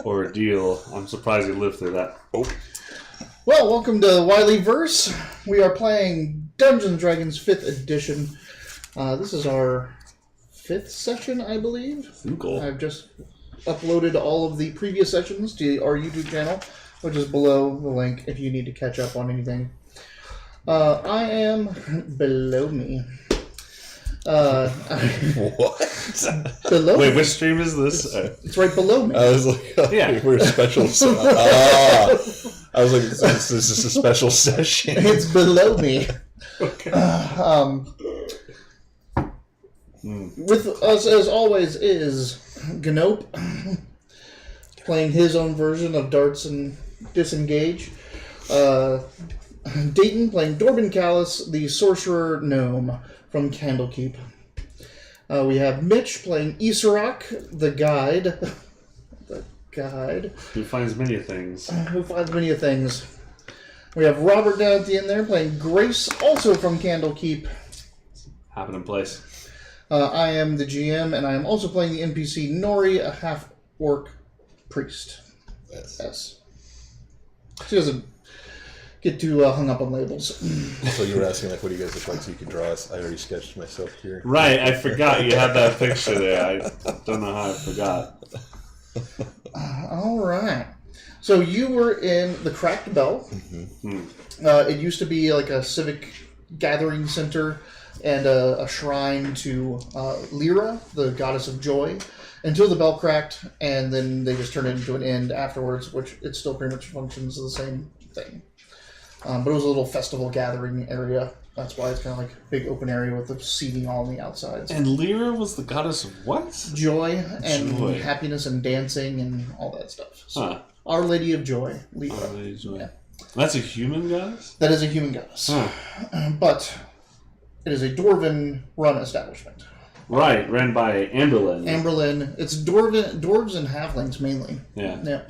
ordeal. I'm surprised you lived through that. Oh. Well, welcome to Wileyverse. We are playing Dungeons & Dragons 5th edition. This is our 5th session, I believe. Cool. I've just uploaded all of the previous sessions to our YouTube channel, which is below the link if you need to catch up on anything. I am below me. What? Below Wait, me. which stream is this? It's right below me. I was like, oh, Yeah. we're special. I was like, this is a special session. It's below me. Okay. With us, as always, is Gnope, playing his own version of Darts and Disengage. Dayton playing Dorbin Callus, the Sorcerer Gnome from Candlekeep. We have Mitch playing Isarok, the Guide. The Guide. Who finds many things. Who finds many things. We have Robert down at the end there playing Grace, also from Candlekeep. Happen in place. I am the GM, and I am also playing the NPC Nori, a half-orc priest. Yes. She doesn't get too hung up on labels. So you were asking, like, what do you guys look like so you could draw us? I already sketched myself here. Right, I forgot you had that picture there. I don't know how I forgot. All right. So you were in the Cracked Bell. Mm-hmm. It used to be like a civic gathering center and a shrine to Lyra, the goddess of joy, until the bell cracked, and then they just turned it into an inn afterwards, which it still pretty much functions as the same thing. But it was a little festival gathering area. That's why it's kind of like a big open area with the seating all on the outsides. And Lyra was the goddess of what? Joy and Joy. happiness and dancing and all that stuff. So, Huh. Our Lady of Joy, Lyra. Our Lady of Joy. Yeah. That's a human goddess? That is a human goddess. Huh. But it is a Dwarven-run establishment. Right, ran by Amberlin. Amberlin. It's dwarves and halflings mainly. Yeah. Yeah.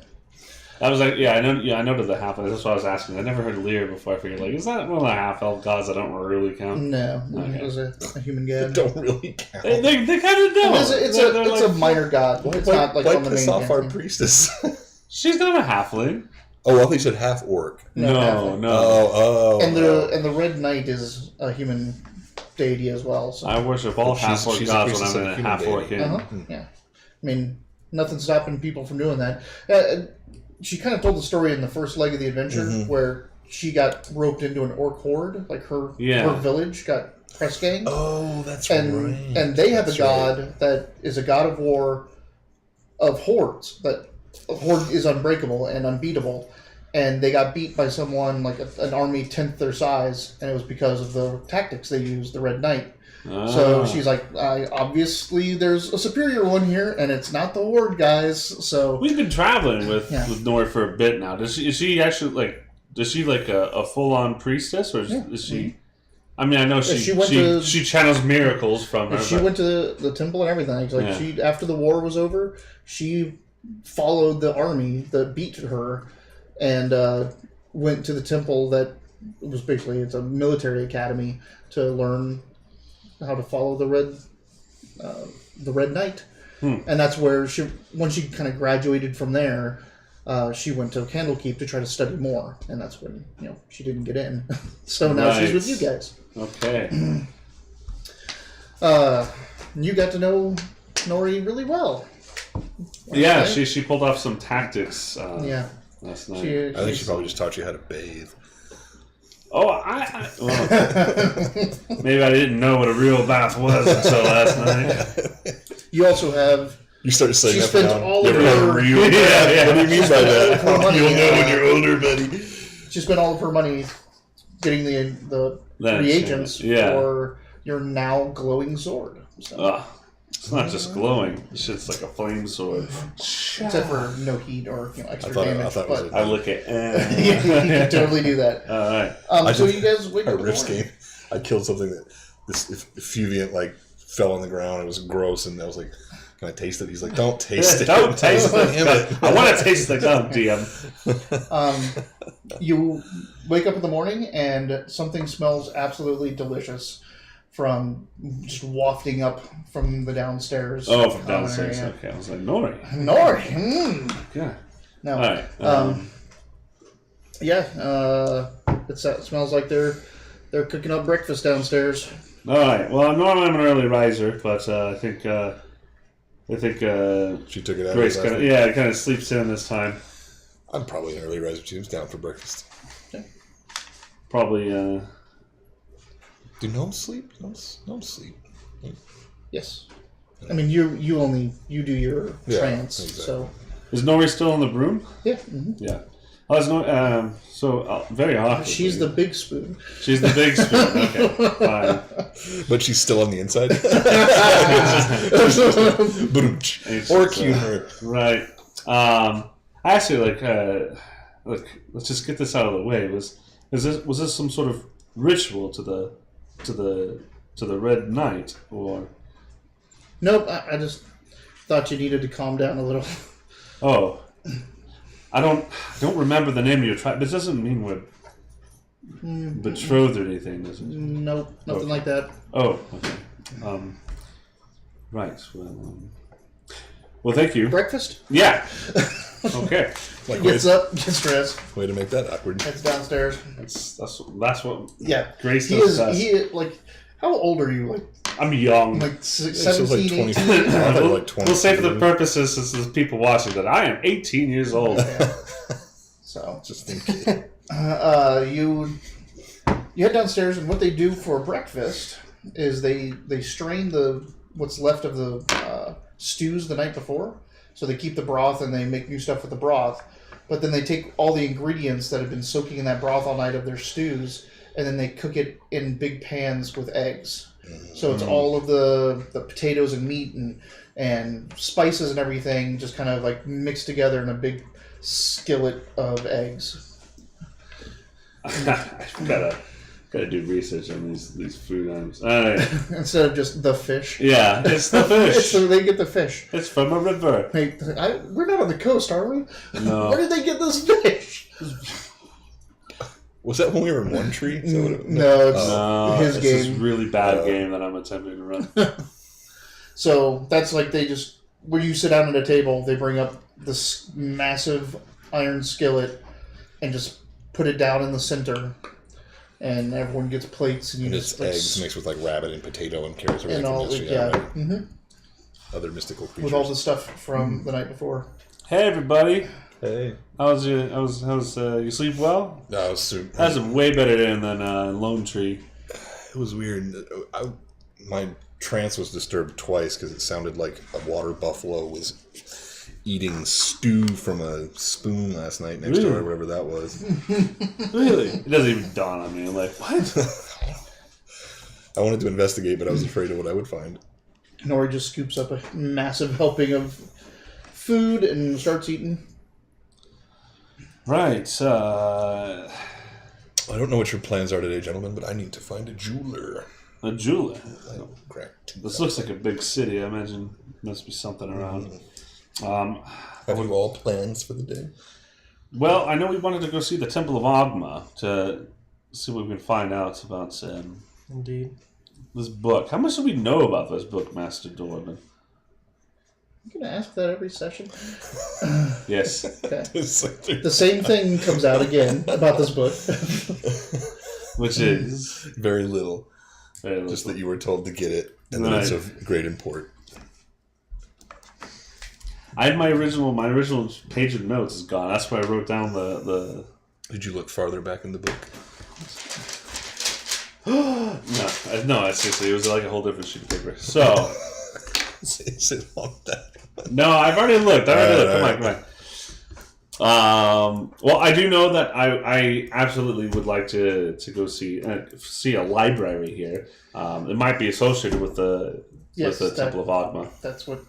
That was like, I noted the half-elf. That's what I was asking. I never heard Lyra before. I figured, like, is that one of the half-elf gods that don't really count? No, Okay. it was a human god. Don't really count. They kind of don't. It's a minor god. It's not like why on the main piss off our campaign. priestess? She's not a halfling. Oh, I think you said half orc. No, halfling. No. Oh. And the Red Knight is a human deity as well. So. I worship all half-orc she's a gods priestess when I'm of in a human half-orc deity. inn. Yeah. I mean, nothing's stopping people from doing that. She kind of told the story in the first leg of the adventure where she got roped into an orc horde, like her village got press ganged. Oh, that's right. And they have a god that is a god of war of hordes. That a horde is unbreakable and unbeatable. And they got beat by someone like an army 10th their size, and it was because of the tactics they used, the Red Knight. So she's like, obviously there's a superior one here, and it's not the horde guys. So we've been traveling with Nori for a bit now. Is she actually like a full on priestess, or is she? I mean, I know she channels miracles from her. She went to the temple and everything. Like she, after the war was over, she followed the army that beat her, and went to the temple that was basically it's a military academy to learn how to follow the Red Knight. And that's where when she kind of graduated from there, she went to Candlekeep to try to study more, and that's when she didn't get in. So now she's with you guys. Okay. You got to know Nori really well. Yeah, she pulled off some tactics. Last night. I think she probably just taught you how to bathe. Oh, well, maybe I didn't know what a real bath was until last night. You also have. You started saying she that spent now. all of her real bath. What do you mean by that? money, You'll know when you're older, buddy. She spent all of her money getting the reagents for your now glowing sword. So. It's not just glowing. This shit's like a flame sword. Except for no heat or extra damage. I look at. You can totally do that. All right. So you guys wake up. Riff's game. I killed something that this effuviant fell on the ground. It was gross, and I was like, "Can I taste it?" He's like, "Don't taste it. Don't taste it. Damn it. I want to taste the gum, DM." You wake up in the morning and something smells absolutely delicious. From just wafting up from the downstairs. Oh, from downstairs. Okay, I was like, Nori. Nori. Yeah. No. All right. It smells like they're cooking up breakfast downstairs. All right. Well, normally I'm an early riser, but I think she took it out. Grace kind of sleeps in this time. I'm probably an early riser too. It's down for breakfast. Okay. Probably. Do gnomes sleep? Gnomes sleep. Yes. I mean, you do your trance. Exactly. So is Nori still in the broom? yeah. Mm-hmm. Yeah. Very awkward. She's the big spoon. She's the big spoon. Okay, fine. But she's still on the inside. Or humor. Right. Actually, let's just get this out of the way. Was this some sort of ritual to the Red Knight, or? Nope. I just thought you needed to calm down a little. Oh. I don't remember the name of your tribe. This doesn't mean we're betrothed or anything, does it? Nope, nothing like that. Oh, okay. Right. Well, thank you. Breakfast? Yeah. Okay. Gets up, gets dressed. Way to make that awkward. Heads downstairs. That's what. Yeah. Grace does best. He like. How old are you? Like. I'm young. Like 17, 18? We'll say for the purposes, since there's people watching, that I am 18 years old. Yeah. So just think. You head downstairs, and what they do for breakfast is they strain what's left of the stews the night before. So they keep the broth, and they make new stuff with the broth. But then they take all the ingredients that have been soaking in that broth all night of their stews, and then they cook it in big pans with eggs. So it's all of the potatoes and meat and spices and everything just kind of like mixed together in a big skillet of eggs. gotta do research on these food items. Instead of just the fish. Yeah, it's the fish. So they get the fish. It's from a river. We're not on the coast, are we? No. Where did they get this fish? Was that when we were in One Tree? No, it's his game. It's a really bad game that I'm attempting to run. So that's like where you sit down at a table, they bring up this massive iron skillet and just put it down in the center, and everyone gets plates, and it's eggs mixed with like rabbit and potato and carrots and all. Other mystical creatures with all the stuff from the night before. Hey everybody. Hey. How's you sleep well? No, I was super. That's a way better than Lone Tree. It was weird. My trance was disturbed twice because it sounded like a water buffalo was eating stew from a spoon last night next door, or whatever that was. Really? It doesn't even dawn on me. I'm like, what? I wanted to investigate, but I was afraid of what I would find. Nori just scoops up a massive helping of food and starts eating. Right. I don't know what your plans are today, gentlemen, but I need to find a jeweler. A jeweler? Correct. This looks like a big city. I imagine there must be something around. Have you all plans for the day? Well, I know we wanted to go see the Temple of Agma to see what we can find out about Indeed. This book. How much do we know about this book, Master Dorman? I'm going to ask that every session. Yes. Okay. The same thing comes out again about this book. Which is? Very little. Just that you were told to get it, and that it's of great import. I had my original page of notes is gone. That's where I wrote down the... Did you look farther back in the book? No, seriously, it was like a whole different sheet of paper. So... Is it long that? No, I've already looked. Come on. Well, I do know that I absolutely would like to go see a library here. It might be associated with the Temple of Agma. That's what.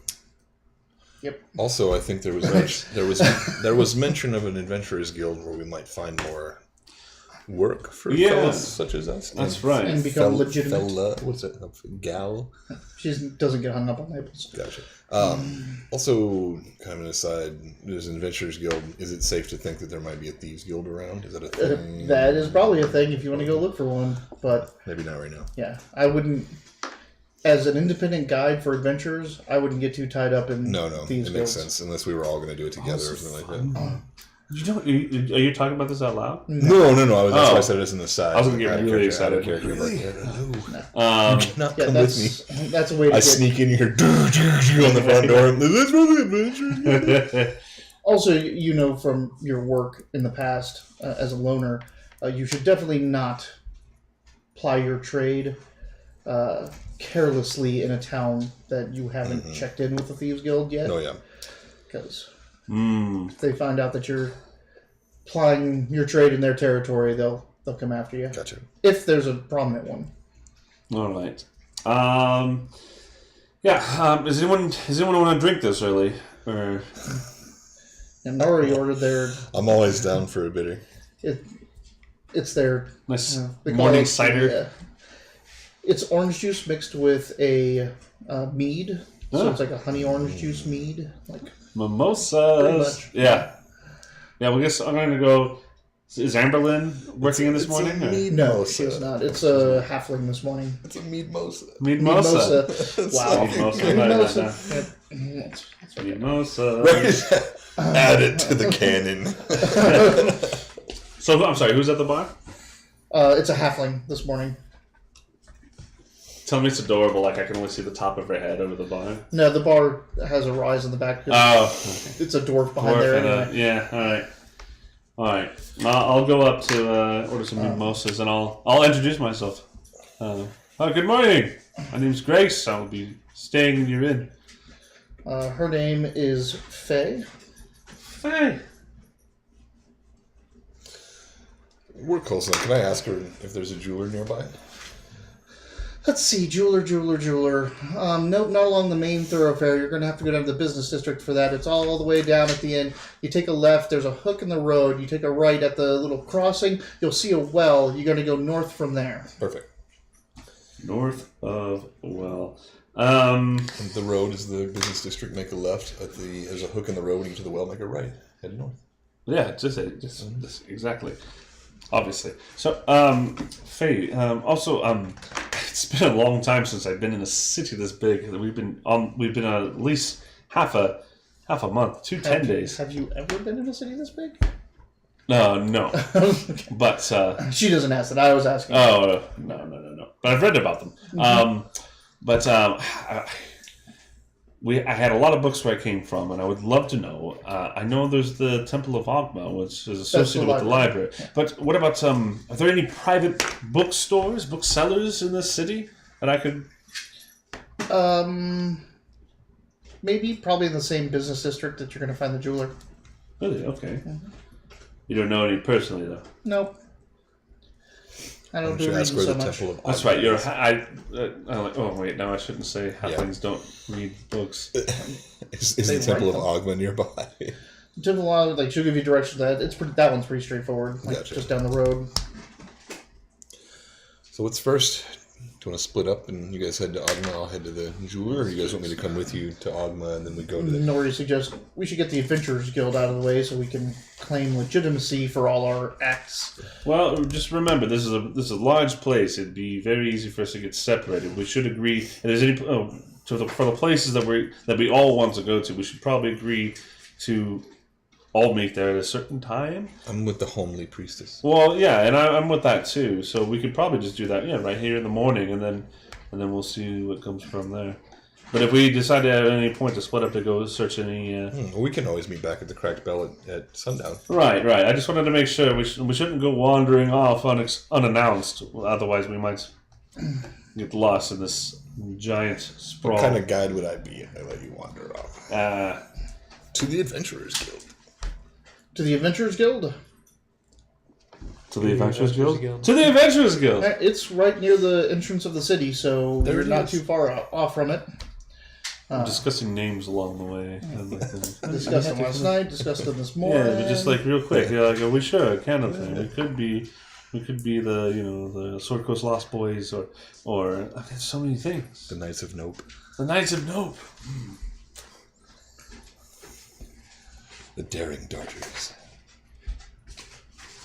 Yep. Also, I think there was mention of an adventurers guild where we might find more work for fellas such as us. That's right. And become legitimate. What's it? Gal? She doesn't get hung up on labels. Gotcha. Also, kind of an aside, there's an adventurers guild. Is it safe to think that there might be a thieves guild around? Is that a thing? That is probably a thing if you want to go look for one, but... Maybe not right now. Yeah, I wouldn't... as an independent guide for adventurers, I wouldn't get too tied up in No, thieves' it makes guilds. sense unless we were all going to do it together or something like that. You don't? Are you talking about this out loud? No. That's why I said it as an aside. I was gonna get really excited. Really? Um, You cannot Yeah, come with me. that's a way to I get... sneak in here on the front door. Let's go to the adventure. Also, you know from your work in the past as a loner, you should definitely not ply your trade carelessly in a town that you haven't checked in with the Thieves Guild yet. Oh, yeah. Because if they find out that you're plying your trade in their territory, they'll come after you. Gotcha. If there's a prominent one. All right. Does anyone want to drink this early? Or And Nori ordered their... I'm always down for a bitter. It's their... nice they call morning it, cider? It's orange juice mixed with a mead. So Ah. it's like a honey orange juice mead. Like Mimosas. Pretty much. Yeah. Yeah, well, I guess I'm going to go... Is Amberlyn working in this morning? Or? no, she's not. It's a halfling this morning. It's a mead-mosa. Mimosa. Wow. Mimosa. Mimosa. Mimosa. Add it to the canon. So, I'm sorry, who's at the bar? It's a halfling this morning. Tell me it's adorable, like I can only see the top of her head over the bar. No, the bar has a rise in the back. Oh, okay. It's a dwarf behind Dwarf there. and Anyway. yeah, alright. Alright. I'll go up to order some mimosas and I'll introduce myself. Good morning. My name's Grace. I'll be staying in your inn. Her name is Faye. Hey. We're close enough. Can I ask her if there's a jeweler nearby? Let's see, jeweler. No, not along the main thoroughfare. You're going to have to go down to the business district for that. It's all the way down at the end. You take a left. There's a hook in the road. You take a right at the little crossing. You'll see a well. You're going to go north from there. Perfect. North of well. And the road is the business district. Make a left. There's a hook in the road. When you get to the well, make a right. Head north. Yeah, just exactly. Obviously. So, Faye, also, it's been a long time since I've been in a city this big. We've been at least half a month, 10 days. Have you ever been in a city this big? No. But She doesn't ask that. I was asking. no. But I've read about them. I had a lot of books where I came from, and I would love to know. I know there's the Temple of Ogma, which is associated with the library. Yeah. But what about are there any private bookstores, booksellers in this city that I could? Maybe, probably in the same business district that you're going to find the jeweler. Really? Okay. Mm-hmm. You don't know any personally, though. Nope. I don't do you reading ask where so the much. Temple of That's right. You're. Oh wait, no, I shouldn't say halflings don't read books. Is the Temple of Ogma nearby? The Temple of Ogma, she'll give you directions. That one's pretty straightforward. Gotcha. Just down the road. So what's first? Do you want to split up and you guys head to Ogma? I'll head to the jeweler, or you guys want me to come with you to Ogma and then we go to the... Nori suggests we should get the Adventurers Guild out of the way so we can claim legitimacy for all our acts. Well, just remember, this is a large place. It'd be very easy for us to get separated. We should agree. If there's any for the places that we all want to go to, we should probably agree to all meet there at a certain time. I'm with the homely priestess. Well, yeah, and I'm with that too. So we could probably just do that, right here in the morning, and then we'll see what comes from there. But if we decide at any point to split up to go search any, well, we can always meet back at the Cracked Bell at sundown. Right. I just wanted to make sure we shouldn't go wandering off unannounced. Otherwise, we might get lost in this giant sprawl. What kind of guide would I be if I let you wander off? To the Adventurers Guild. To the Adventurers Guild? To the Adventurers Guild? To the Adventurers Guild! It's right near the entrance of the city, so you're not too far off from it. We're discussing names along the way. Discussed them last night, discussed them this morning. Yeah, but just real quick, are we sure? Kind of thing. We could be the Sword Coast Lost Boys, or there's so many things. The Knights of Nope. The Knights of Nope. The Daring Darters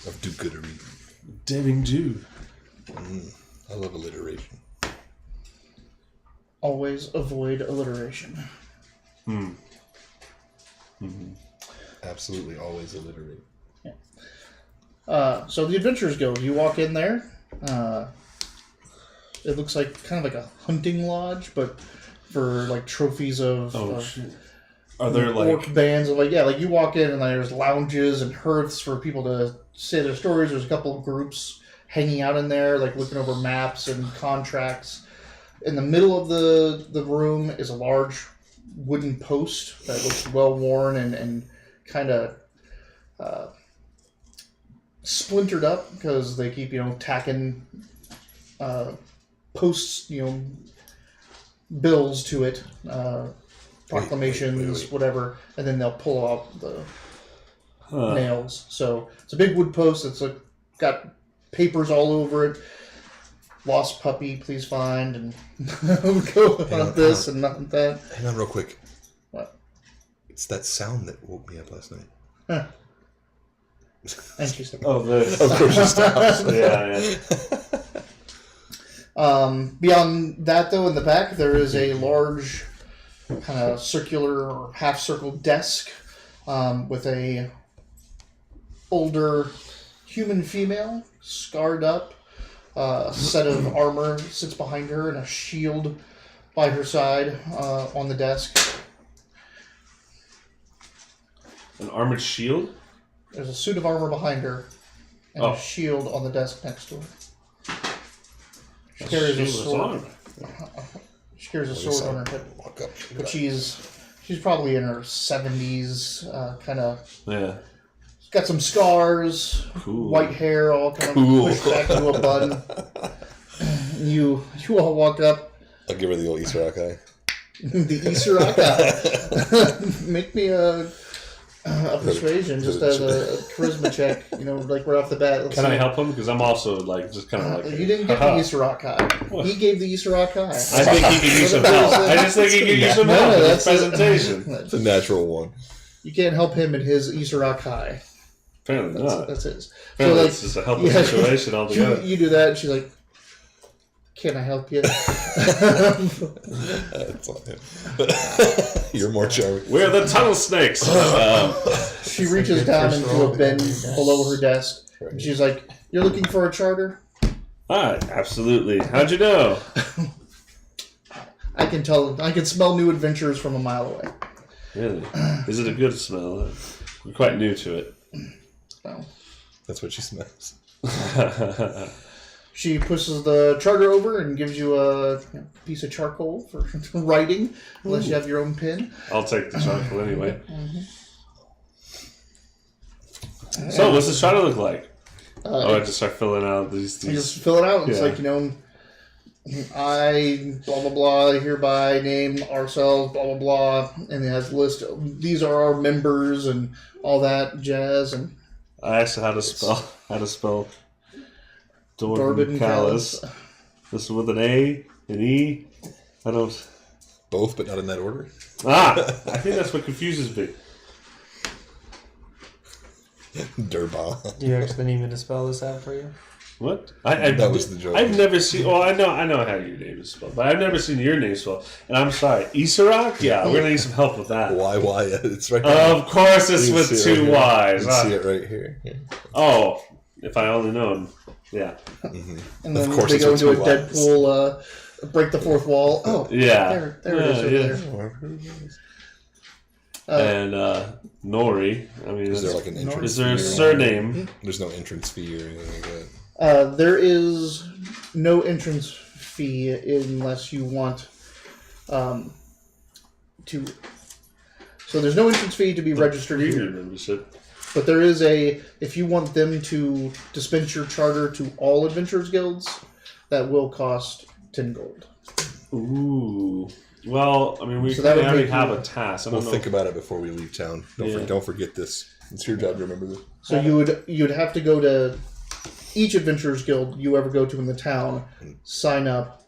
of Do-Goodery. Daring Do. I love alliteration. always avoid alliteration. Absolutely always illiterate. So the Adventurers Guild, you walk in there. It looks like kind of like a hunting lodge, but for like trophies of. Shit. Are there like orc bands? Like you walk in and there's lounges and hearths for people to say their stories. There's a couple of groups hanging out in there, like looking over maps and contracts. In the middle of the room is a large wooden post that looks well worn and kind of splintered up because they keep tacking posts bills to it, proclamations, wait. whatever, and then they'll pull out the nails. So it's a big wood post. It's got papers all over it. Lost puppy, please find, and go about this and not that. Hang on real quick. What? It's that sound that woke me up last night. Huh. And she said, this. Of course it stops. Yeah. Beyond that, though, in the back, there is a large kind of circular or half-circle desk with a older human female, scarred up. A set of armor sits behind her and a shield by her side on the desk. An armored shield? There's a suit of armor behind her and a shield on the desk next to her. She carries a sword. She carries a sword on her hip. But she's probably in her 70s, kind of. Yeah. Got some scars, Cool. white hair, all kind of pushed back into a bun. You all walk up. I'll give her the old Easter rock eye. The Easter rock eye. Make me a persuasion, just as a charisma check. Like right off the bat. Can I help him? Because I'm also just kind of like. You didn't get the Easter rock eye. He gave the Easter rock eye. I think he could use some help. I just think he could use some help in this presentation. It's a natural one. You can't help him in his Easter rock high. Apparently not. That's his. Apparently it's just a helpless situation altogether. You do that, and she's like, "Can I help you?" That's on him. You're more charming. We're the tunnel snakes. She reaches down into a bin below her desk. And she's like, "You're looking for a charter?" Absolutely. How'd you know? I can tell. I can smell new adventures from a mile away. Really? Is it a good smell? We're quite new to it. Well, that's what she smells. She pushes the charter over and gives you a piece of charcoal for writing, unless you have your own pen. I'll take the charcoal anyway. So, what's the charter look like? I just start filling out these. You just fill it out. And it's like, I, blah, blah, blah, hereby name ourselves, blah, blah, blah. And it has a list of, these are our members and all that jazz. And I asked her how to spell Dorbin Callis. This is with an A, an E. I don't. Both, but not in that order. I think that's what confuses me. Durban. Do you actually need me to spell this out for you? What? That was the joke. I've never seen. Well, I know how your name is spelled, but I've never seen your name spelled. And I'm sorry, Isarok. Yeah, we're gonna need some help with that. Why? It's right there. Of course, it's with two Y's. You can see it right here. Oh, if I only known. Yeah. Mm-hmm. And then they go into a Deadpool, break the fourth wall. Oh, yeah. There it is over there. And Nori. I mean, is there like an entrance? Is there a surname? There's no entrance fee or anything like that. There is no entrance fee unless you want to. So there's no entrance fee to be registered here. Membership. But there is if you want them to dispense your charter to all Adventurers Guilds, that will cost 10 gold. Ooh. Well, I mean, we So already have a task. We'll think about it before we leave town. Don't forget this. It's your job to remember this. So you'd have to go to each Adventurers Guild you ever go to in the town, sign up,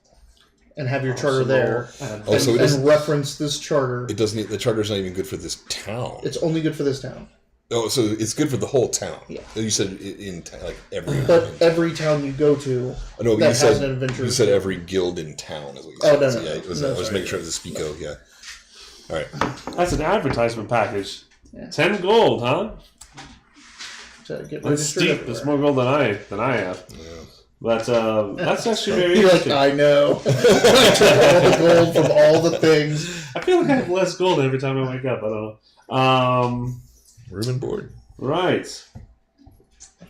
and have your charter there, and reference this charter. It doesn't. The charter's not even good for this town. It's only good for this town. Oh, so it's good for the whole town. Yeah. You said in like every. But every town you go to No, that you has said an adventure. you said every guild in town is what you Oh, said. no, So, no, yeah, no. it was, No, I was sorry. making sure it was a Spico. Yeah. All right. That's an advertisement package. Yeah. 10 gold, huh? To get That's registered steep. everywhere. That's more gold than I have. Yeah. But that's actually very You're like, interesting. I know. I took all the gold from all the things. I feel like I have less gold every time I wake up. I don't know. Room and board. Right.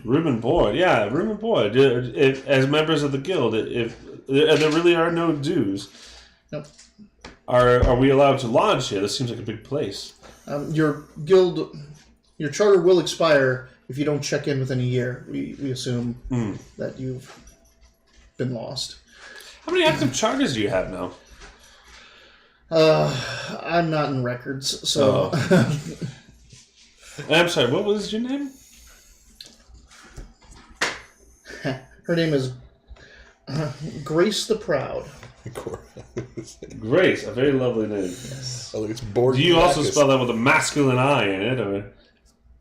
Room and board. Yeah, room and board. If, as members of the guild, if there really are no dues, Nope. Are we allowed to lodge here? This seems like a big place. Your guild, your charter will expire if you don't check in within a year. We assume that you've been lost. How many active charters do you have now? I'm not in records, so I'm sorry, what was your name? her name is Grace the Proud. Grace, a very lovely name. Oh, look, it's board. Do you also Bacchus. spell that with a masculine I in it, or?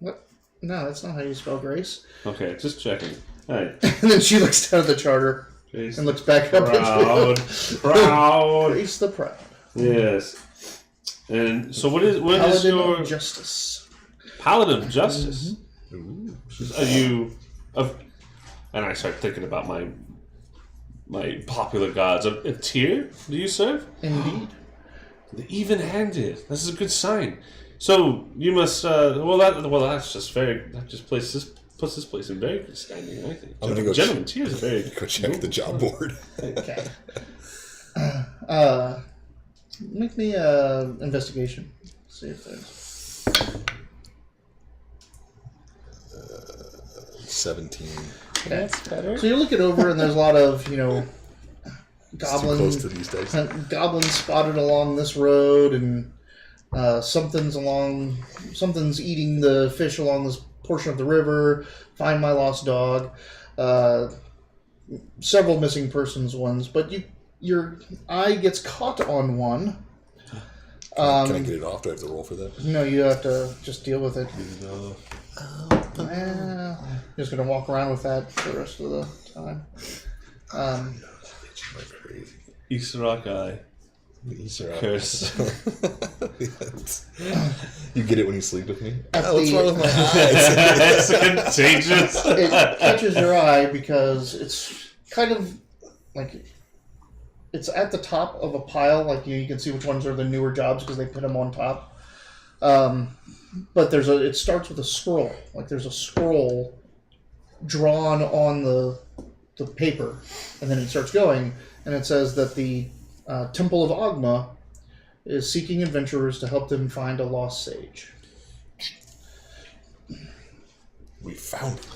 What? No, that's not how you spell Grace. Okay, just checking. All right. And then she looks down at the charter Grace and looks back up Proud. at you. Proud. Grace the Proud. Yes. And so what is Paladin your of Justice. Paladin of Justice? Ooh. Are you of? And I start thinking about my popular gods. A tier? Do you serve? Indeed. The even-handed. This is a good sign. So you must. That's just very. That just puts this place in very good standing. I think. I'm gonna go Gentlemen, tiers are very. Go check the job board. Okay. Make me investigation. See if there's 17. That's better. So you look it over, and there's a lot of It's too close to these days. goblins spotted along this road, and something's eating the fish along this portion of the river. Find my lost dog. Several missing persons ones, but your eye gets caught on one. Can I get it off? Do I have to roll for that? No, you have to just deal with it. No. You're just gonna walk around with that for the rest of the time. Like crazy. East Rock Eye. Easter egg. Curse. You get it when you sleep with me? At What's the- wrong with my eyes? It's contagious. It catches your eye because it's kind of like it's at the top of a pile. Like you can see which ones are the newer jobs because they put them on top. But it starts with a scroll. Like there's a scroll drawn on the paper, and then it starts going, and it says that the Temple of Ogma is seeking adventurers to help them find a lost sage. We found it.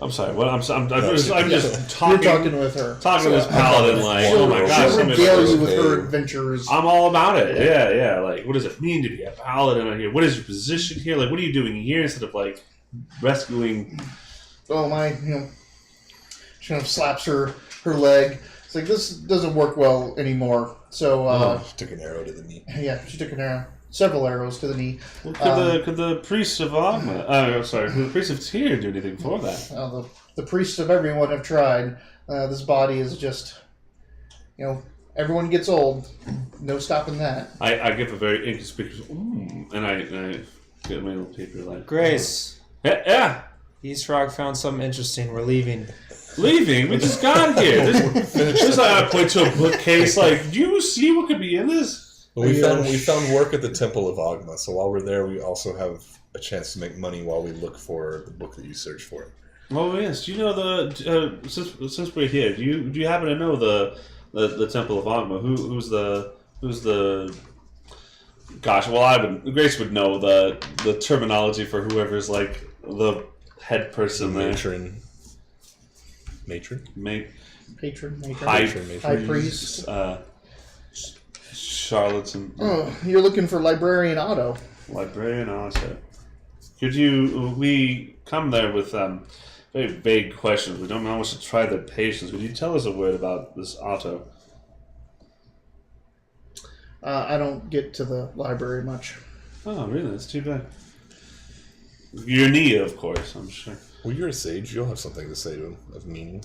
I'm sorry. What? I'm just You're talking. talking with her. Talking to this paladin like, oh my gosh, She'll somebody- regale you with her adventures. I'm all about it. Yeah. Like, what does it mean to be a paladin out here? What is your position here? Like, what are you doing here instead of like rescuing? Oh my, she kind of slaps her leg. It's like, this doesn't work well anymore. So, She took an arrow to the knee. yeah, she took an arrow, several arrows to the knee. Well, could the priest of Agma? Could the priest of Tyr do anything for that? The priests of everyone have tried. This body is just, everyone gets old. No stopping that. I give a very inconspicuous, and I get my little paper like Grace, yeah. East Rock found something interesting. We're leaving. Leaving? We just got here. This I point to a bookcase. Like, do you see what could be in this? Well, we found work at the Temple of Ogma, so while we're there, we also have a chance to make money while we look for the book that you search for. Oh yes. Do you know since we're here? Do you happen to know the Temple of Agma? Who's the? Gosh, well, Grace would know the terminology for whoever's like the head person there. Matron. Patron. High priest. Charlatan. Oh, you're looking for Librarian Otto. Librarian also. We come there with very vague questions. We don't know how much to try their patience. Would you tell us a word about this Otto? I don't get to the library much. Oh, really? That's too bad. Your Nia, of course, I'm sure. Well, you're a sage. You'll have something to say to him of meaning.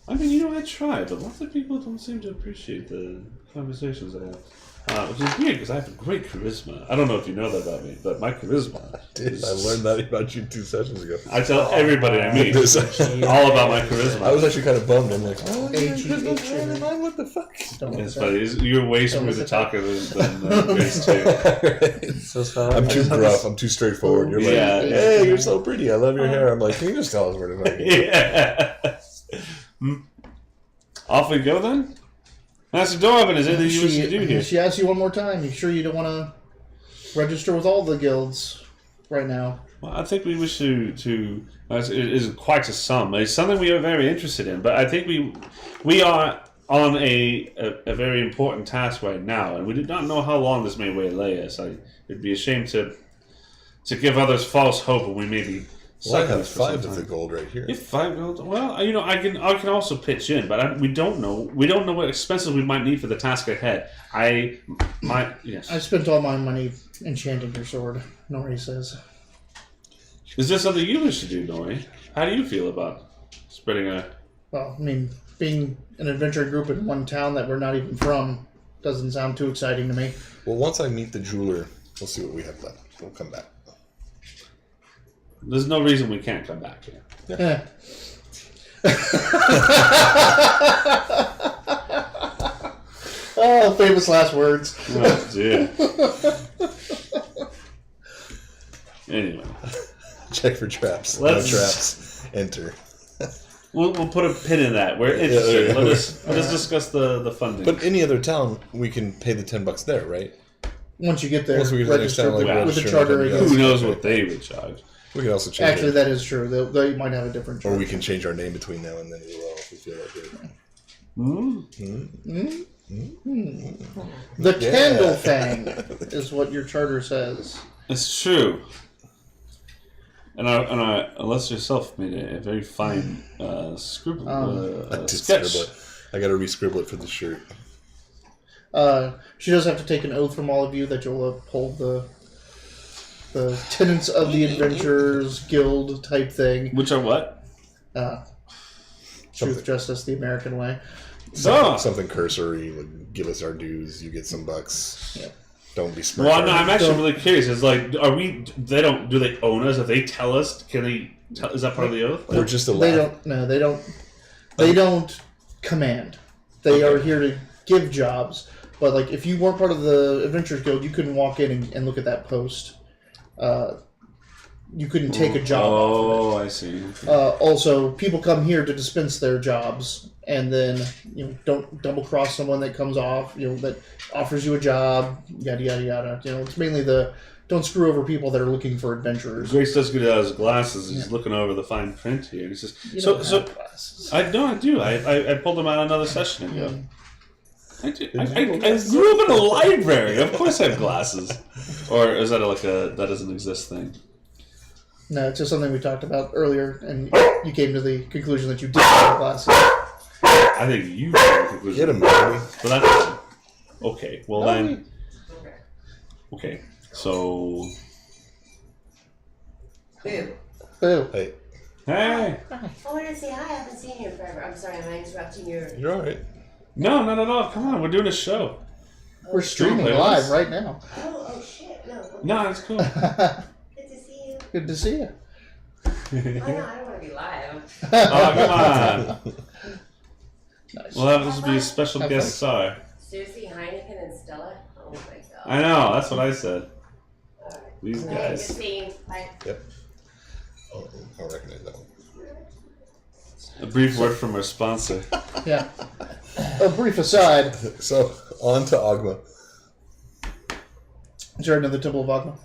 I mean, I try, but lots of people don't seem to appreciate the conversations I have. Which is weird, because I have great charisma. I don't know if you know that about me, but my charisma I learned that about you 2 sessions ago. I tell everybody I meet all about my charisma. I was actually kind of bummed. I'm like, oh, H-E-H-A. what the fuck? It's funny. You're way smoother talker than Grace, too. So I'm too gruff. I'm too straightforward. You're like, Yeah. hey, you're so pretty. I love your hair. I'm like, can you just tell us where to fucking Yeah. Off we go, then? Master Dwarven, is anything you wish to do here? She asks you one more time. You sure you don't want to register with all the guilds right now? Well, I think we wish to it is quite a sum. It's something we are very interested in, but I think we are on a very important task right now, and we do not know how long this may waylay us. It'd be a shame to give others false hope, and we may be. Well, I have 5 of the gold right here. You have 5 gold. Well, I can also pitch in, but we don't know. We don't know what expenses we might need for the task ahead. Yes. I spent all my money enchanting your sword, Nori says. Is this something you wish to do, Nori? How do you feel about spreading a... Well, I mean, being an adventure group in one town that we're not even from doesn't sound too exciting to me. Well, once I meet the jeweler, we'll see what we have left. We'll come back. There's no reason we can't come back here. Yeah. Oh, famous last words. Oh, dear. Anyway. Check for traps. Let's- No traps. Enter. We'll put a pin in that. We're interested. Yeah. Let us discuss the funding. But any other town, we can pay the $10 there, right? Once you get there, Once we get to the next town, like with the register charter and again. who knows what they would charge? We can also change Actually, it. that is true. They might have a different Or charter. we can change our name between now and then as well if we feel like it. The Candle Fang is what your charter says. It's true. And unless yourself made a very fine scribble I did sketch. scribble it. I gotta re-scribble it for the shirt. She does have to take an oath from all of you that you'll uphold the tenets of the Adventurers Guild type thing. Which are what? Truth, justice, the American way. Something cursory, like give us our dues, you get some bucks. Yeah. Don't be smart. Well, no, I'm actually really curious. It's like, do they own us? If they tell us, can they tell, is that part of the oath? We're just They allowed. they don't command. They are here to give jobs. But like, if you weren't part of the Adventurers Guild, you couldn't walk in and look at that post. You couldn't take a job off of it. Oh, I see. Also, people come here to dispense their jobs, and then don't double cross someone that comes off. That offers you a job. Yada yada yada. It's mainly don't screw over people that are looking for adventurers. Grace does get out his glasses. He's looking over the fine print here. And he says, You "So, don't so have glasses. I do. I pulled them out another session ago. I do. I you have grew up in a library. Of course, I have glasses. Or is that that doesn't exist thing? No, it's just something we talked about earlier, and you came to the conclusion that you did have glasses. I think you came to the conclusion. Get him, baby. But that's okay. Well then. Okay. So. Boo. Boo. Hey, Hey. I wanted to say hi. I haven't seen you in forever. I'm sorry, am I interrupting your... you're all right. No, not at all. Come on, we're doing a show. We're streaming Streaming live playlist. right now. Oh, shit. No. No, it's cool. Good to see you. Good to see you. Oh, no, I don't want to be live. Oh, come on. Nice. Well, this will be a special Have guest star. Seriously, Heineken and Stella? Oh, my God. I know. That's what I said. All right. These Hey, good guys. seeing you. Bye. Yep. Oh, I recognize that one. A brief word from our sponsor. Yeah. A brief aside. So, on to Ogma. Is there another Temple of Agma?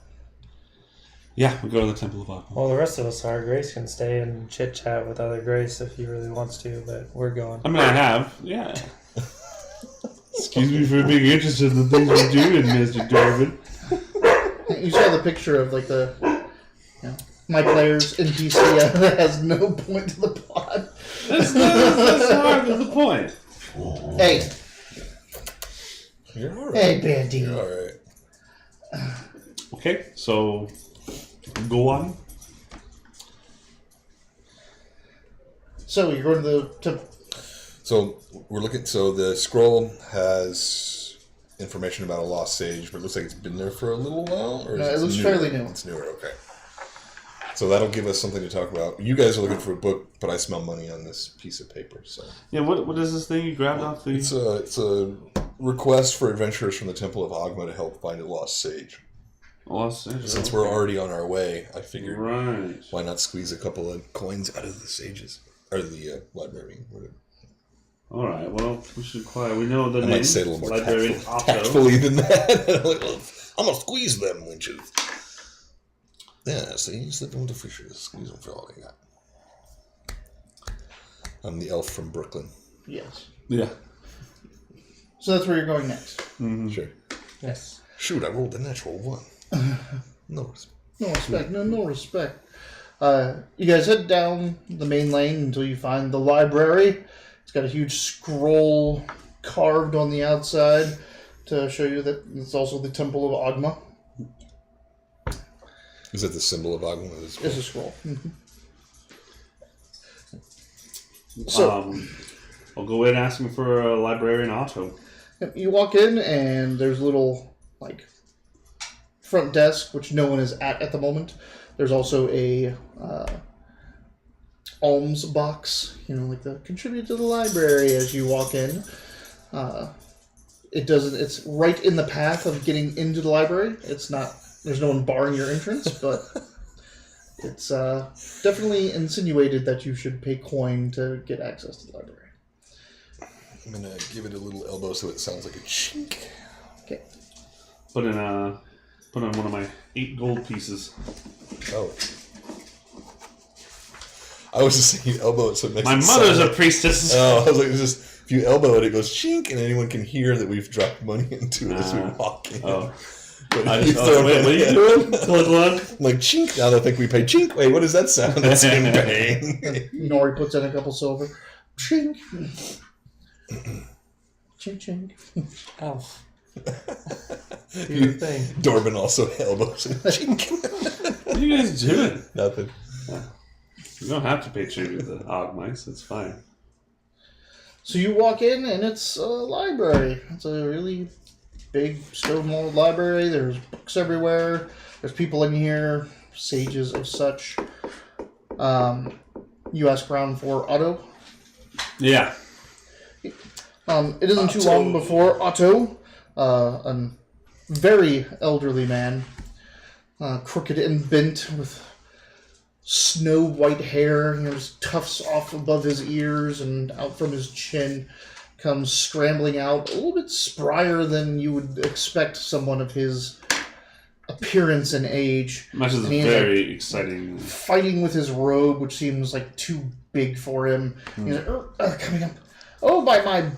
Yeah, we go to the Temple of Aqua. Well, the rest of us are. Grace can stay and chit chat with other Grace if he really wants to, but we're going. I mean, I have. Yeah. Excuse me for being interested in the things we're doing, Mr. Darvin. You saw the picture of like my player's NPC that has no point to the plot. That's hardly the point. Hey, You're all right. hey, Bandy. You're all right. Okay, so go on. So you're going to the temple. So we're looking. So the scroll has information about a lost sage, but it looks like it's been there for a little while. Or No, is it looks newer? fairly new. It's newer. Okay. So that'll give us something to talk about. You guys are looking for a book, but I smell money on this piece of paper. So Yeah, what is this thing you grabbed off the? it's a request for adventurers from the Temple of Agma to help find a lost sage. Since we're already on our way, I figured why not squeeze a couple of coins out of the sages or the library. Whatever. All right. Well, we should inquire. We know the I name. might say it a little more Librarian Otto. tactfully than that. I'm gonna squeeze them wenches. Yeah, so you slip them with the fishers. Squeeze them for all they got. I'm the elf from Brooklyn. Yes. Yeah. So that's where you're going next. Mm-hmm. Sure. Yes. Shoot, I rolled a natural 1. No respect. No respect. No respect. You guys head down the main lane until you find the library. It's got a huge scroll carved on the outside to show you that it's also the Temple of Agma. Is that the symbol of Agma? It's a scroll. Mm-hmm. So I'll go in asking for a librarian Otto. you walk in and there's a little front desk which no one is at the moment. There's also a alms box, like the contribute to the library as you walk in. It's right in the path of getting into the library. There's no one barring your entrance, but it's definitely insinuated that you should pay coin to get access to the library. I'm going to give it a little elbow so it sounds like a chink. Okay. Put on one of my 8 gold pieces. Oh. I was just saying elbow it so it makes My it mother's sound a priestess. Oh, I was like, if you elbow it, it goes chink, and anyone can hear that we've dropped money into it as we walk in. Oh. But I you just, throw wait, what are you doing? Click one. like chink, now they think we pay chink. Wait, what does that sound? That's him paying. Nori puts in a couple silver. Chink. Chink, chink. Elf. Do your thing. Dorbin also elbows and chink. What are you guys doing? Nothing. You don't have to pay tribute to Ogmice. It's fine. So you walk in and it's a library. It's a really big stone-walled library. There's books everywhere. There's people in here, sages of such. You ask around for Otto. Yeah. It isn't too long before Otto, a very elderly man, crooked and bent with snow white hair, just tufts off above his ears and out from his chin, comes scrambling out, a little bit sprier than you would expect someone of his appearance and age. Much is And he's, very exciting. fighting with his robe, which seems like too big for him. He's like, coming up. Oh, by my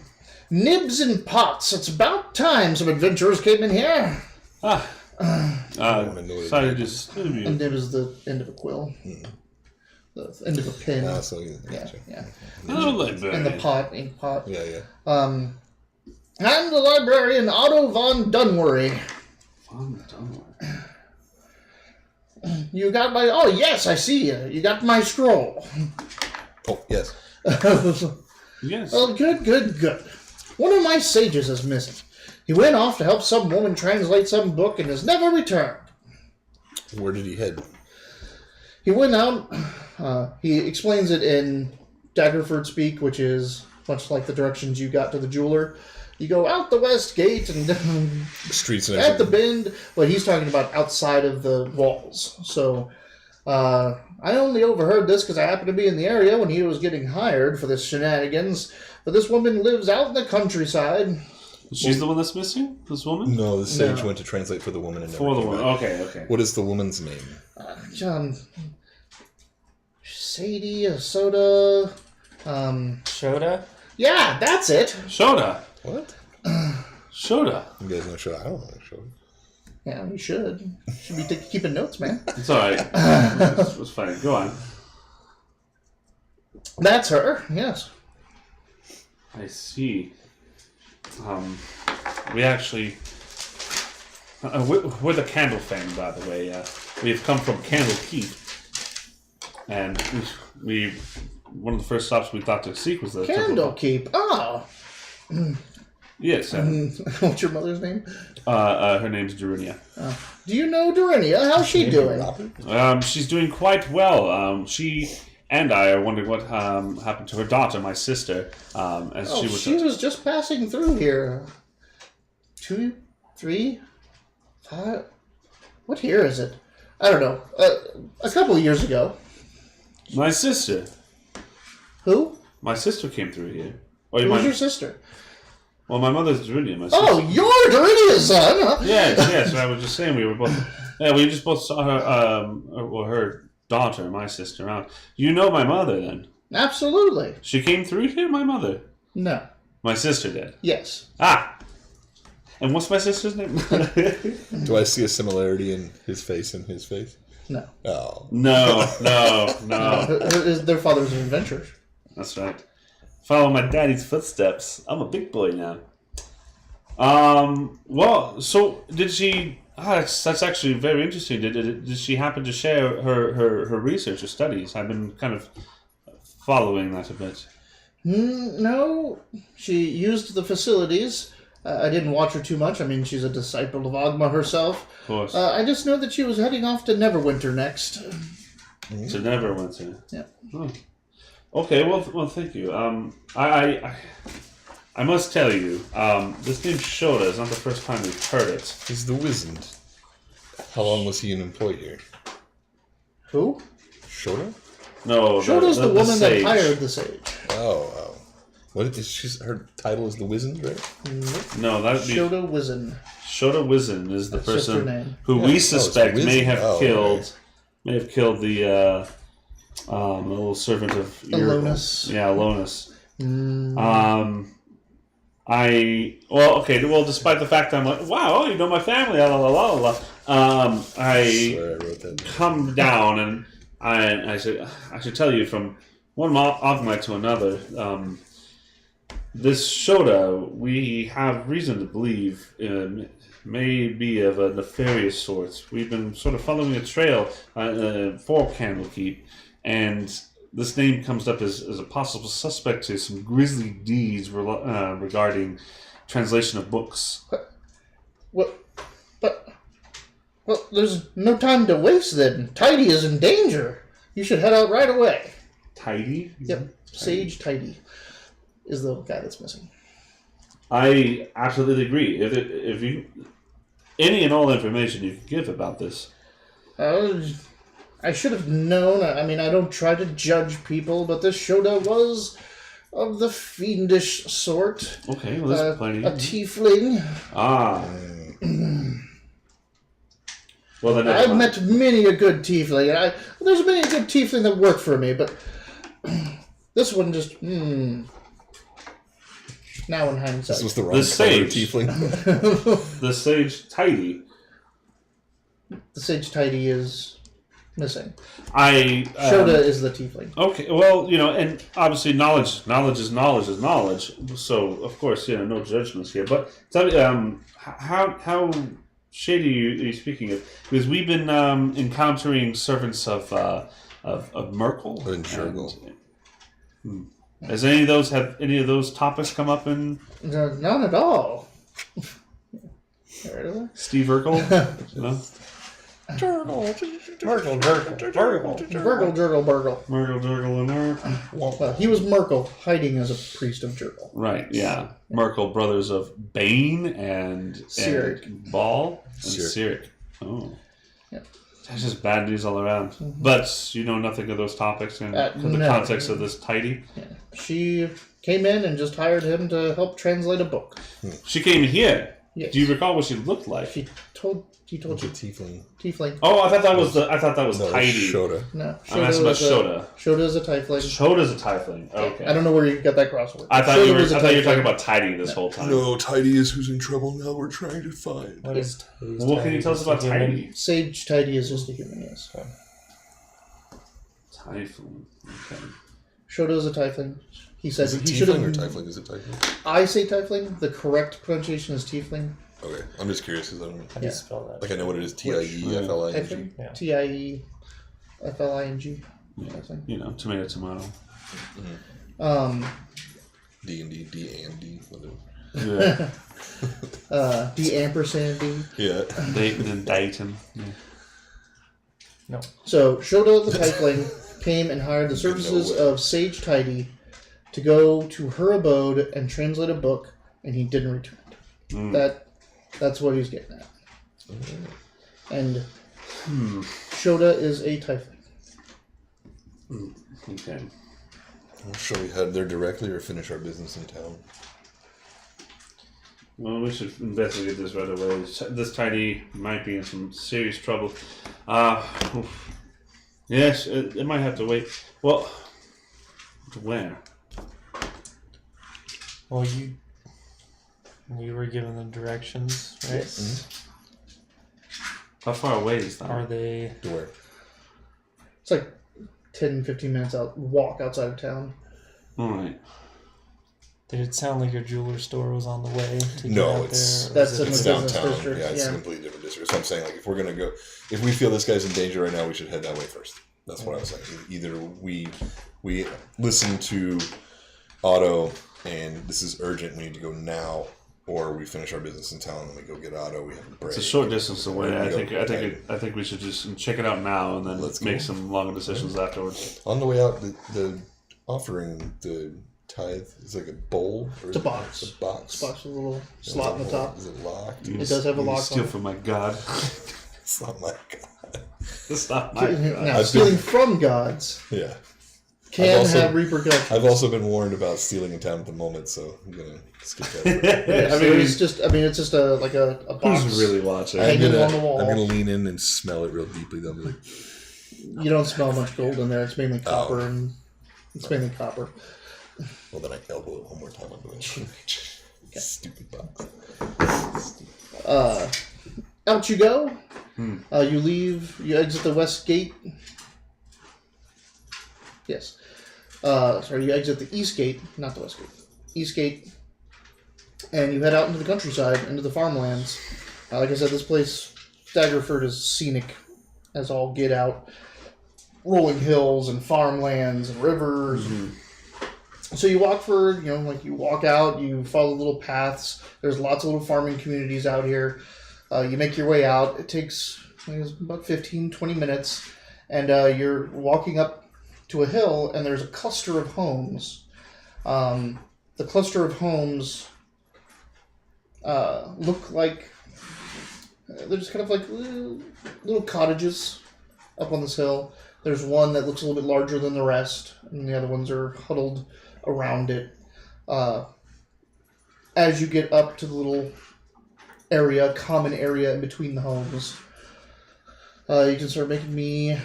nibs and pots, it's about time some adventurers came in here. Sorry, just A nib is the end of a quill. The end of a pin. Yeah. Hello, librarian. And the pot, ink pot. Yeah. I'm the librarian Otto von Dunworry. You got my... Oh, yes, I see you. You got my scroll. Oh, yes. Yes. Oh, good. One of my sages is missing. He went off to help some woman translate some book and has never returned. Where did he head? He went out... he explains it in Daggerford speak, which is much like the directions you got to the jeweler. You go out the west gate and Streets and at the everything. bend. But he's talking about outside of the walls. So I only overheard this because I happened to be in the area when he was getting hired for this shenanigans. But this woman lives out in the countryside. She's the one that's missing? This woman? No, the sage No. went to translate for the woman and never For the came one. back. Okay. What is the woman's name? John... Sadie, Soda... Shoda? Yeah, that's it. Shoda. What? Shoda. You guys know Shoda? I don't know Shoda. Yeah, you should. Should be keeping notes, man. It's alright. It's fine. Go on. That's her, yes. I see. We actually we're the Candle family, by the way. We've come from Candle Keep, and we one of the first stops we thought to seek was the Candle Keep. Oh. Yes. What's your mother's name? Her name's Darunia. Do you know Dorinia? How's she doing? She's doing quite well. She and I are wondering what happened to her daughter, my sister. As she was just passing through here. 2, 3, 5. What year is it? I don't know. A couple of years ago. My sister. Who? My sister came through here. Who's your sister? Well, my mother's Darunia. My sister. Oh, you're Dorinia's son, huh? Yes. I was just saying we were both. Yeah, we just both saw her. Her daughter, my sister, around. You know my mother, then? Absolutely. She came through here. My mother. No. My sister did. Yes. Ah. And what's my sister's name? Do I see a similarity in his face and his face? No. Oh. No. Their father's an adventurer. That's right. Follow my daddy's footsteps. I'm a big boy now. Well, so did she... that's actually very interesting. Did she happen to share her research or studies? I've been kind of following that a bit. No. She used the facilities. I didn't watch her too much. I mean, she's a disciple of Ogma herself. Of course. I just know that she was heading off to Neverwinter next. To Neverwinter. Yeah. Oh. Okay, well, thank you. I must tell you, this name Shota is not the first time we've heard it. He's the wizard. How long was he an employee here? Who? Shota? No, Shota's the woman that sage. hired the sage. Oh. What is her title is the wizard, right? No, that'd be Shota Wizen. Shota Wizen is the That's just her person name. who we suspect Wizen. may have killed Right. the little servant of Alonus. Yeah, Alonus. Well, despite the fact that I'm like, wow, you know my family, la la la la. I Sorry, I wrote that down. come down and I should tell you from one Ogmite to another. This Shota, we have reason to believe may be of a nefarious sort. We've been sort of following a trail for Candlekeep, and this name comes up as a possible suspect to some grisly deeds regarding translation of books. Well, there's no time to waste then. Tidy is in danger. You should head out right away. Tidy? Yep. Sage Tidy is the guy that's missing. I absolutely agree. If you any and all information you can give about this. I should have known. I mean, I don't try to judge people, but this Shota was of the fiendish sort. Okay, well, there's plenty. A tiefling. Well, then I've met many a good tiefling. There's many a good tiefling that work for me, but this one just... Now in hindsight. This was the wrong The color sage. tiefling. the sage Tidy. The Sage Tidy is missing. Shota is the tiefling. Okay, well, and obviously knowledge is knowledge. So, of course, no judgments here. But tell me, how shady are you speaking of? Because we've been encountering servants of Merkel And Jurgle. Have any of those topics come up in None at all. Steve Urkel? No? Merkel, Jurgle. Merkel and Merkel. Well, he was Merkel, hiding as a priest of Jurgle. Right, yeah. Merkel, brothers of Bane and Cyric. Ball and Cyric. Oh. Yeah. That's just bad news all around. Mm-hmm. But you know nothing of those topics in the no. context of this Tidy? Yeah. She came in and just hired him to help translate a book. She came here. Yes. Do you recall what she looked like? He told It's a you. tiefling. Tiefling. Oh, I thought that was No, Tidy. Shota. No. I'm asking about Shota. Shota is a tiefling. Shota's a tiefling. Okay. I don't know where you got that crossover. I thought you were Shota talking about Tidy this whole time. No, Tidy is who's in trouble now. We're trying to find. What is Well, what can you tell us about Tidy? Sage Tidy is just a human, yes. Tiefling. Okay. Shota is a tiefling. He said Is it he should have. tiefling or tiefling? Is it tiefling? I say tiefling. The correct pronunciation is tiefling. Okay, I'm just curious because I don't How do you spell that? like I know what it is. TIEFLING. TIEFLING. Yeah. Tomato. D&D, D&D, whatever. Yeah. D ampersand D. Yeah. Dayton. Yeah. No. So Shota the Tiefling came and hired the services of Sage Tidy to go to her abode and translate a book, and he didn't return it. That's what he's getting at. And Shota is a Tiefling. Okay. Well, shall we head there directly or finish our business in town? Well, we should investigate this right away. This Tidy might be in some serious trouble. Yes, it might have to wait. Well, to where? Well, you were given the directions, right? Yes. How far away is that? Are they? To where? It's like 10, 15 minutes walk outside of town. All right. Did it sound like your jeweler store was on the way to get No, out it's there? That's in the it's business downtown. district. Yeah, it's a completely different district. So I'm saying, like, if we're gonna go, if we feel this guy's in danger right now, we should head that way first. That's what I was saying. Either we listen to Otto, and this is urgent. We need to go now, or we finish our business in town and we go get Otto. We have a break. It's a short distance away. I think Okay. we should just check it out now and then Let's make go. some longer decisions afterwards. On the way out, the offering, the tithe is like a bowl. Or It's a box. It's a box. It's a box with a little slot in the top. Is it locked? It does have a lock Steal on it. from my god. It's not my god. It's not my god. Now, stealing from gods Yeah. can also- have repercussions. I've also been warned about stealing in town at the moment, so I'm gonna skip that. Yeah, so it's just a box. Who's really watching? I- Hanging on the wall. I'm gonna lean in and smell it real deeply. Then be like, You don't smell much gold in there. It's mainly copper Oh. and it's mainly copper. well, then I elbow it one more time. I'm going, stupid box. Out you go. You leave. You exit the west gate. Yes. You exit the east gate, not the west gate. East gate, and you head out into the countryside, into the farmlands. Like I said, this place, Daggerford, is scenic as all get out. Rolling hills and farmlands and rivers. So you walk you walk out, you follow little paths. There's lots of little farming communities out here. You make your way out. It takes about 15, 20 minutes. And you're walking up to a hill, and there's a cluster of homes. The cluster of homes look like... they're just kind of like little cottages up on this hill. There's one that looks a little bit larger than the rest, and the other ones are huddled around it. As you get up to the little common area in between the homes, you can start making me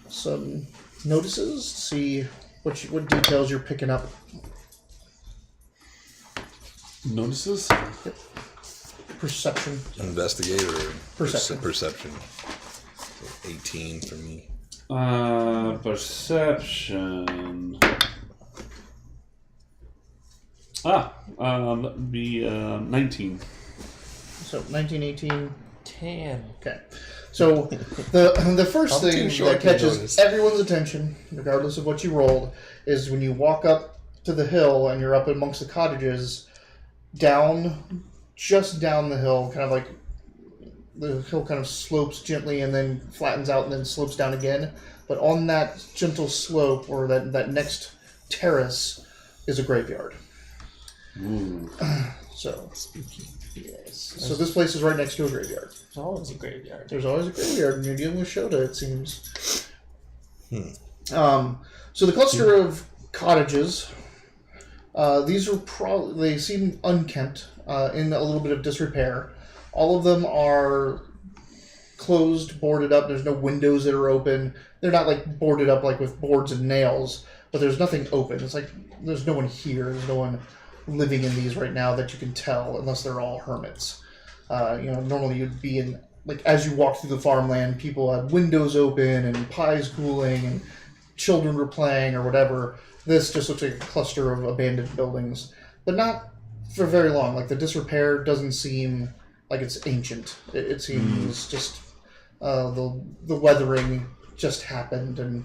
some notices, see what details you're picking up. Notices? Perception. Investigate or Perception. Perception. So 18 for me. Perception. That'd be 19. So 1918. 10. Okay. So the first I'm too thing short that to catches notice. everyone's attention, regardless of what you rolled, is when you walk up to the hill and you're up amongst the cottages, just down the hill, kind of like the hill kind of slopes gently and then flattens out and then slopes down again. But on that gentle slope, or that next terrace, is a graveyard. Ooh. So, yes. So this place is right next to a graveyard. There's always a graveyard. There's always a graveyard when you're dealing with Shota, it seems. So the cluster of cottages, these are they seem unkempt, in a little bit of disrepair. All of them are closed, boarded up. There's no windows that are open. They're not like boarded up like with boards and nails, but there's nothing open. It's like there's no one here. There's no one living in these right now that you can tell, unless they're all hermits. Normally you'd be in, like, as you walk through the farmland, people had windows open and pies cooling and children were playing or whatever. This just looks like a cluster of abandoned buildings, but not for very long. Like, the disrepair doesn't seem like it's ancient. It seems just the weathering just happened, and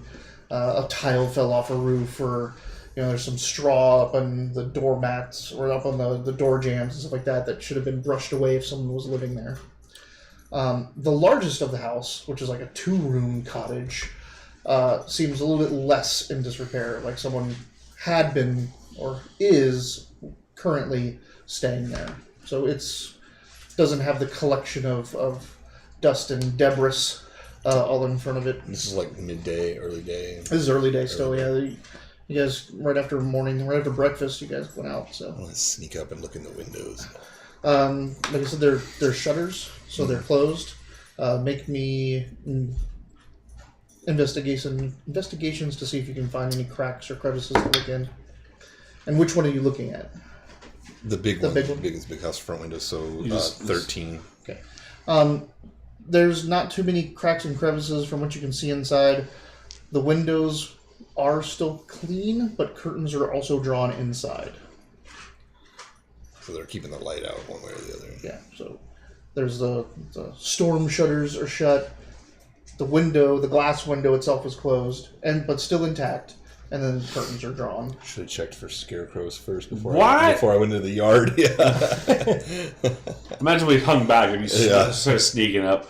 a tile fell off a roof, or there's some straw up on the doormats or up on the door jambs and stuff like that should have been brushed away if someone was living there. The largest of the house, which is like a 2-room cottage, seems a little bit less in disrepair, like someone had been or is currently staying there. So doesn't have the collection of dust and debris all in front of it. This is like midday, early day. This is early day still, yeah. You guys, right after breakfast, you guys went out. So I want to sneak up and look in the windows. like I said, they're shutters, so they're closed. Make me investigations to see if you can find any cracks or crevices to look in. And which one are you looking at? The big The one. big one? Big house front window, so just- 13. Okay. There's not too many cracks and crevices from what you can see inside. The windows are still clean, but curtains are also drawn inside. So they're keeping the light out one way or the other. Yeah, so there's the storm shutters are shut. The glass window itself is closed, but still intact, and then curtains are drawn. Should have checked for scarecrows first before What? I went into the yard. Yeah. Imagine we hung back and you Yeah. started sneaking up.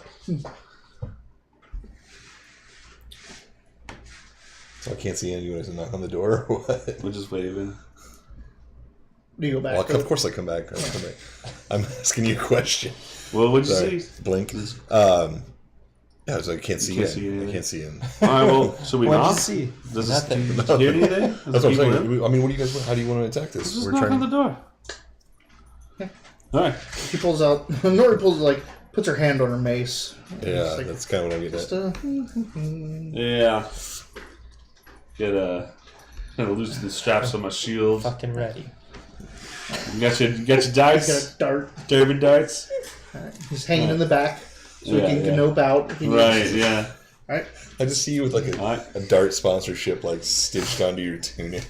So I can't see anyone to knock on the door or what? We're just waving. Do you go back? Well, of course I come back. I'm asking you a question. Well, what'd you Sorry. see? Blink. Yeah, so I can't see can't him. see anything. I can't see him. All right, well, should we What'd knock? you see? Does Nothing. Did you hear anything? Does That's what I'm people saying. in? I mean, what do you guys? How do you want to attack this? Let's just knock on the door. Yeah. All right. She pulls out. Nori puts her hand on her mace. Yeah, It's like, that's kind of what I'm getting at. Yeah. Kind of loosen the straps on my shield. Fucking ready. You got your he's got darts? a dart. Durbin darts? He's hanging in the back, so he can Yeah. nope out. If he Right, needs. yeah. All right. I just see you with like a dart sponsorship like stitched onto your tunic.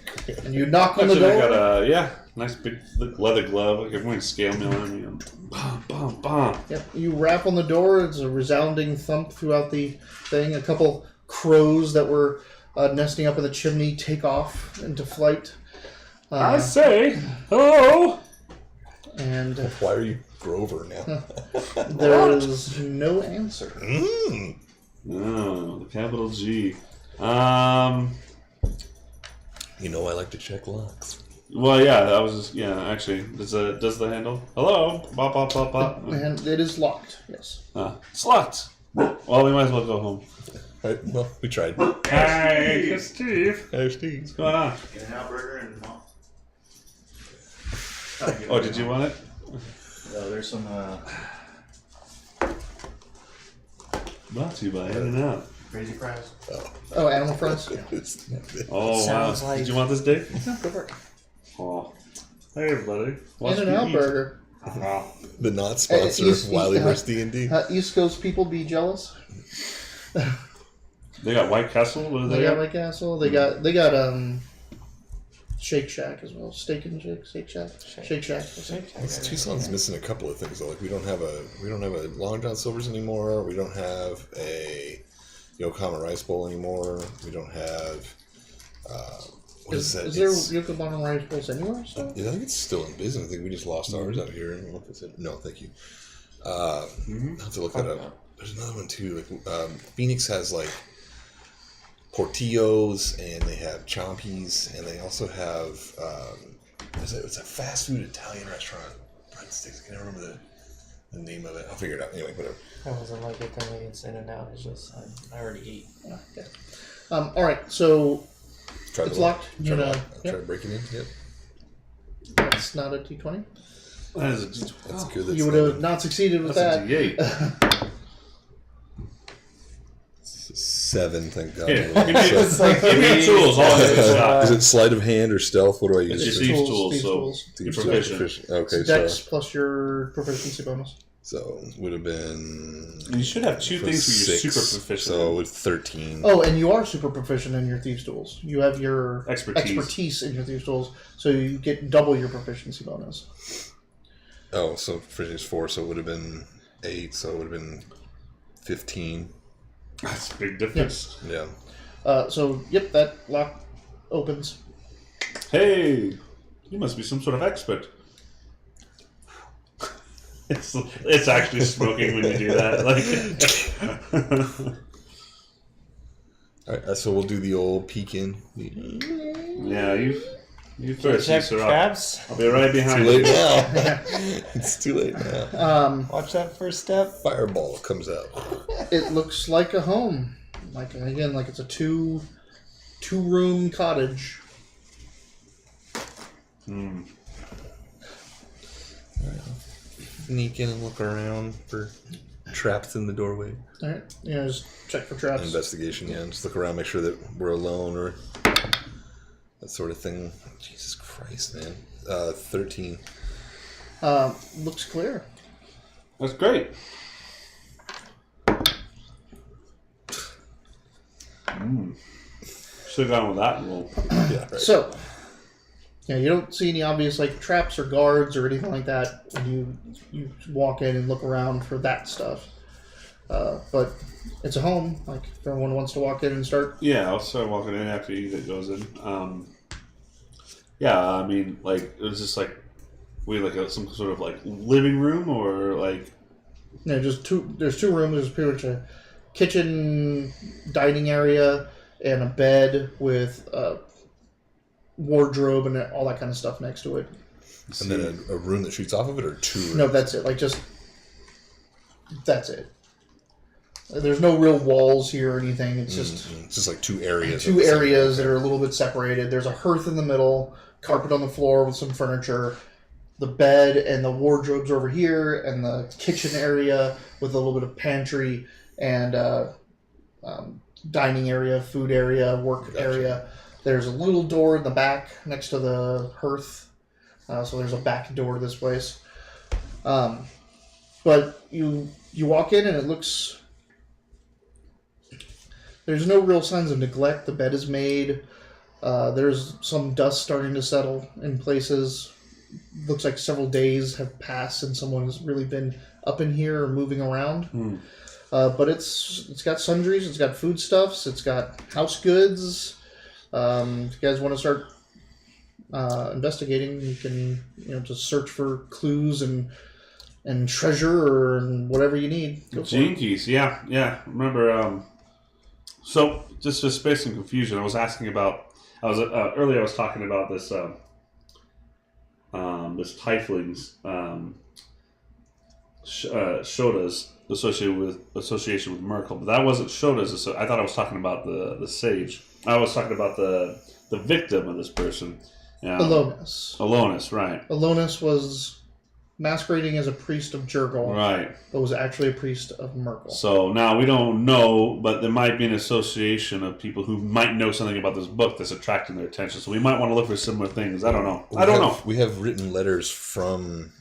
And you knock on the Actually, I door. got a, nice big leather glove. Like everyone's scale mill on me. Bam, bam, bam. Yep. You rap on the door. It's a resounding thump throughout the thing. A couple crows that were nesting up in the chimney take off into flight. I say, hello! And Why are you Grover now? there is no answer. Oh, the capital G. You know I like to check locks. Well, yeah, that was just, actually, does the handle? Hello? Bop, bop, bop, bop. And it is locked. Yes. It's locked. Well, we might as well go home. Right, well, we tried. Hey, it's Steve. Hey, Steve. What's going on? In-N-Out burger and Oh, did you want it? there's some Brought to you by In-N-Out. crazy fries. Oh, animal friends. Yeah. Oh, Sounds wow. like- Did you want this, Dave? No, go for it. Oh. Hey, everybody. Watch In-N-Out me eat. burger. The not sponsor of Wileyverse D&D. East Coast people be jealous. They got White Castle. What do They they got got? White Castle. They got Shake Shack as well. Steak and Shake Shack. Shake Shack. Tucson's missing a couple of things though. Like we don't have a Long John Silver's anymore. We don't have a Yokohama Rice Bowl anymore. We don't have what is that? Is there It's- Yokohama Rice Bowls anywhere still? Yeah, I think it's still in business. I think we just lost ours out here. I don't know if it's no, thank you. I'll have to look that up. There's another one too. Like Phoenix has like Portillo's, and they have Chompies, and they also have it's a fast food Italian restaurant. Breadsticks. I can't remember the name of it. I'll figure it out. Anyway, whatever. That wasn't like a thing against In-N-Out. It's just I already ate. Okay. All right. So Try It's the locked. Try, You know, to, yep. try to break it in. Yep. that's not a D20. That is a That's good. That's You would have not succeeded with That's a that. D8. 7, thank God. Here, So- give me your tools. I'll give it a shot. is it sleight of hand or stealth? What do I It's use? just for- thieves' tools, Thieves' so tools. you're Thieves' proficient. Okay, Dex plus your proficiency bonus. so would have been You should have two things where you're 6, super proficient. So in. with 13. Oh, and you are super proficient in your thieves' tools. You have your Expertise. expertise in your thieves' tools, so you get double your proficiency bonus. Oh, so Fridge's 4, so it would have been 8, so it would have been 15. That's a big difference. Yeah. So, yep, that lock opens. Hey, you must be some sort of expert. It's actually smoking when you do that. Like, All right, so we'll do the old peek in. yeah, you first. Check Sir. traps. I'll be right behind Too late you. now. It's too late now. Watch that first step. Fireball comes out. It looks like a home. Like it's a two-room cottage. Sneak in and look around for traps in the doorway. All right, just check for traps. Investigation, yeah. Just look around, make sure that we're alone or that sort of thing. Jesus Christ, man. 13. Looks clear. That's great. Should have gone with that roll. Yeah, right. So, you don't see any obvious like traps or guards or anything like that when you walk in and look around for that stuff. But it's a home. Like if everyone wants to walk in and start. Yeah, I'll start walking in after Edith goes in. Yeah, I mean, like it was just like some sort of like living room or like. No, just two. There's two rooms. There's pretty much a kitchen, dining area, and a bed with a wardrobe and all that kind of stuff next to it. And then a room that shoots off of it, or 2 rooms? No, that's it. That's it. There's no real walls here or anything. It's just like 2 areas. two areas that are a little bit separated. There's a hearth in the middle, carpet on the floor with some furniture. The bed and the wardrobes over here, and the kitchen area with a little bit of pantry and dining area, food area, work area. There's a little door in the back next to the hearth, so there's a back door to this place. But you walk in and it looks. There's no real signs of neglect. The bed is made. There's some dust starting to settle in places. Looks like several days have passed since someone has really been up in here or moving around. But it's got sundries, it's got foodstuffs, it's got house goods. If you guys want to start investigating, you can just search for clues and treasure or whatever you need. Go for it. Jinkies, yeah. Remember, so just to space some confusion, I was asking about. Earlier I was talking about this. This tieflings Shoda's association with Merkel, but that wasn't Shoda's. I thought I was talking about the sage. I was talking about the victim of this person. Alonus, right? Alonus was masquerading as a priest of Jurgol, right? But was actually a priest of Merkel. So now we don't know, but there might be an association of people who might know something about this book that's attracting their attention. So we might want to look for similar things. I don't know. We have written letters from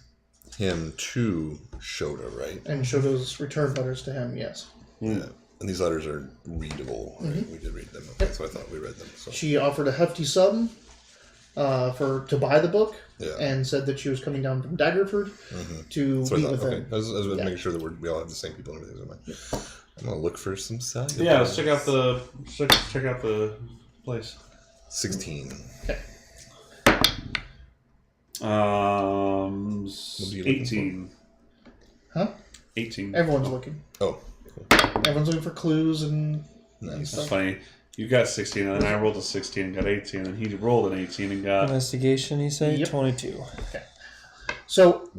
him to Shoda, right? And Shoda's return letters to him, yes. Yeah. And these letters are readable. Right? Mm-hmm. We did read them. Okay, so I thought we read them. So. She offered a hefty sum to buy the book, Yeah. and said that she was coming down from Daggerford to meet with him. I was making sure that we all have the same people and everything. I'm gonna look for some valuables. Yeah, let's check out the place. 16. Okay. 18. Huh? 18. Everyone's looking. Oh. Everyone's looking for clues and Nice. stuff. That's funny. You got 16, and then I rolled a 16 and got 18, and he rolled an 18 and got... Investigation, you say? Yep. 22. So,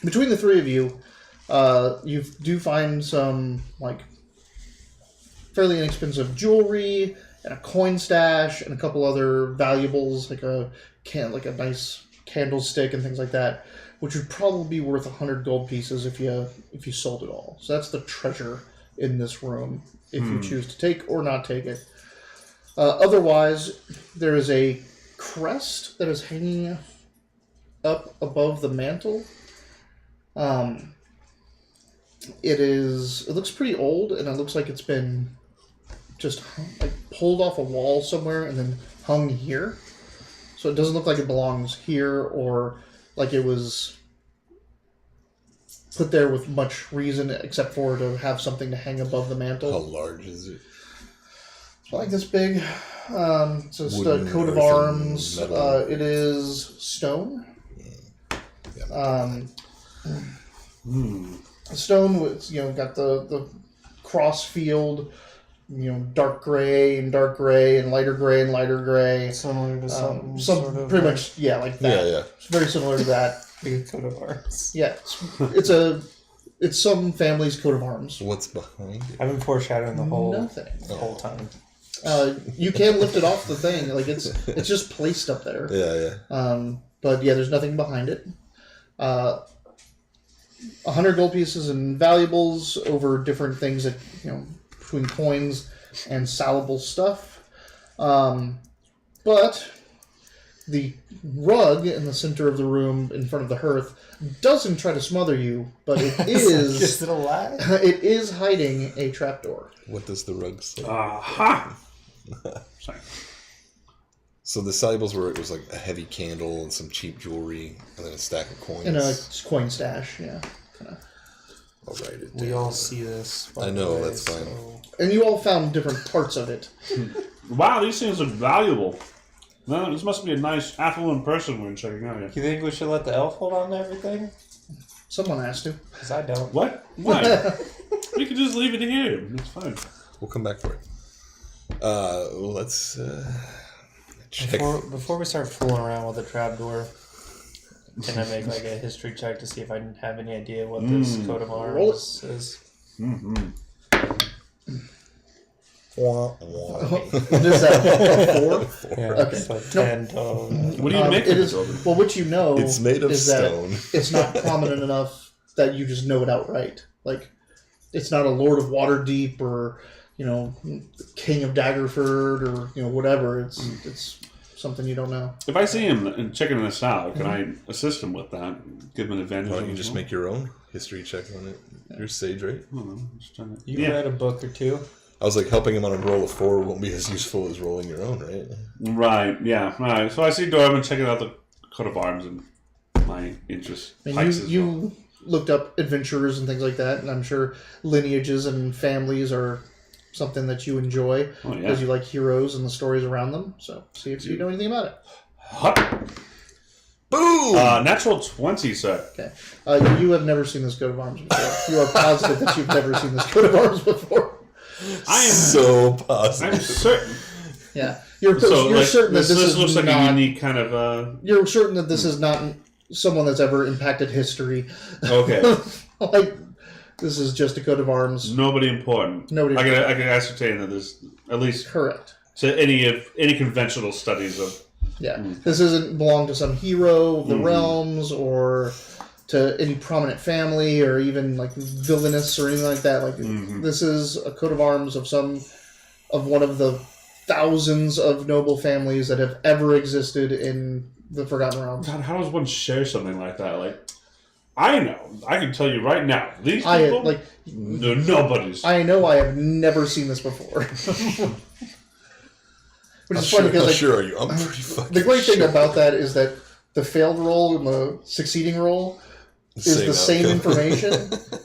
between the three of you, you do find some fairly inexpensive jewelry and a coin stash and a couple other valuables, like a nice candlestick and things like that, which would probably be worth 100 gold pieces if you sold it all. So that's the treasure in this room, if you choose to take or not take it. Otherwise, there is a crest that is hanging up above the mantle. It looks pretty old, and it looks like it's been just pulled off a wall somewhere and then hung here. So it doesn't look like it belongs here or like it was put there with much reason, except for to have something to hang above the mantle. How large is it? It's like this big. It's just Wooden, a coat of earthen, arms. metal. It is stone. Yeah. Stone with got the cross field, dark gray and lighter gray and lighter gray. Similar to Some sort of pretty much like that. Yeah. It's very similar to that. big coat of arms. Yeah, it's some family's coat of arms. What's behind it? I've been foreshadowing the whole Nothing. time. You can lift it off the thing, like it's just placed up there. Yeah. But yeah, there's nothing behind it. 100 gold pieces and valuables over different things that between coins and salable stuff. But the rug in the center of the room in front of the hearth doesn't try to smother you, but it is Is it a lie? it is hiding a trapdoor. What does the rug say? Aha! Sorry. So the valuables were, it was like a heavy candle and some cheap jewelry and then a stack of coins. And a coin stash, yeah. I'll write it We down. all see this. by I the know, way, that's fine. so- And you all found different parts of it. Wow, these things look valuable. No, this must be a nice, affluent person we're checking out here. You think we should let the elf hold on to everything? Someone has to. Because I don't. What? Why? We could just leave it here. It's fine. We'll come back for it. Let's check. Before we start fooling around with the trapdoor, can I make like a history check to see if I have any idea what this coat of Roll arms is? What is that? A 4? Yeah, Okay. so 10 total. What do you make It of is this building? well. What you know It's made of is stone. that it's not prominent enough that you just know it outright. Like it's not a Lord of Waterdeep or King of Daggerford or whatever. It's something you don't know. If I see him and checking this out, can I assist him with that? Give him an advantage? Why don't on you this just one? make your own history check on it? You're sage, right? I don't know, I'm just trying to... You read a book or two. I was like, helping him on a roll of 4 won't be as useful as rolling your own, right? Right, yeah. All right. So I see Dorman checking out the coat of arms and my interest. And pikes as you looked up adventurers and things like that, and I'm sure lineages and families are something that you enjoy well. Oh, yeah. because you like heroes and the stories around them. So see if you know anything about it. Hut. Boom! Natural 20, sir. Okay. You have never seen this coat of arms before. You are positive that you've never seen this coat of arms before. I am so positive. I'm certain. Yeah. You're So certain that this this is looks like not... a unique kind of... You're certain that this is not someone that's ever impacted history. Okay. Like, this is just a coat of arms. Nobody important. Nobody I can ascertain that there's at least Correct. to any conventional studies of... Yeah. This doesn't belong to some hero of the realms or to any prominent family or even like villainous or anything like that. Like this is a coat of arms of one of the thousands of noble families that have ever existed in the Forgotten Realms. God, how does one share something like that? Like, I know. I can tell you right now. These people... nobody's... I know I have never seen this before. Which is funny because sure are you? I'm pretty fucking the great thing sure. about that is that the failed roll and the succeeding roll is the same outcome. information.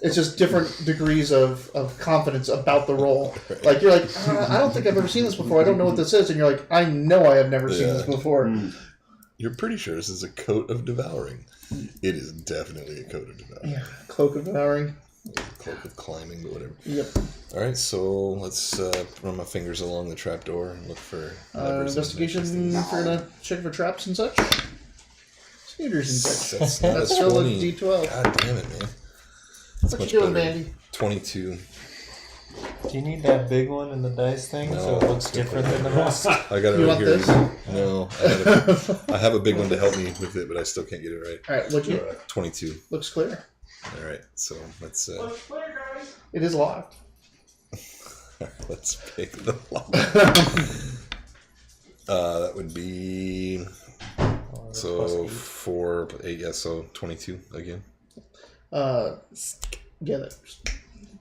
It's just different degrees of confidence about the roll. Like you're like, I don't think I've ever seen this before. I don't know what this is, and you're like, I know I have never seen this before. You're pretty sure this is a coat of devouring. It is definitely a coat of devouring. Yeah, cloak of devouring. Cloak of climbing, but whatever. Yep. All right, so let's run my fingers along the trapdoor and look for levers and Investigation. interesting- If you're gonna check for traps and such. Scooters and such. That's not That's a still a 20. D12. God damn it, man. That's What much you doing, better. Mandy? 22. Do you need that big one in the dice thing so it No, looks it's good. different than the rest? I got it You right want here. this? No, I have a big one to help me with it, but I still can't get it right. All right, what you 22. looks clear. All right, so let's It is locked. let's pick the lock. That would be so 4, 8, yeah, so 22 again. Yeah, that just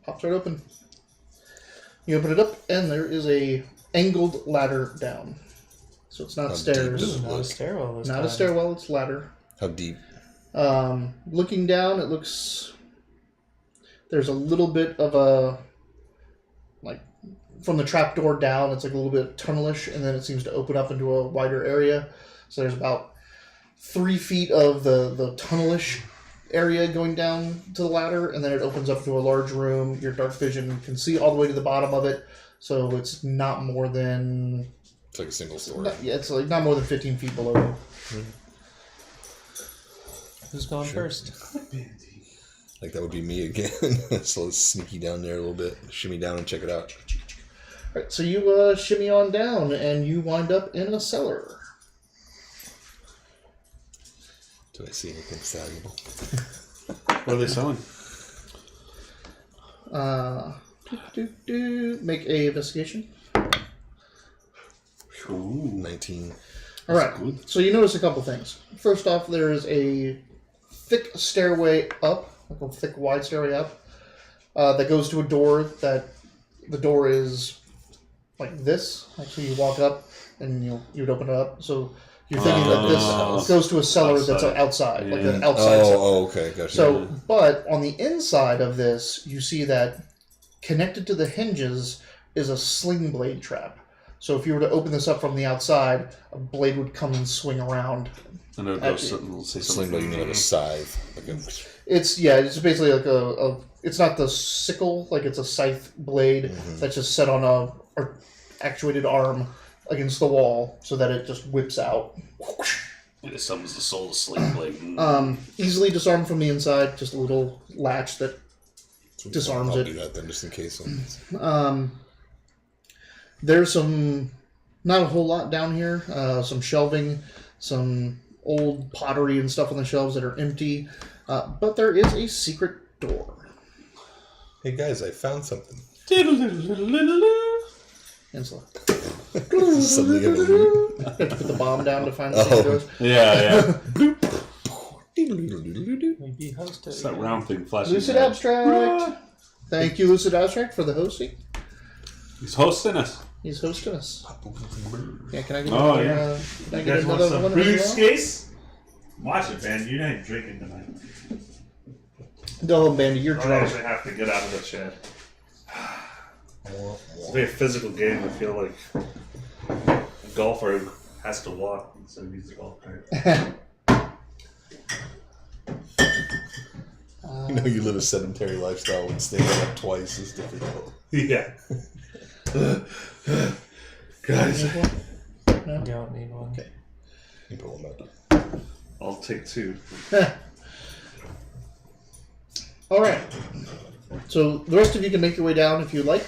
pops right open. You open it up, and there is a angled ladder down. So it's not How stairs. deep is Not a stairwell this Not time. a stairwell, it's ladder. How deep? Looking down, it looks there's a little bit of a like from the trapdoor down. It's like a little bit tunnelish, and then it seems to open up into a wider area. So there's about 3 feet of the tunnelish area going down to the ladder, and then it opens up to a large room. Your dark vision can see all the way to the bottom of it, so it's not more than It's like a single story. it's like not more than 15 feet below you. Who's going first? Like that would be me again. So let's sneaky down there a little bit, shimmy down and check it out. All right, so you shimmy on down, and you wind up in a cellar. Do I see anything valuable? What are they selling? Make a investigation. Ooh. 19. All right. good. So you notice a couple things. First off, there is a thick stairway up, like a thick, wide stairway up, that goes to a door. That the door is like this. Like so, you walk up and you'd open it up. So you're thinking that this goes to a cellar that's outside, like an outside cellar. Oh, okay, gotcha. So, but on the inside of this, you see that connected to the hinges is a sling blade trap. So if you were to open this up from the outside, a blade would come and swing around. And it would go something, say Sling something. blade, you mean like a scythe. Like a, It's basically like a it's not the sickle, like it's a scythe blade that's just set on a actuated arm against the wall so that it just whips out. It summons the soul of Sling Blade. Easily disarmed from the inside, just a little latch that disarms I'll it. do that then, just in case. There's not a whole lot down here. Some shelving, some old pottery and stuff on the shelves that are empty. But there is a secret door. Hey guys, I found something. And so, Suddenly you have a you have to put the bomb down to find the secret doors. Yeah. Maybe host it. It's that round thing flashing. Lucid out. Abstract. Thank you, Lucid Abstract, for the hosting. He's hosting us. He's hosting us. Yeah, can I get Oh, another, yeah. can I You get guys want another some one as well? briefcase? Watch it, man. You're not drinking tonight. No, Bandy, you're I drunk. actually have to get out of the shed. It's a very physical game. I feel like a golfer who has to walk instead of use the golf cart. You know you live a sedentary lifestyle when standing up twice is difficult. Yeah. Guys, You don't need one. Okay. You pull them out. I'll take 2. All right. So the rest of you can make your way down if you like.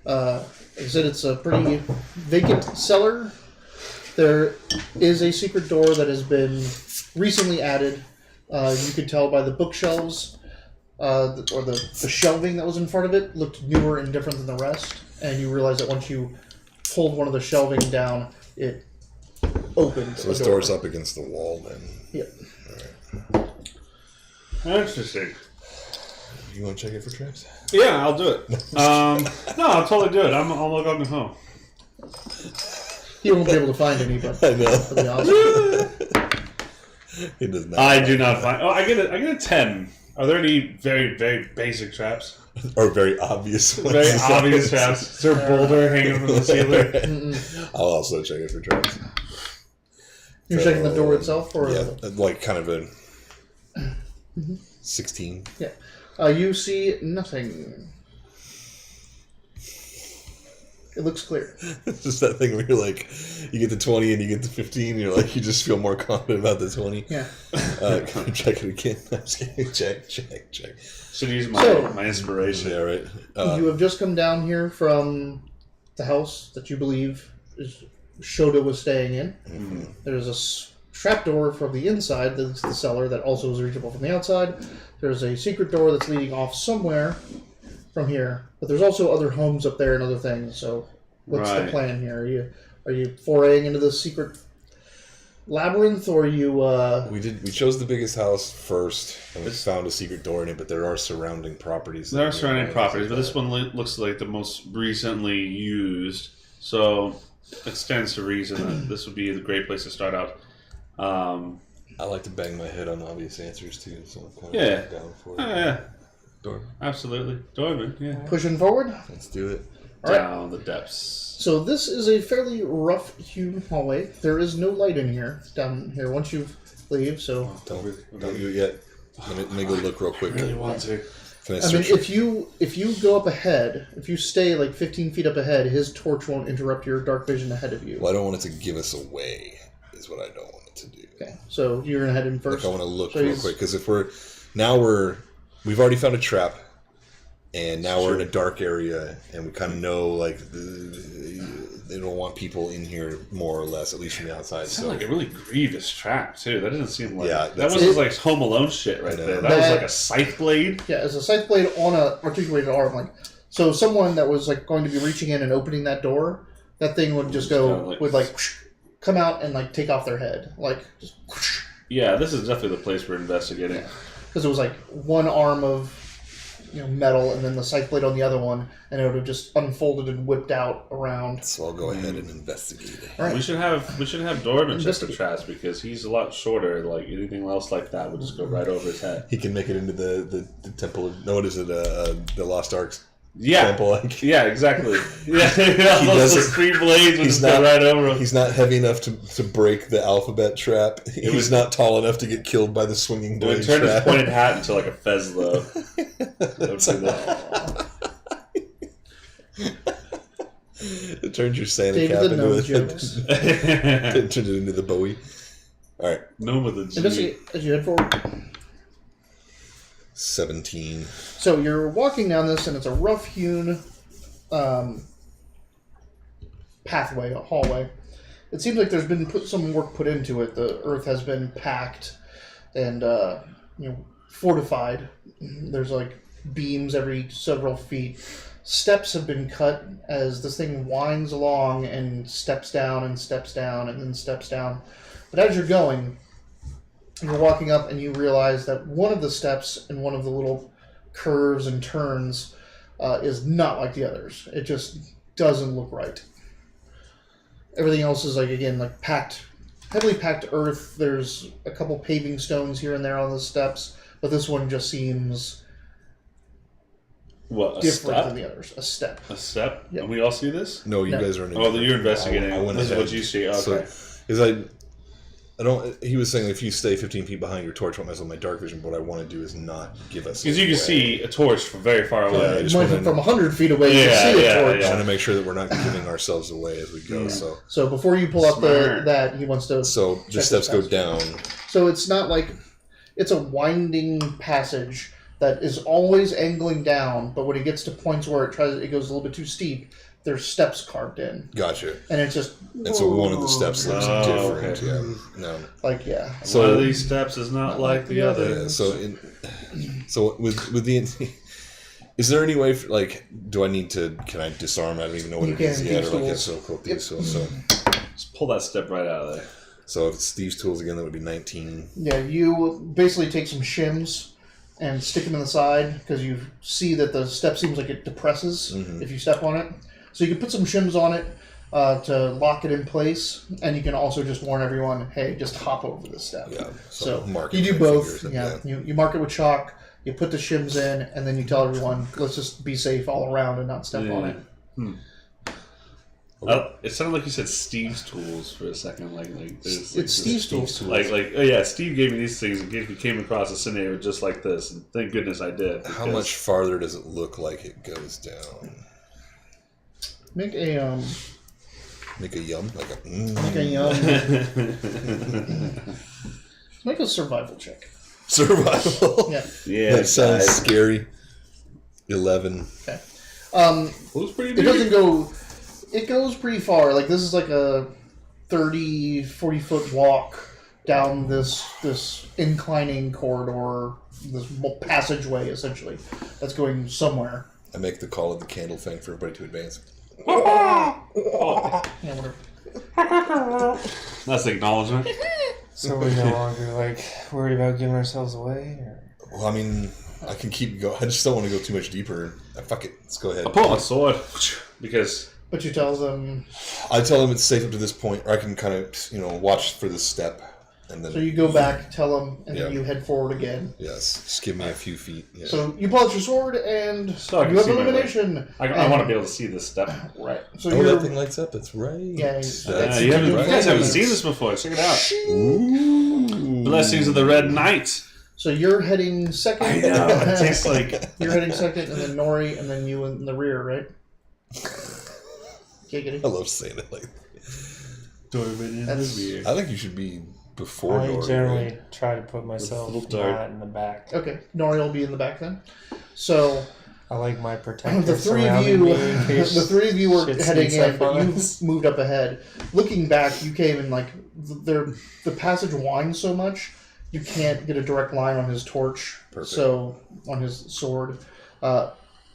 Like I said, it's a pretty vacant cellar. There is a secret door that has been recently added. You could tell by the bookshelves or the shelving that was in front of it looked newer and different than the rest. And you realize that once you pulled one of the shelving down, it opened. So this door's up against the wall then. Yep. Interesting. You want to check it for traps? Yeah, I'll do it. No, I'll totally do it. I'll look on the home. You won't be able to find any, but I know. that'll be awesome. It does not. I do not find. Oh, I get a 10. Are there any very, very basic traps? Or very obvious ones. Very obvious traps. Is there a boulder hanging from the ceiling? I'll also check it for traps. You're checking the door itself, or Yeah, like kind of a 16. yeah. You see nothing. It looks clear. It's just that thing where you're like, you get to 20 and you get to 15, and you're like, you just feel more confident about the 20. Yeah. Can we check it again? I'm just kidding. Check. Should use my So- my inspiration. Yeah, right. You have just come down here from the house that you believe is Shoda was staying in. Mm-hmm. There's a trapdoor from the inside that's the cellar that also is reachable from the outside. There's a secret door that's leading off somewhere from here. But there's also other homes up there and other things. So what's the Right. plan here? Are you foraying into the secret labyrinth, or are you We chose the biggest house first, and we found a secret door in it, but there are surrounding properties. There are surrounding properties, but this one looks like the most recently used. So it stands to reason that this would be a great place to start out. I like to bang my head on obvious answers too, so I'm kind of down for it. Oh, yeah. Door. Absolutely. Doorman, yeah. Pushing forward. Let's do it. All right. Down the depths. So this is a fairly rough-hewn hallway. There is no light in here, down here, once you leave, so... Don't do it yet. Let me go look real quick. Really want to. Can I I mean, search? if you go up ahead, if you stay like 15 feet up ahead, his torch won't interrupt your dark vision ahead of you. Well, I don't want it to give us away, is what I don't want it to do. Okay, so you're gonna head in first. Like, I want to look So real quick, because if we've already found a trap, and now we're in a dark area, and we kind of know, like, they don't want people in here, more or less, at least from the outside. It sounded like a really grievous trap, too. That didn't seem like... Yeah, that wasn't like Home Alone shit right there. That was like a scythe blade. Yeah, it's a scythe blade on a articulated arm. Like, so someone that was like going to be reaching in and opening that door, that thing would just go, would like, come out and like take off their head. Like, just... Yeah, this is definitely the place we're investigating. Because it was like one arm of metal and then the scythe blade on the other one, and it would have just unfolded and whipped out around. So I'll go ahead and investigate it. All right. We should have Doorman check for traps, because he's a lot shorter. Like anything else like that would just go right over his head. He can make it into the temple of... No, what is it? The Lost Ark's Yeah. temple, like... Yeah, exactly. Yeah, those three blades would just go right over him. He's not heavy enough to break the alphabet trap. He's not tall enough to get killed by the swinging It blade would turn his trap. pointed hat into like a fez, though. That would be that. It turns your Santa David cap the into Gnome jokes. it turns it into the Bowie. All right, No with a G. Investigate as you head forward. 17. So you're walking down this, and it's a rough-hewn pathway, a hallway. It seems like there's been some work put into it. The earth has been packed and fortified. There's like beams every several feet. Steps have been cut as this thing winds along and steps down and steps down and then steps down. But as you're going, you're walking up and you realize that one of the steps and one of the little curves and turns is not like the others. It just doesn't look right. Everything else is like packed, heavily packed earth. There's a couple paving stones here and there on the steps, but this one just seems What, a different step? than the others. A step. A step? Yep. And we all see this? No, you No. guys are in. Oh, then you're investigating. I went This is ahead. what you see. Okay. So, because I don't. He was saying if you stay 15 feet behind your torch, won't mess with my dark vision. But what I want to do is not give us. Because you can away. see a torch from very far Yeah, I away. just From wanna- 100 feet away, you Yeah, can see yeah, a torch. I want to make sure that we're not giving ourselves away as we go. So before you pull up Smart. that, he wants to. So the check steps go the down. So it's not like it's a winding passage that is always angling down, but when it gets to points where it goes a little bit too steep, there's steps carved in, Gotcha. and it's just. And so one of the steps looks Oh, different. okay. Yeah. No. Like yeah. So one of these steps is not like the other. Yeah, so with the is there any way for, like, can I disarm? I don't even know what You it is can, yet. thieves' Or like, tools. so cool, thieves' tools. So Just pull that step right out of there. so if it's thieves' tools again, that would be 19. Yeah, you basically take some shims and stick them in the side because you see that the step seems like it depresses if you step on it. So you can put some shims on it to lock it in place, and you can also just warn everyone, hey, just hop over this step. Yeah. So mark you it do with my both. fingers, Yeah, you mark it with chalk, you put the shims in, and then you tell everyone, let's just be safe all around and not step on it. It sounded like you said Steve's tools for a second. Like It's Steve's tools. Like oh yeah, Steve gave me these things in case we came across a scenario just like this, and thank goodness I did. How much farther does it look like it goes down? Make a Make a yum, like a. make a make a survival check. Survival. Yeah. Yeah, That sounds guys. scary. 11. Okay. It was pretty It big. doesn't go. It goes pretty far. Like this is like a 30, 40-foot walk down this inclining corridor, this passageway essentially that's going somewhere. I make the call of the candle thing for everybody to advance. Yeah, whatever. That's the acknowledgement. So we're no longer like worried about giving ourselves away, or Well, I mean, I can keep going. I just don't want to go too much deeper. Fuck it. Let's go ahead. I pull my sword because But you tell them, I tell them it's safe up to this point, or I can kind of, watch for the step And then So you go back, tell him, and then you head forward again. Yes, just give me a few feet. Yeah. So you pull out your sword, and So I can you have see my way. illumination. I want to be able to see this stuff. Right. So Oh, you're that thing lights up. That's right. Yeah, That's you You right. guys haven't seen this before. Check it out. Ooh. Blessings of the Red Knight. So you're heading second. I know. It tastes like. You're heading second, and then Nori, and then you in the rear, right? Giggity. I love saying it like that. That's- I think you should be before I Nori. generally try to put myself little dart. not in the back. Okay, Nori will be in the back then. So I like my protector the three of surrounding you, me in case the three of you were shit heading sneaks in, up but on you us. moved up ahead. Looking back, you came in like the passage winds so much you can't get a direct line on his torch. Perfect. So on his sword,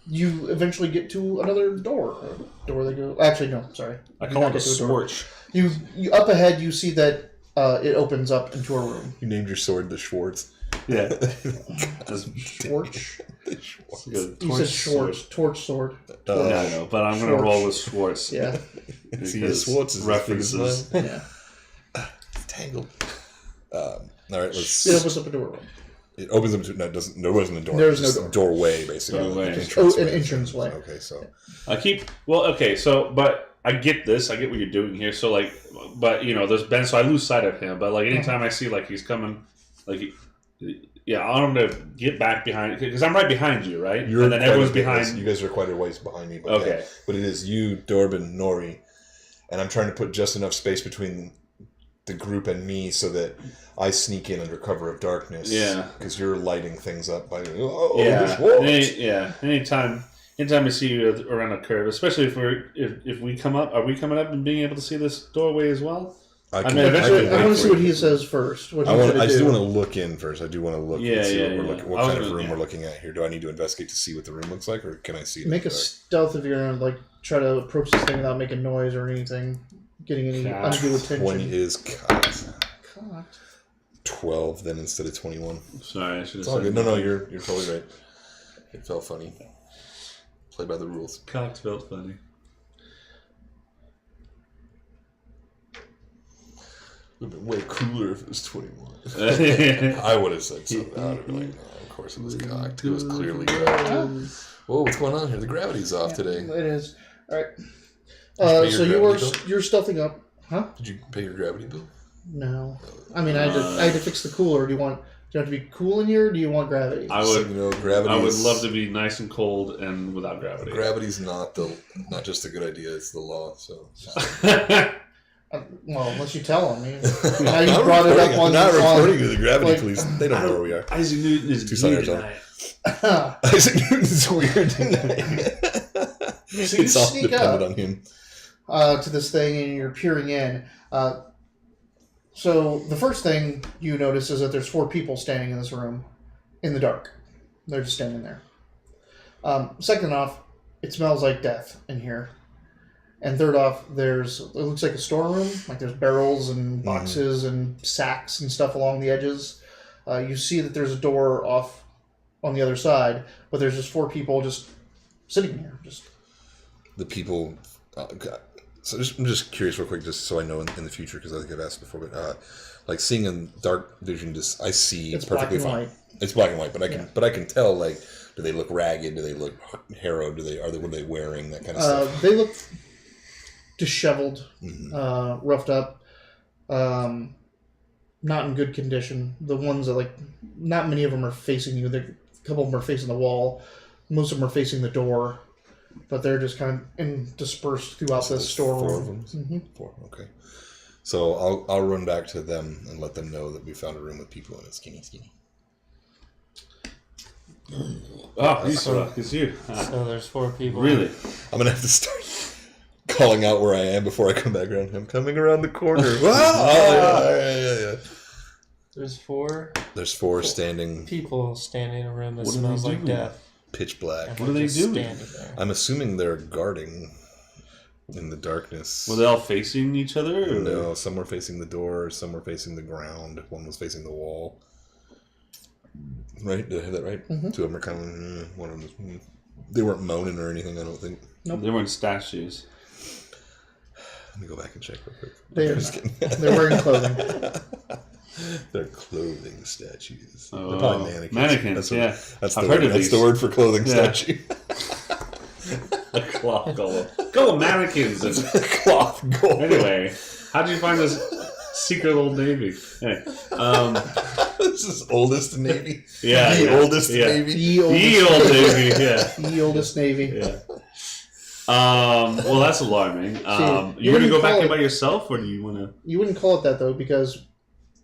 you eventually get to another door. A door that goes. Actually, no, sorry. I You call not it a get to door. scorch. You up ahead. You see that it opens up into a room. You named your sword the Schwartz. Yeah. Torch. It's good. You said Schwartz. Torch sword. Yeah, I know, but I'm gonna Schwartz. roll with Schwartz. Yeah. See, Because Schwartz is references. Yeah. Tangled. All right, let's. It opens up into a room. It opens up to no. It doesn't. There wasn't a door. There's just no door. a doorway, basically. Doorway. An entranceway. Okay, so Okay, so but I get this. I get what you're doing here. So like, but you know, there's Ben. So I lose sight of him. But like, anytime I see like he's coming, like, yeah, I want him to get back behind because I'm right behind you, right? you're and then quite everyone's a bit- behind. You guys are quite a ways behind me. But Okay. yeah. But it is you, Dorbin, Nori, and I'm trying to put just enough space between the group and me so that I sneak in under cover of darkness. Yeah. Because you're lighting things up by the Yeah, Schwartz. Anytime I see you around a curve, especially if we come up, are we coming up and being able to see this doorway as well? I mean, can eventually- I wait want to for see what you. he says first. What I he's want. gonna I just do. want to look in first. I do want to look Yeah, and see yeah, what we're yeah. looking. What I was kind of gonna- room yeah. we're looking at here? Do I need to investigate to see what the room looks like, or can I see it? Make a stealth if you're gonna like try to approach this thing without making noise or anything, getting any Gosh, undue attention. 20 is cocked. Cocked. 12 then instead of 21. Sorry, I should have It's all said. good. No, you're totally right. It felt funny. Play by the rules. Cocked felt funny. It would have been way cooler if it was 21. Yeah. I would have said something. I would have been like, no, of course it was cocked. It was clearly cocked. Whoa, what's going on here? The gravity's off today. It is. All right. pay your So gravity you're stealthing up, huh? Did you pay your gravity bill? No. I mean, I had to fix the cooler. Do you have to be cool in here? Or do you want gravity? I So, would. you know, gravity. I would is- love to be nice and cold and without gravity. Gravity's not just a good idea. It's the law. So. Well, unless you tell him. Now I'm you brought it reporting up on not reporting to the gravity like- police. They don't know where we are. Isaac Newton is Tucson, new Arizona. tonight. Isaac Newton's weird tonight. So you It's all sneak dependent up on him. to this thing and you're peering in. So the first thing you notice is that there's 4 people standing in this room in the dark. They're just standing there. Second off, it smells like death in here. And third off, it looks like a storeroom. Like there's barrels and boxes and sacks and stuff along the edges. You see that there's a door off on the other side, but there's just 4 people just sitting here. Just The people. So I'm just curious, real quick, just so I know in the future, because I think I've asked before, but like seeing in dark vision, just I see it's perfectly black and fine. white. It's black and white, but I can Yeah. but I can tell, like, do they look ragged? Do they look harrowed? What are they wearing? That kind of stuff. They look disheveled, roughed up, not in good condition. The ones that not many of them are facing you. A couple of them are facing the wall. Most of them are facing the door, but they're just kind of dispersed throughout So the there's storeroom. 4 of them. 4. Okay. So I'll run back to them and let them know that we found a room with people in it. Skinny. Oh, it's you. So there's 4 people. Really? I'm gonna have to start calling out where I am before I come back around. I'm coming around the corner. Yeah. There's 4 There's 4 standing, people standing in a room that What do smells they like do? death. pitch black. And What we're are they just doing? standing there. I'm assuming they're guarding in the darkness. Were they all facing each other? Or? No, some were facing the door, some were facing the ground, one was facing the wall. Right? Did I have that right? 2 of them are kind of, one of them was, they weren't moaning or anything, I don't think. Nope. They weren't statues. Let me go back and check real quick. They're Just kidding. They're wearing clothing. They're clothing statues. Oh, They're probably mannequins. mannequins, That's yeah. That's I've the heard of that's these. the word for clothing Yeah. statue. A cloth golem. Golem mannequins. And Cloth gold. anyway, how did you find this secret old navy? Anyway, This is oldest Navy. yeah, The yeah, oldest yeah. Navy. Ye oldest, Ye old navy. Yeah. ye oldest Navy. Yeah. Well, that's alarming. you You're gonna go wouldn't back call in it- by yourself, or do you want to? You wouldn't call it that though, because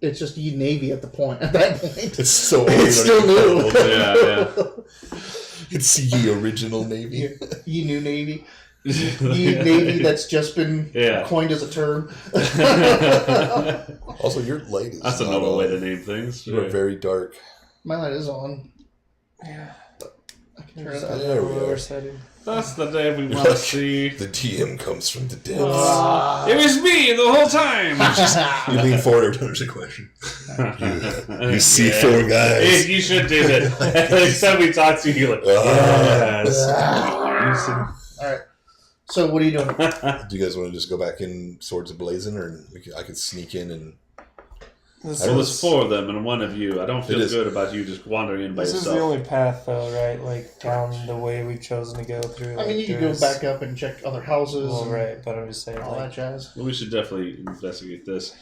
it's just ye Navy at that point. It's so old. It's you still don't even new. know. Yeah, yeah. It's ye original Navy. Ye new Navy. Ye Navy that's just been Yeah. coined as a term. Also, your light is That's a not normal on. way to name things. You are very dark. My light is on. Yeah. I can turn it There's up. There we lower are. setting. That's the day we want to see. The DM comes from the depths. It was me the whole time. You lean forward. There's a question. You see four guys. You should do that. Next time we talk to you, you're like, yes. Alright. So what are you doing? Do you guys want to just go back in swords ablazing, or I could sneak in and? This, Well, is, there's four of them and one of you. I don't feel It is. good about you just wandering in by this is yourself. the only path, though, right? Like, down the way we've chosen to go through. I mean, you can go back up and check other houses Well, and right, but I'm just saying, all that like, jazz. Well, we should definitely investigate this.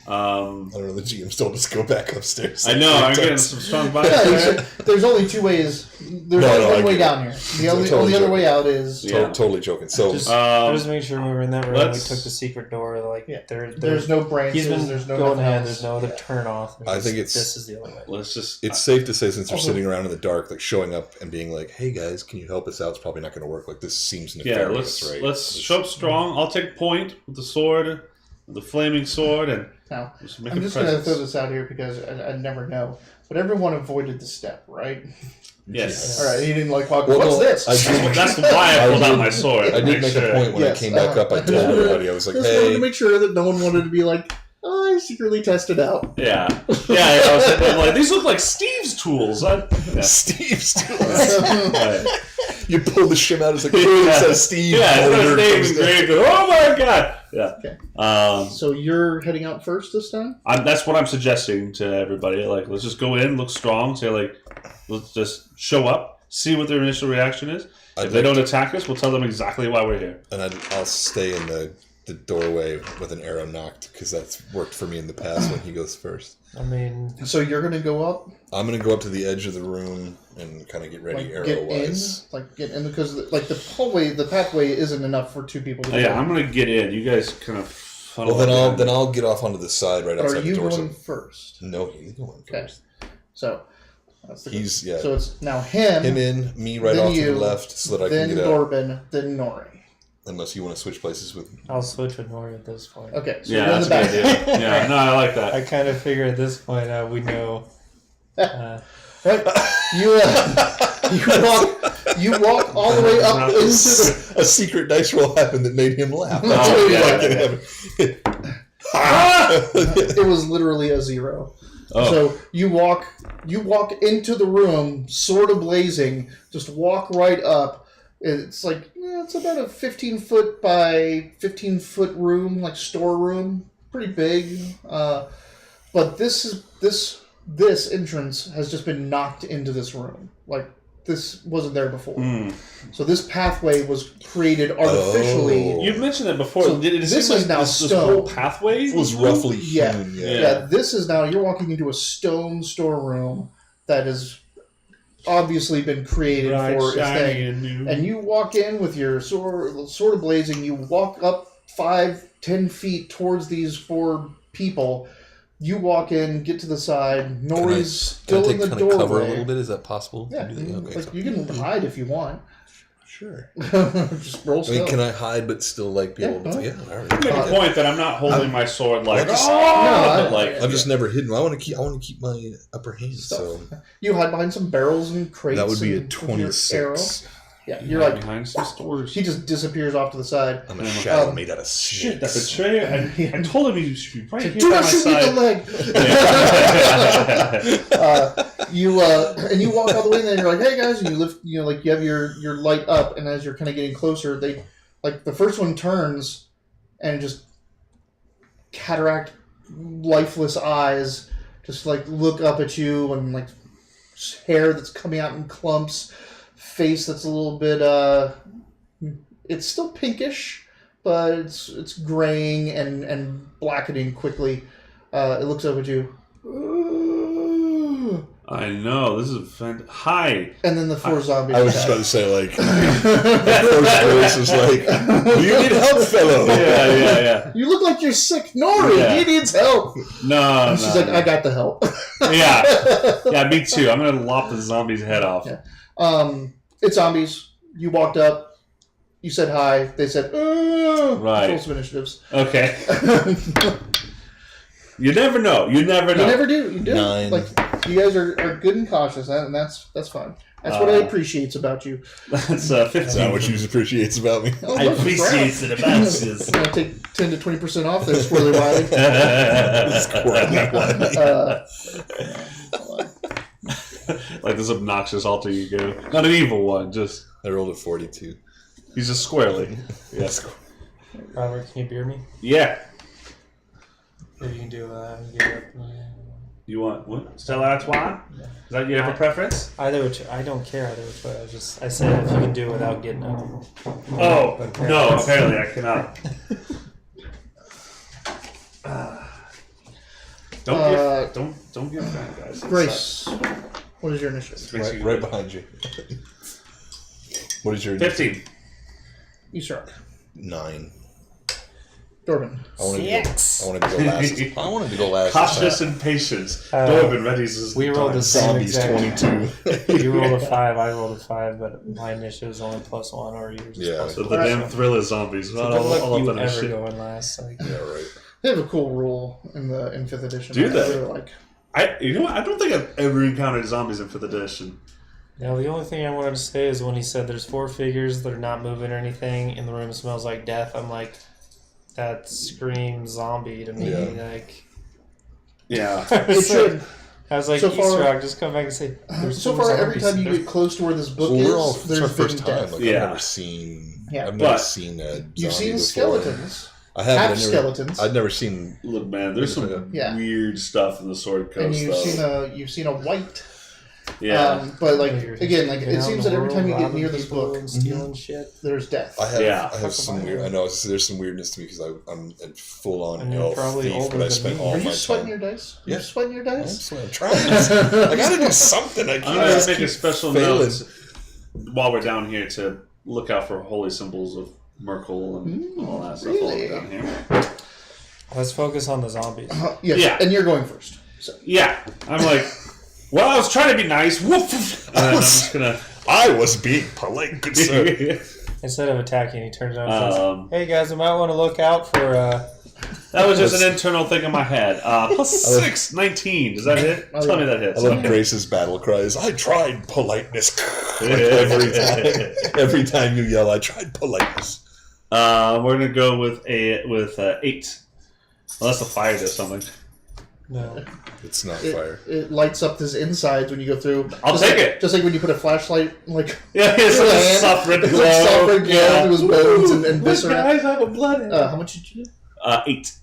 I don't know. The GM's told us to go back upstairs. I know, I'm getting some strong vibes Yeah, there. there's only two ways. There's No, only no, one I way get down here. The only Totally other joking. way out is Yeah. Totally joking. So just, Um, just make sure when we were in that room, we let's- took the secret door. Like, Yeah. there's there's no branches. He's been there's no going nothing ahead. else. There's no other Yeah. turn off. I think it's- this is the only way. Let's just. it's safe to say, since we're Also- sitting around in the dark, like showing up and being like, "Hey guys, can you help us out?" It's probably not going to work. Like this seems yeah, nefarious, right? let's show up strong. I'll take point with the sword, the flaming sword, and Now, just make I'm a just going to presence. throw this out here because I never know. But everyone avoided the step, right? Yes. All right, he didn't like walk. Well, What's no, this? That's why I pulled out my sword. I did make a point when Yes, I came back up. I told everybody, I was like, Just wanted to "Hey, make sure that no one wanted to be like, oh, I secretly tested out. Yeah. Yeah, I was thinking, like, these look like Steve's tools. Yeah. Steve's tools." Right. You pull the shim out. It's like, Yeah. it says Steve. Yeah, it's Boulder got his name comes down. engraved. Oh my god! Yeah. Okay. So you're heading out first this time? That's what I'm suggesting to everybody. Like, let's just go in, look strong, say like, let's just show up, see what their initial reaction is. I'd If they like don't attack us, we'll tell them exactly why we're here. And I'll stay in the doorway with an arrow knocked, because that's worked for me in the past when he goes first. I mean, So you're going to go up, I'm going to go up to the edge of the room and kind of get ready like arrow get in, wise. like get in, because like the hallway, the pathway isn't enough for two people to go. Yeah, I'm gonna get in. You guys kind of. funnel Well, up then behind I'll get off onto the side right Or outside are you the door. going So, first? no, he's going Okay. first. So that's the He's yeah. So it's now him, Him in, me right then off to you, the left, so that I then can get out. Dorbin, then Nori. Unless you want to switch places with me. I'll switch with Nori at this point. Okay, so Yeah, you're in the that's a back. good idea. Yeah, no, I like I that. kind of figure at this point we know. Right? You walk all the way up into the. A secret dice roll happened that made him laugh. That's Oh, what yeah. happened. It was literally a 0. Oh. So you walk into the room, sword blazing. Just walk right up. It's like it's about a 15-foot by 15-foot room, like storeroom, pretty big. But this entrance has just been knocked into this room. Like this wasn't there before. So this pathway was created artificially. Oh. You've mentioned it before. So Did it this seem is like now this stone. whole pathway It was roughly Yeah. hewn. Yeah. Yeah, this is now you're walking into a stone storeroom that has obviously been created bright, for its shiny, thing. and new. And you walk in with your sword blazing. You walk up 5-10 feet towards these 4 people. You walk in, get to the side. Nori's still in the kind doorway. of cover a little bit? Is that possible? Yeah, Okay, like, you can hide if you want. sure. Just roll I mean, stealth. can I hide but still like be able to? Yeah. Yeah, all You right. make a point that I'm not holding my sword like, I just- but like, I've just never hidden. I want to keep my upper hand. So You hide behind some barrels and crates. that would be a and with your arrow. 26. Yeah, you're like behind some stores. he just disappears off to the side. I'm a shadow Um, made out of Shit, that snakes. betrayer! I told him he should be right here Do by not my shoot me in side. the leg. You and you walk all the way, and then you're like, "Hey guys!" And you lift, like you have your light up, and as you're kind of getting closer, they like the first one turns, and just cataract, lifeless eyes just like look up at you and like hair that's coming out in clumps, face that's a little bit it's still pinkish, but it's graying and blackening quickly. It looks up at you. I know, this is hi. And then the 4 zombies. I was just about to say, like, the first voice is like, "Do you need help, fellow?" Yeah. You look like you're sick, Nori. Yeah. He needs help. No, And she's like, I got the help. Yeah, me too. I'm gonna lop the zombie's head off. Yeah. It's zombies. You walked up. You said hi. They said, Right. Roll some initiatives. Okay. You never know. You never know. You never do. You do. 9. Like, you guys are good and cautious, and that's fine. That's what I appreciate about you. That's 15. Is that what you appreciates about me? Oh, I look, appreciate crap. it about this. I'm going to take 10 to 20% off there, Squirrely Wiley. Hold on. Like this obnoxious alter ego. Not an evil one, just... I rolled a 42. He's just squarely. Yes. Robert, can you beer me? Yeah. Maybe you can do get up. You want what? Stella Artois? Is that you have a preference? Either which I don't care either which way. I said if you can do it without getting up. Oh But no! Apparently I cannot. Don't get mad, guys. Grace, what is your initiative? Right behind you. What is your 15. Ishark. 9? Dorman. I wanted to go last. I wanted to go last. Cautious and patient. Dorman readies his we rolled the same Zombies exact. 22. You rolled a 5. I rolled a 5, but my initiative is only +1, or yours. Yeah. Is So +1. the damn thriller zombies. So All good luck up you in that ever shit. going last. Like, Yeah, right. They have a cool rule in 5th edition. Do that they? I really like. You know what? I don't think I've ever encountered zombies in 5th edition. now the only thing I wanted to say is when he said there's 4 figures that are not moving or anything, and the room smells like death. I'm like, that screams zombie to me. Yeah. Like, Yeah. It should. I was like, So far- Easter egg, just come back and say. There's So more far, every zombies. time you There's- get close to where this book Well, we're all. is, It's there's our been first time. death. Like, Yeah. I've never seen. Yeah. I've never But seen a. You've zombie seen before. skeletons, I have. half but skeletons, I'd never seen. Look, man, there's some Yeah. weird stuff in the Sword and Coast, you've seen a white. Yeah. But like You're again, like getting it out seems in that the every time you world, get near robbing this people book, and stealing shit. there's death. I have. Yeah. I have some weird. I know there's some weirdness to me because I'm a full on And you're elf probably thief, older but I than spent me. all Are my you sweating time. your dice? Yeah. You're sweating your dice? I'm trying. I gotta do something. I I'm can't going to just make a keep special failing. note while we're down here to look out for holy symbols of Merkel and all that stuff while really? we're down here. Let's focus on the zombies. Yes. Yeah. And you're going first. So. Yeah. I'm like, well, I was trying to be nice. Woof. And I'm just going to... I was being polite, good sir. Instead of attacking, he turns around and Um, says, "Hey guys, we might want to look out for." That was just an internal thing in my head. +6, 19. Does that hit? Oh, Tell me yeah. that hits. I love Grace's battle cries. I tried politeness. Like every time. Every time you yell, I tried politeness. We're gonna go with 8, unless the fire does something. No, It's not fire. It lights up his insides when you go through. I'll just take like, it. Just like when you put a flashlight, like Yeah, it's like a hand, soft red it's glow. like soft red glow to his bones and Look, viscera. guys, I have a blood. How much did you do? 8.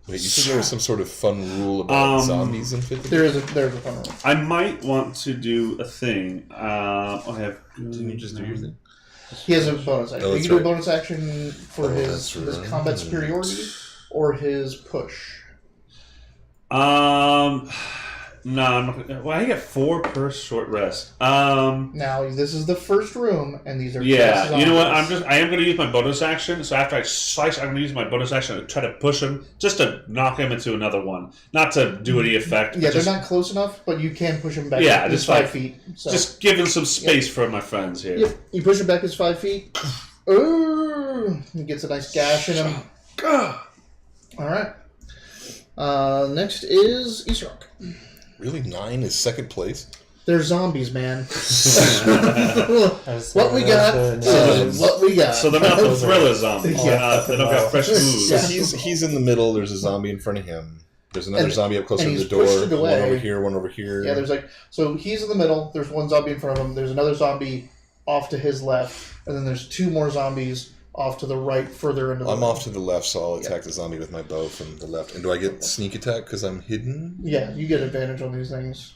Wait, you said there was some sort of fun rule about zombies in 50? There's a fun one. I might want to do a thing. I have. Didn't you just do your thing? He has a bonus action. Oh, You that's can do a right. bonus action for his that's right. combat superiority or his push. No, I'm not gonna. Well, I get 4 per short rest. Now this is the first room, and these are Yeah, just you know what? zombies. I am going to use my bonus action. So after I slice, I'm going to use my bonus action to try to push him, just to knock him into another one, not to do any effect. Yeah, but they're just, not close enough, but you can push him back. Yeah, just just 5 like- feet. So. just giving some space for my friends here. Yep, you push him back his 5 feet. Ooh, he gets a nice gash in him. All right. Next is Ishark. Really? 9 is second place? They're zombies, man. That's- What we got? that's What we got? So they're not the thriller zombies. Yeah. They don't got fresh moves. So he's in the middle. There's a zombie in front of him. There's another And- zombie up closer and to the he's door. pushed it One away. over here, one over here. Yeah, there's like so he's in the middle. There's one zombie in front of him. There's another zombie off to his left, and then there's 2 more zombies off to the right, further into the I'm room. off to the left, so I'll attack the zombie with my bow from the left. And do I get sneak attack because I'm hidden? Yeah, you get advantage on these things.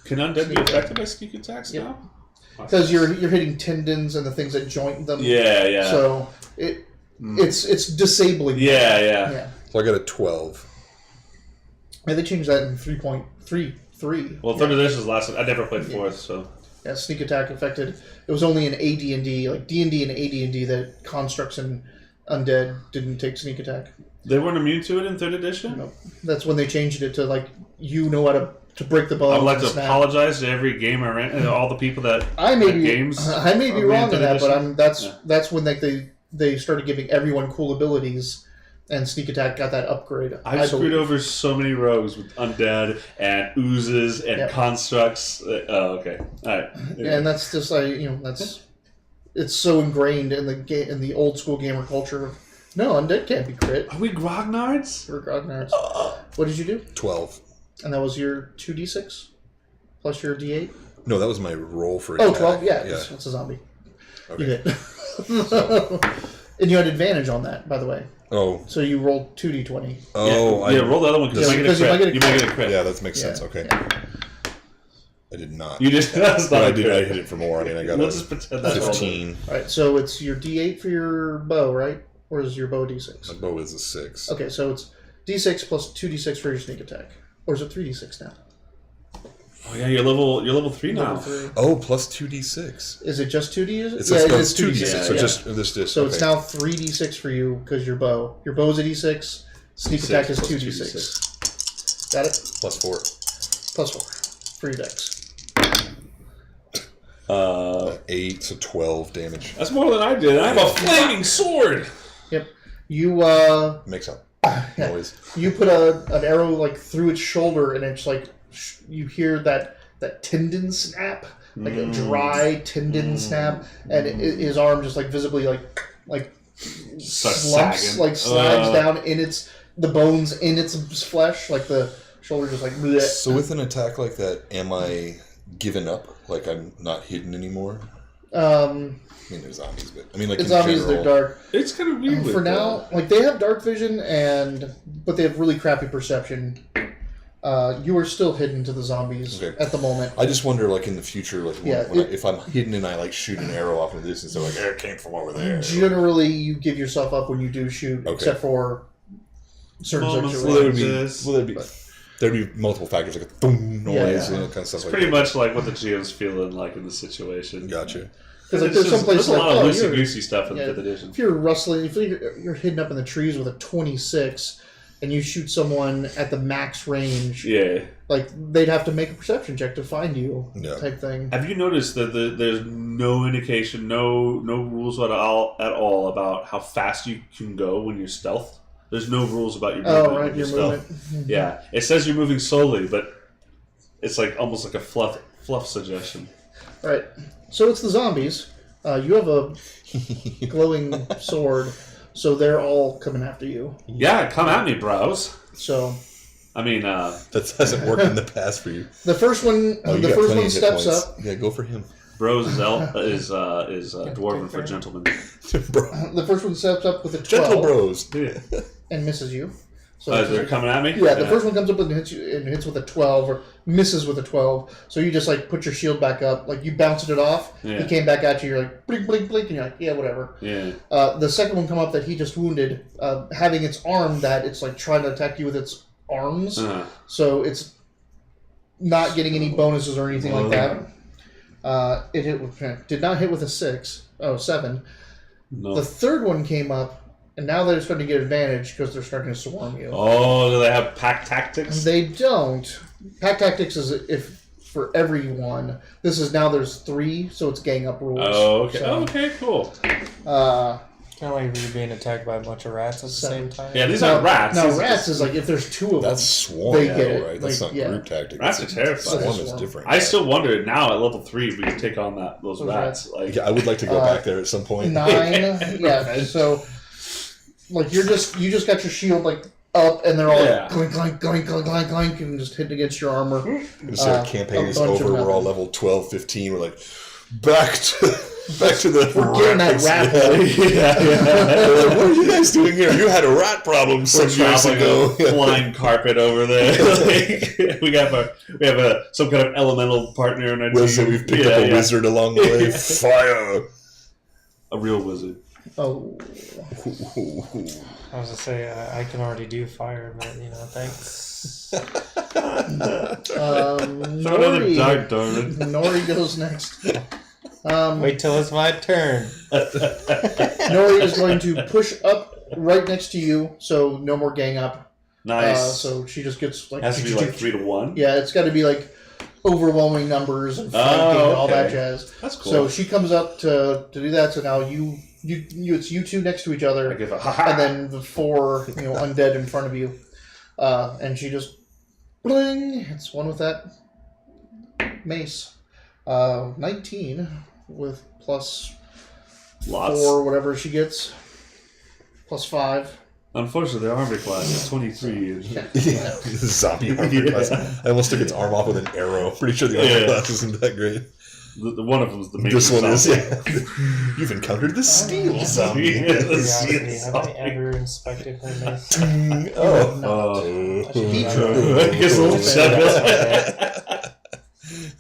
Can undead be affected by sneak attacks Yep. now? Because you're hitting tendons and the things that joint them. Yeah. So it's disabling. Yeah. So I got a 12. And they changed that in 3.33. Well, third edition is the last one. I never played fourth, so. Yeah, sneak attack affected. It was only in AD&D, like D&D and AD&D, that constructs and undead didn't take sneak attack. They weren't immune to it in third edition? No, that's when they changed it to like you know how to break the bones. I would like to snap. apologize to every gamer and all the people that I may that be games. I may be are wrong in on that, but edition. that's when they started giving everyone cool abilities, and sneak attack got that upgrade. I've screwed over so many rogues with undead and oozes and constructs. Okay, all right. And that's just like it's so ingrained in the old school gamer culture. No, undead can't be crit. Are we grognards? Or grognards. What did you do? 12. And that was your 2d6 plus your d8. No, that was my roll for Oh, attack. 12? Yeah, it's a zombie. Okay. You hit. And you had advantage on that, by the way. Oh. So you rolled 2d20. Oh. Yeah, roll the other one because you might get a crit. Yeah, that makes sense. Yeah, Okay. yeah. I did not. You just that's But not I a did. crit. I hit it for more. I mean, I got We'll a just pretend that's 15. All right, so it's your d8 for your bow, right? Or is your bow d6? My bow is a 6. Okay, so it's d6 plus 2d6 for your sneak attack. Or is it 3d6 now? Oh yeah, you're level 3 now. Level 3. Oh, plus 2d6. Is it just 2d? It's yeah, just, it no, is it's 2d6. So yeah. just this. So okay. it's now 3d6 for you because your bow. Your bow's a d6. Sneak attack is plus 2d6. Got it? plus 4. Plus 4 for your dex. 8, so 12 damage. That's more than I did. I have a flaming sword. Yep. You Makes up yeah. noise. You put an arrow like through its shoulder, and it's like you hear that tendon snap, like a dry tendon snap, and his arm just like visibly like Starts slumps, sagging. like slides down in the bones in its flesh, like the shoulder just like. Bleh. So with an attack like that, am I given up? Like I'm not hidden anymore? I mean, there's zombies, but I mean, like The in zombies, general, they're dark. It's kind of weird. For now, like they have dark vision, but they have really crappy perception. You are still hidden to the zombies at the moment. I just wonder, like in the future, like Yeah, if I'm hidden and I like shoot an arrow off in the distance, they're like, "It came from over there." Generally, you give yourself up when you do shoot, except for certain Moments situations. like There'd be multiple factors, like a thump noise, and kind of stuff like pretty that. much like what the GM's feeling like in the situation. Gotcha. Because like, there's some places there's a like, lot of oh, loosey goosey stuff in yeah, 5th edition. if you're rustling, if you're hidden up in the trees with a 26, and you shoot someone at the max range, Yeah. like they'd have to make a perception check to find you, Yeah. type thing. Have you noticed that there's no indication, no rules at all about how fast you can go when you're stealth? There's no rules about your movement. Oh, right, when your you're movement. stealth. Yeah, it says you're moving slowly, but it's like almost like a fluff suggestion. All right, so it's the zombies. You have a glowing sword, so they're all coming after you. Yeah, come at me, bros. So I mean, That hasn't worked in the past for you. the first one, Oh, you the got first plenty one of hit steps points. up. Yeah, go for him. bros is dwarven for gentlemen. Bro. The first one steps up with a 12 Gentle bros. Yeah. and misses you. So They're coming at me. yeah, the first one comes up and hits you, and hits with a 12 or misses with a 12. So you just like put your shield back up, like you bounced it off. Yeah. He came back at you. You're like blink, blink, blink, and you're like, yeah, whatever. Yeah. The second one come up that he just wounded, having its arm that it's like trying to attack you with its arms. So it's not getting any bonuses or anything like that. It did not hit with a 7. No. The third one came up, and now they're starting to get advantage because they're starting to swarm you. Oh, do they have pack tactics? They don't. Pack tactics is if for everyone. This is now there's 3, so it's gang up rules. Oh, okay. So, Okay, cool. Kind of like you're being attacked by a bunch of rats at the same time. Yeah, these aren't rats. Now These are rats just- is like if there's 2 of them. That's swarm, They though, get it. right? That's Like, not yeah. group tactic. Rats are terrifying. Swarm is Swarm. different. I still wonder now at level 3 if we can take on those Those rats. Like, Yeah, I would like to go back there at some point. 9. Yeah. So like you just got your shield like up, and they're all Yeah. clink, clink, clink, clink, clink, clink, and just hitting against your armor. Just our campaign a is bunch of over. We're all nothing. level 12, 15. We're like, back to the. We're getting that rat. They're like, what are you guys doing here? You had a rat problem some years ago. Flying carpet over there. we have some kind of elemental partner in our Listen, team. we've picked up a wizard along the way. Fire. A real wizard. Oh. I was gonna say I can already do fire, but thanks. Throw another dart, darling. Nori goes next. Wait till it's my turn. Nori is going to push up right next to you, so no more gang up. Nice. So she just gets like. Has to be like 3-1. Yeah, it's got to be like overwhelming numbers and flanking and all that jazz. That's cool. So she comes up to do that. So now it's you two next to each other, I give a and then the 4 undead in front of you, and she just bling. It's one with that mace. 19 with plus Lots. 4, whatever she gets, plus 5. Unfortunately, the armor class is 23. Zombie armor class. I almost took its arm off with an arrow. Pretty sure the armor class isn't that great. The one of them is the main This one zombie. is, You've encountered the steel zombie. Yeah, the Curiosity, steel have I zombie. ever inspected her mace? I guess a little shut.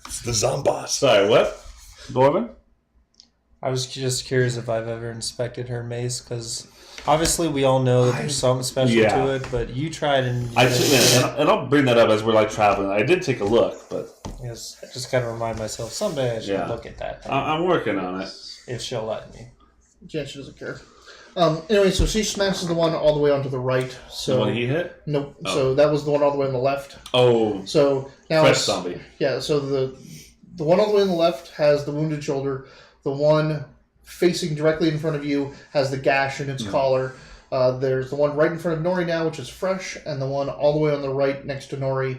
It's the Zomboss. Sorry, what? Norman? I was just curious if I've ever inspected her mace, because obviously we all know that there's something special to it, but you tried and I'll bring that up as we're traveling. I did take a look, but just kind of remind myself someday I should look at that thing, I'm working on it. if she'll let me. Yeah, she doesn't care. Anyway, so she smashes the one all the way onto the right. So The one he hit? Nope. Oh. So that was the one all the way on the left. Oh, So now fresh it's, zombie. Yeah. So the one all the way on the left has the wounded shoulder. The one facing directly in front of you has the gash in its collar. There's the one right in front of Nori now, which is fresh, and the one all the way on the right next to Nori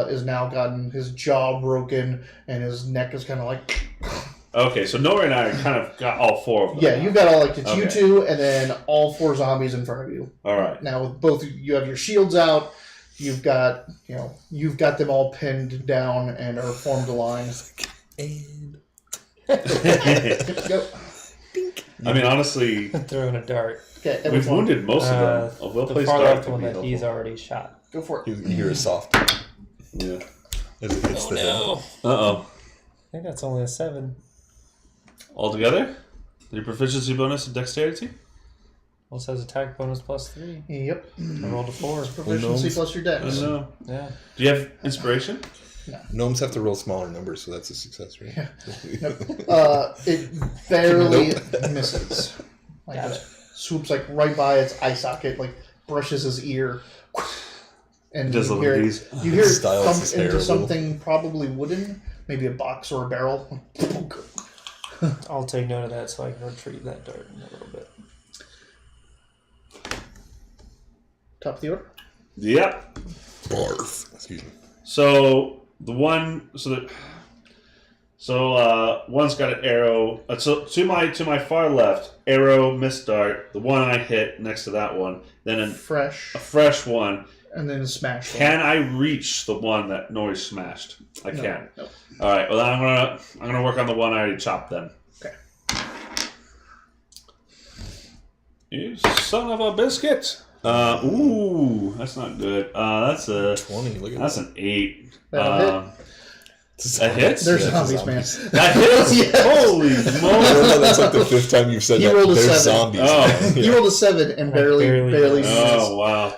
is now gotten his jaw broken and his neck is kind of like. Okay, so Nora and I kind of got all 4 of them. Yeah, you've got all it's you Okay. two, and then all 4 zombies in front of you. All right. Now with both, you have your shields out. You've got them all pinned down and are formed a line. And Go. I mean, honestly, Throwing a dart. Okay, we've everyone, wounded most of them. A The well-placed far dart left could one be that he's helpful. already shot. go for it. you hear a soft Yeah. as it hits the head. Uh-oh. I think that's only a 7. Altogether? Your proficiency bonus and dexterity? Well, it says attack bonus plus 3. Yep. I rolled a 4. Proficiency plus your I dex. don't know. Yeah. Do you have inspiration? Gnomes have to roll smaller numbers, so that's a success rate. It barely misses. Like Got it swoops right by its eye socket, brushes his ear, and Does you little hear it. bees. You hear it Styles thump his hair a into little. something probably wooden, maybe a box or a barrel. I'll take note of that so I can retrieve that dart in a little bit. Top of the order. Yep. Barf. Excuse me. So the one, one's got an arrow. So to my far left, arrow, missed dart. The one I hit next to that one. Then a Fresh, fresh one. and then a smash. Can I reach the one that Nori smashed? I No, can. no. All right. Well, then I'm gonna work on the one I already chopped. Then. Okay. You son of a biscuit. Ooh, that's not good. That's 20. Look at that's an 8. That'll hit. That hits? There's Yeah, zombies, man. That hits? Yes. Holy I don't moly! know, that's like the 5th time you've said He that. rolled a There's 7. zombies. Oh. man. You rolled a 7 and barely Barely Oh wow!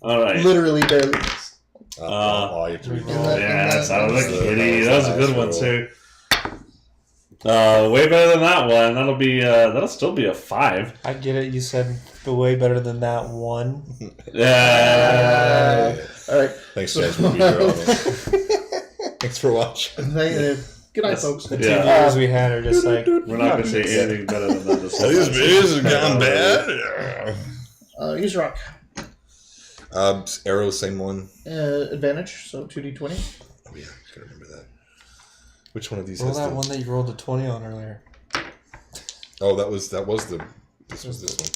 All right. literally barely missed. Oh, you have to reroll. that- Yeah, that's out of the That was kitty. a That was a good nice one roll. too. Way better than that one. That'll still be a 5. I get it. You said way better than that one. Yeah. All right. Thanks, guys, for being here on this. Thanks for watching. Good night, folks. The 2 Yeah. viewers we had are just like, We're not gonna say anything better than that. This These whole beers have time. gone bad. Use rock. Arrow, same one. Advantage, so 2d20. Oh, yeah. I gotta remember that. Which one of these roll has that the... one that you rolled a 20 on earlier. Oh, that was the... This was this one.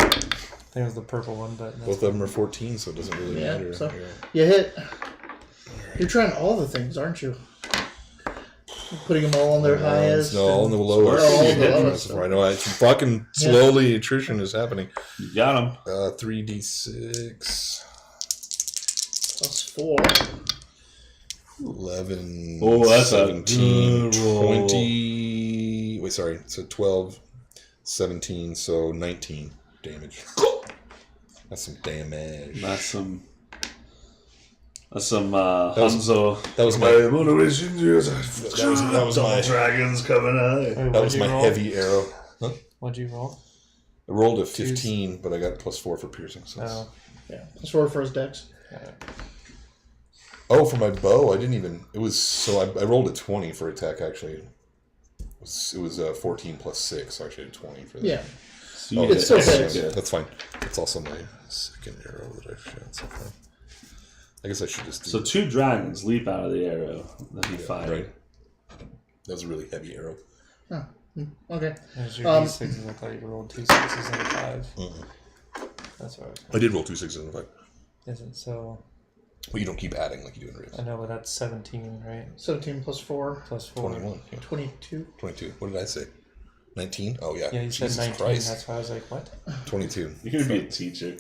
I think it was the purple one, but that's Both of them are 14, so it doesn't really Yeah, matter. so- Yeah. You hit. You're trying all the things, aren't you? putting them all on their highest. No, all on the lowest. All on the lowest. I know. It's fucking slowly attrition is happening. You got him. 3d6 Plus 4. 11. Oh, that's 17, a good roll. 20. Wait, sorry. So 12, 17, so 19 damage. That's some damage. That's some Hanzo. That was my. That was my dragons coming out. Wait, That what'd was you my roll? heavy arrow. Huh? What'd you roll? I rolled a 15, but I got +4 for piercing. So Oh. Yeah. Plus 4 for his dex. Oh, for my bow, I didn't even. It was so I rolled a 20 for attack. Actually, it was 14 plus 6. So I actually had 20 for that. Yeah. So you Oh, get It's still extra. six. yeah, that's fine. That's also my second arrow that I've shot so far. I guess I should just do So 2 dragons leap out of the arrow that he fired. right. That was a really heavy arrow. Oh. Okay. There's your Um, d6s. I thought you rolled 2 6s and a 5. That's what I was I did roll 2 6s and a 5. Is it so? Well, you don't keep adding like you do in Rifts. I know, but that's 17, right? 17 plus 4. Plus 4. 21. Yeah. 22. 22. What did I say? 19? Oh, yeah. Yeah, you Jesus said 19. Christ. That's why I was like, what? 22. You're gonna be a teacher.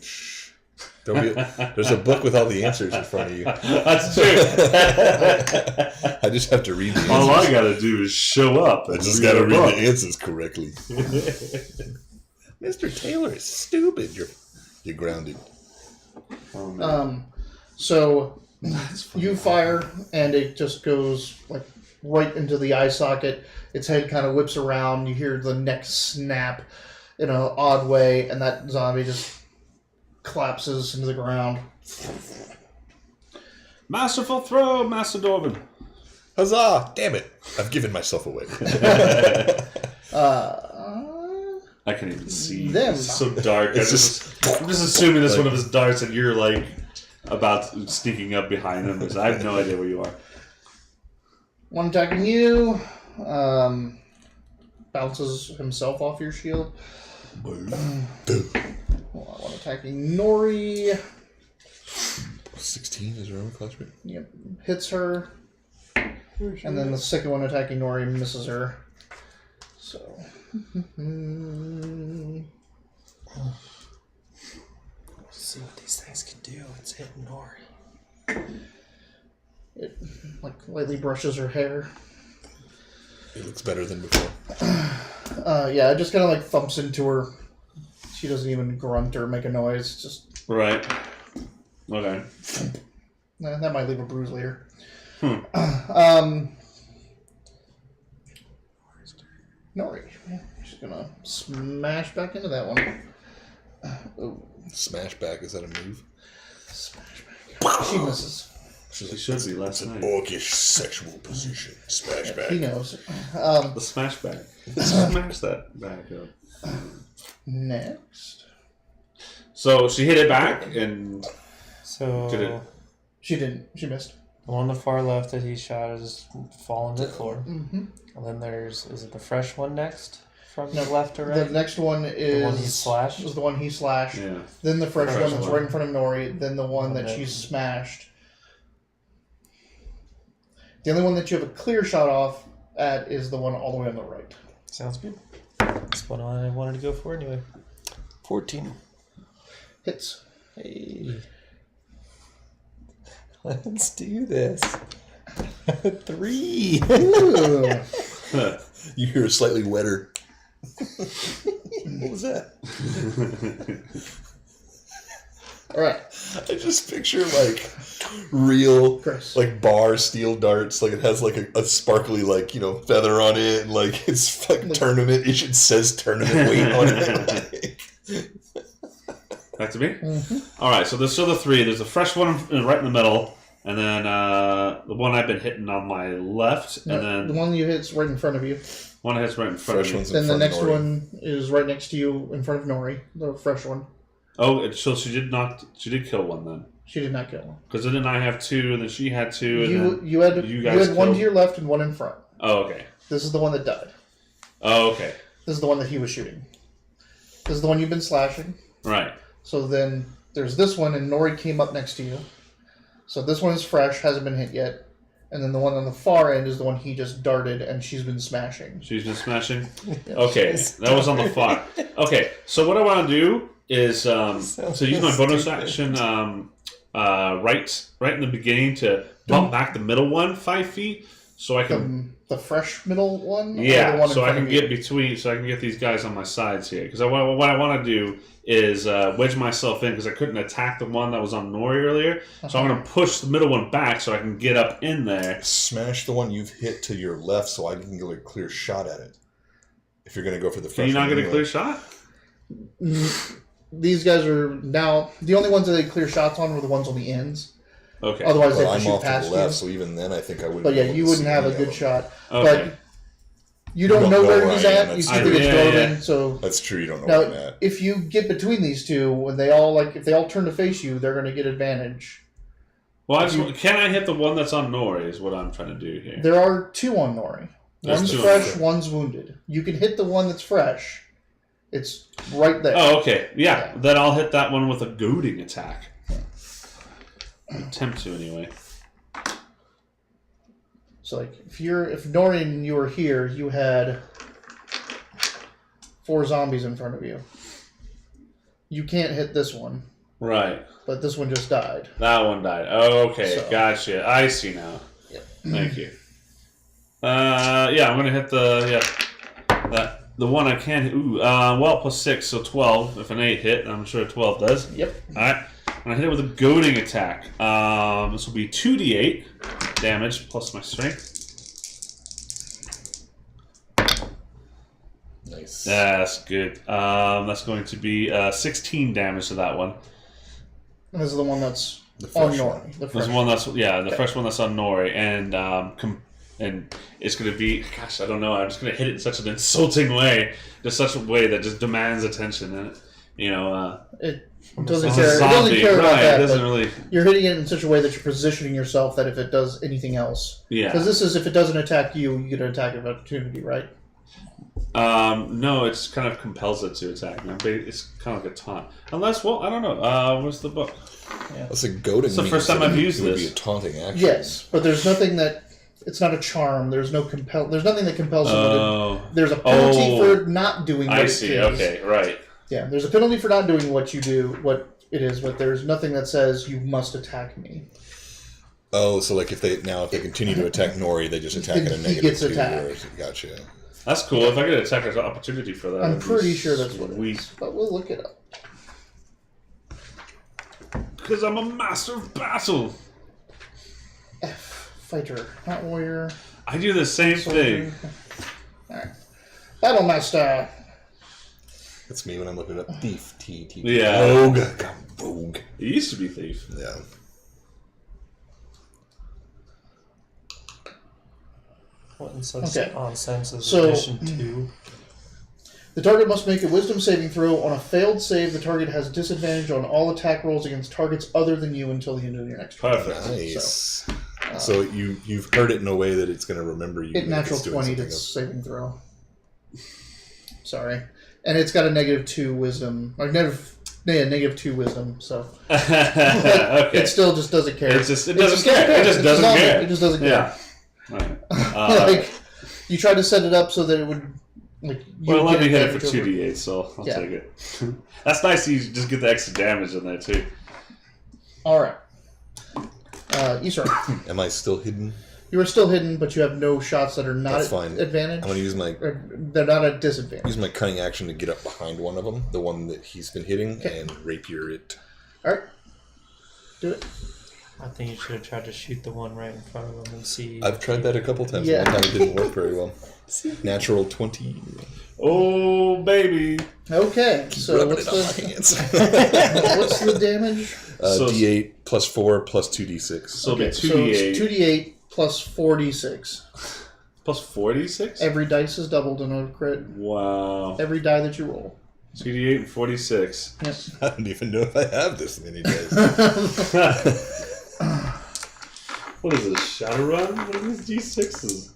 There'll be there's a book with all the answers in front of you. That's true. I just have to read the answers. All I gotta do is show up. I And just read gotta a read book. the answers correctly. Mr. Taylor is stupid. You're grounded. Oh, man. So That's funny. you fire, and it just goes like right into the eye socket. Its head kind of whips around. You hear the neck snap in an odd way, and that zombie just collapses into the ground. Masterful throw, Master Dorvin. Huzzah! Damn it! I've given myself away. I can't even see. Them. It's so dark. It's I'm just assuming it's one of his darts, and you're like about sneaking up behind him. Because I have no idea where you are. One attacking you. Bounces himself off your shield. One attacking Nori. 16 is your own class rate? Yep. Hits her. And then the second one attacking Nori misses her. So. See what these things can do. It's hitting Nori. It like lightly brushes her hair. It looks better than before. Yeah, it just kind of like thumps into her. She doesn't even grunt or make a noise. Just Right. Okay. that might leave a bruise later. Nori. She's gonna smash back into that one. Oh, Smash back, is that a move? smash back. She misses. She should be last night. Orcish sexual position. Smash back. He knows. The smash back. Smash that back up. Next. So she hit it back, and So Did it- She didn't. She missed. the one on the far left that he shot is falling to the floor. Mm-hmm. And then is it the fresh one next? From No, the left to The right? next one is one he slashed? Was the one he slashed. yeah. Then the fresh Fresh one that's one. right in front of Nori. Then the one that Okay. she smashed. The only one that you have a clear shot off at is the one all the way on the right. Sounds good. That's what I wanted to go for anyway. 14. Hits. Hey. Let's do this. 3. Ooh. You hear slightly wetter. What was that? All right, I just picture like real Chris. like bar steel darts. Like it has like a sparkly like feather on it. And, like it's like tournament. It says tournament weight on it. Back to me. Mm-hmm. All right. So there's still the 3. There's a fresh one right in the middle, and then the one I've been hitting on my left, No, and then the one you hit's right in front of you. one that's right in front Fresh of me. ones in Then the front of next Nori. one is right next to you in front of Nori, the fresh one. Oh, so she did not. She did kill one then, She did not kill him. because then I have 2, and then she had 2, and then You had you you guys had one killed- to your left and one in front. oh, okay. This is the one that died. Oh, okay. This is the one that he was shooting. This is the one you've been slashing. Right. So then there's this one, and Nori came up next to you. So this one is fresh, hasn't been hit yet. and then the one on the far end is the one he just darted, and she's been smashing. She's been smashing? Okay, that was on the far. Okay, so what I want to do is so use my bonus action right in the beginning to bump back the middle one 5 feet, so I can the fresh middle one. yeah, or the one so in I front can of you? get between, so I can get these guys on my sides here. Because what I want to do is wedge myself in because I couldn't attack the one that was on Nori earlier. So I'm going to push the middle one back so I can get up in there. Smash the one you've hit to your left so I can get a clear shot at it. If you're going to go for the Can fresh you not one get a clear shot? These guys are now the only ones that they clear shots on were the ones on the ends. Okay. Otherwise, they Well, have to I'm shoot off to past the left, you. so even then I think I would. But yeah, you wouldn't have a good shot. Okay. But you don't know where he's I am. at. You That's see true. that it's Yeah, Dorman, yeah. so That's true. You don't know where I'm now at. if you get between these two, when they all if they all turn to face you, they're going to get advantage. Well, can I hit the one that's on Nori is what I'm trying to do here. There are two on Nori. There's One's two on fresh, Nori. one's wounded. You can hit the one that's fresh. It's right there. Oh, okay. Yeah, Yeah. then I'll hit that one with a goading attack. Attempt to, anyway. So if Nori and you were here, you had 4 zombies in front of you. You can't hit this one, Right. but this one just died. That one died. Oh, okay. So- Gotcha. I see now. Yep. Thank you. Yeah, I'm gonna hit the one I can. Ooh, well, plus 6, so 12. If an 8 hit, I'm sure 12 does. Yep. All right. And I hit it with a goading attack. This will be 2d8 damage plus my strength. Nice. That's good. That's going to be 16 damage to that one. And this is the one that's The on fresh Nori. one. The There's fresh one that's the Okay. first one that's on Nori, and it's going to be, gosh, I don't know. I'm just going to hit it in such an insulting way, just such a way that just demands attention, and It doesn't it's care. a It zombie, doesn't care about right? that. It doesn't But really, you're hitting it in such a way that you're positioning yourself that if it does anything else, yeah. because this is if it doesn't attack you, you get an attack of opportunity, right? No, it kind of compels it to attack. Now, it's kind of like a taunt, unless, well, I don't know. Where's the book? That's a goading. It's the means first time that I've used it would this. be a taunting action. Yes, but there's nothing that. It's not a charm. There's no compel. There's nothing that compels you. Oh, There's a penalty Oh. for not doing what I it see. is. Okay, right. Yeah, there's a penalty for not doing what you do, what it is, but there's nothing that says you must attack me. Oh, so like if they continue to attack Nori, they just attack at a He negative gets 2. attacked. Gotcha. That's cool. If I get an attacker's opportunity for that, I'm that'd be pretty sure that's what it sweet. is, but we'll look it up. Because I'm a master of battle. F, fighter, not warrior. I do the same Soldier. thing. Alright. Battle master. That's me when I'm looking up thief. T. Yeah. Rogue. God, rogue. It used to be thief. Yeah. What in such Okay. nonsense is So- edition 2? The target must make a wisdom saving throw. On a failed save, the target has disadvantage on all attack rolls against targets other than you until the end of your next turn. Perfect. Nice. So you've heard it in a way that it's going to remember you. Hit when natural it's doing 20 something to else. saving throw. Sorry. And it's got a -2 wisdom. Or -2 wisdom, so. Okay. It still just doesn't care. It doesn't care. It just It's doesn't zombie. care. It just doesn't Yeah. care. Right. Like, you tried to set it up so that it would. Like, you Well, would let me get hit it for advantage over- 2d8, so I'll Yeah. take it. That's nice. You just get the extra damage in there too. Alright. Isra. Am I still hidden? You are still hidden, but you have no shots that are not That's at fine. advantage. I'm going to use my They're not at disadvantage. cunning action to get up behind one of them, the one that he's been hitting, Okay. and rapier it. Alright. Do it. I think you should have tried to shoot the one right in front of him and see. I've tried that a couple times. Yeah. One time it didn't work very well. Natural 20. Oh baby. Okay, so Rubbing what's it on my the, hands. what's the damage? So- D8 plus 4 plus 2d6. So it'll be So 2d8 it's 2d8 plus 4d6. plus 46. Every dice is doubled in a crit. Wow. Every die that you roll. 2d8 and 46. Yep. I don't even know if I have this many days. What is it? A Shadowrun? What are these d6s?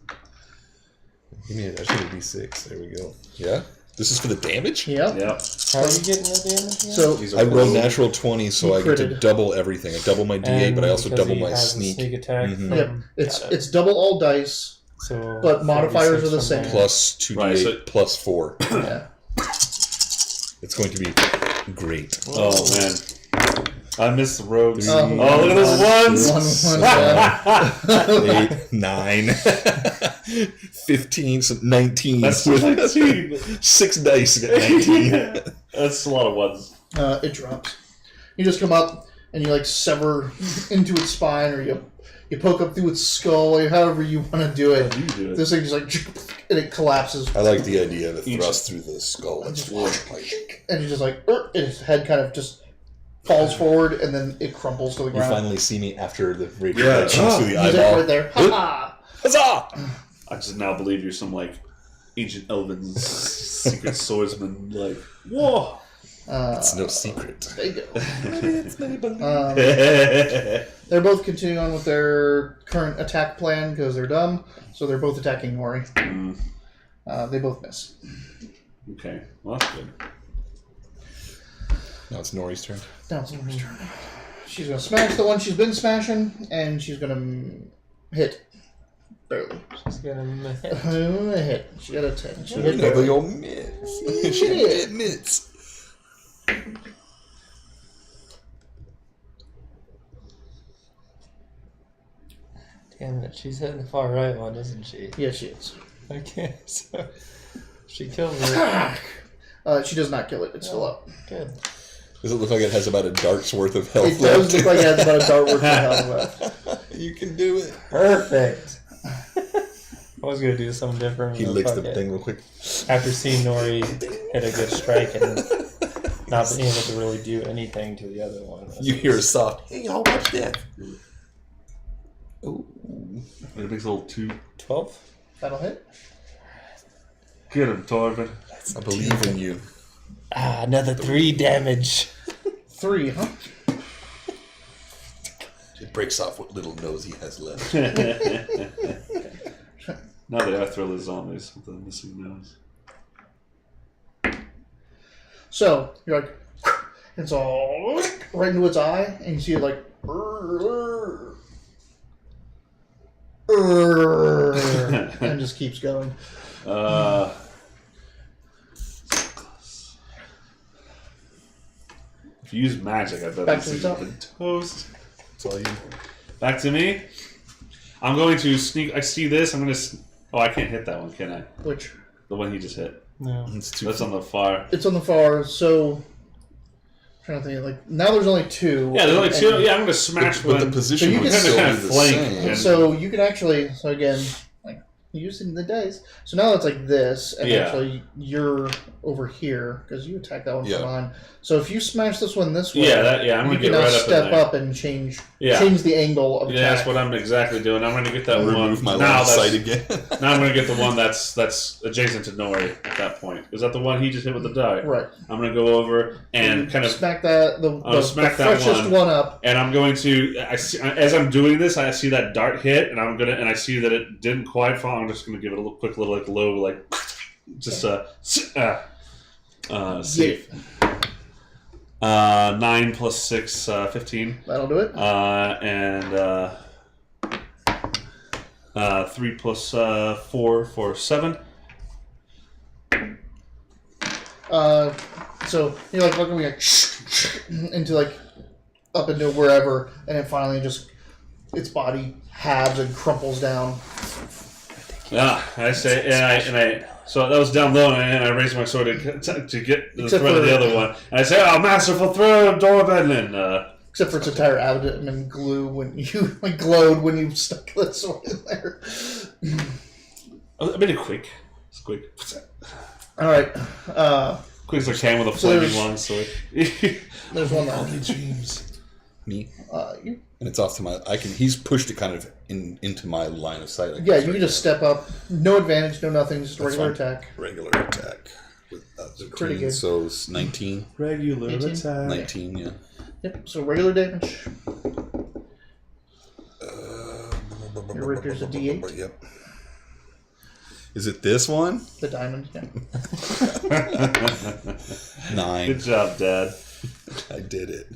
Give me a, I should have D6. There we go. Yeah? This is for the damage? Yep. Yep. How are you getting the damage again? So These are I rolled cool. natural 20, so I get to critted. double everything. I double my D8, but I also because double he my has a sneak. sneak attack. Mhm. yep, it's double all dice, So but modifiers are the 46 same. from Plus 2D8 Right, so- plus 4. Yeah. It's going to be great. Oh man, I miss the rogues. Oh, Look at those ones. 8, 9, 15, so 19. That's with 19. 6 dice at 19. That's a lot of ones. It drops. You just come up and you like sever into its spine, or you poke up through its skull, or however you want to do it. How do you do it? This thing just like and it collapses, I like the idea of a thrust through the skull. That's and you just like and its head kind of just falls forward, and then it crumples to the You ground. finally see me after the radio Yeah. that shoots through the He's like eyeball. right there. Ha ha! Huzzah! I just now believe you're some like ancient elven secret swordsman. Like, whoa. It's no secret. There you go. It's Mabel. They're both continuing on with their current attack plan because they're dumb, so they're both attacking Nori. They both miss. Okay, well that's good. Now it's Nori's turn. Now it's Nori's turn. She's going to smash the one she's been smashing, and she's going to hit. Barely. She's gonna miss. Hit. She got a 10. She hit Never barely. your mitts. She did. Get mitts. Damn it, she's hitting the far right one, isn't she? Yeah, she is. Okay, so she kills it. She does not kill it. It's still up. Good. Does it look like it has about a dart's worth of health It does left? look like it has about a dart worth of health left. You can do it. Perfect. I was gonna do something different. He but licks fuck the it. thing real quick. After seeing Nori hit a good strike and not being able to really do anything to the other one. You hear a soft, hey, y'all watch that. Ooh. It makes a little 2. 12? That'll hit. Get him, Torben. I believe in you. Ah, another 3 damage. 3, huh? It breaks off what little nose he has left. Now they are thriller zombies with the missing nose. So, you're like, it's all right into its eye, and you see it like, and just keeps going. If you use magic, I bet Back this to the is top. been toast. That's all you. Back to me. I'm going to sneak. I see this. I'm going to. Oh, I can't hit that one, can I? Which, The one he just hit. No. It's too. That's on the far. it's on the far, so... I'm trying to think, like, now there's only 2. Yeah, there's only 2. and- Yeah, I'm going to smash But the one. position So you would can still kind be of the flank same. and- So you can actually, so again, like using the dice. So now it's like this, and Yeah. actually you're over here because you attack that one Yeah. from behind. So if you smash this one this way, Yeah, I'm you going to can get now right up in step there. up and change Yeah. the angle of Yeah, attack. that's what I'm exactly doing. I'm going to get that one. Remove my now line of sight that's, again. now I'm going to get the one that's adjacent to Nori at that point. Is that the one he just hit with the die? Right. I'm going to go over and You kind of smack that the smack that freshest one. one up. And I'm going to. I see, as I'm doing this, I see that dart hit, and I see that it didn't quite fall. I'm just going to give it a little quick little like low like, just save. 9 plus 6, 15, That'll do it. and 3 plus 4 for 7. So you're like looking like into like up into wherever, and then finally just its body halves and crumples down. Yeah, I say, and I. So that was down low, and I raised my sword to get the Except threat of for- the other one. And I say, "Oh, masterful throw, Dorbenlin." Except for its entire abdomen glue when you like glowed when you stuck that sword in there. I made it quick. It's quick. All right. Quick as I can with a So flaming there's- long sword. There's one more. Dreams. Me. You, And it's off to my. He's pushed it kind of into my line of sight. Like yeah, this you right can just now. step up. No advantage, no nothing, just a That's regular fine. attack. Regular attack. With Pretty 13, good. so it's 19. Regular 18. attack. 19, yeah. Yep. So regular damage. Your Ricker's a D8? Yep. Is it this one? The diamond, yeah. 9. Good job, Dad. I did it.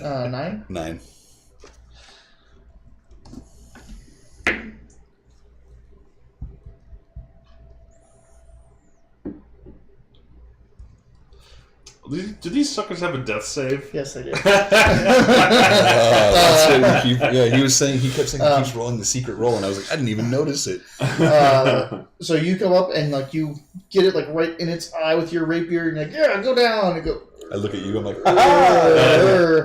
9? 9. Do these suckers have a death save? Yes, I do. That's it. He was saying, he kept saying he keeps rolling the secret roll, and I was like, I didn't even notice it. So you come up and like you get it like right in its eye with your rapier, and you're like, yeah, go down, and go. I look at you, I'm like, And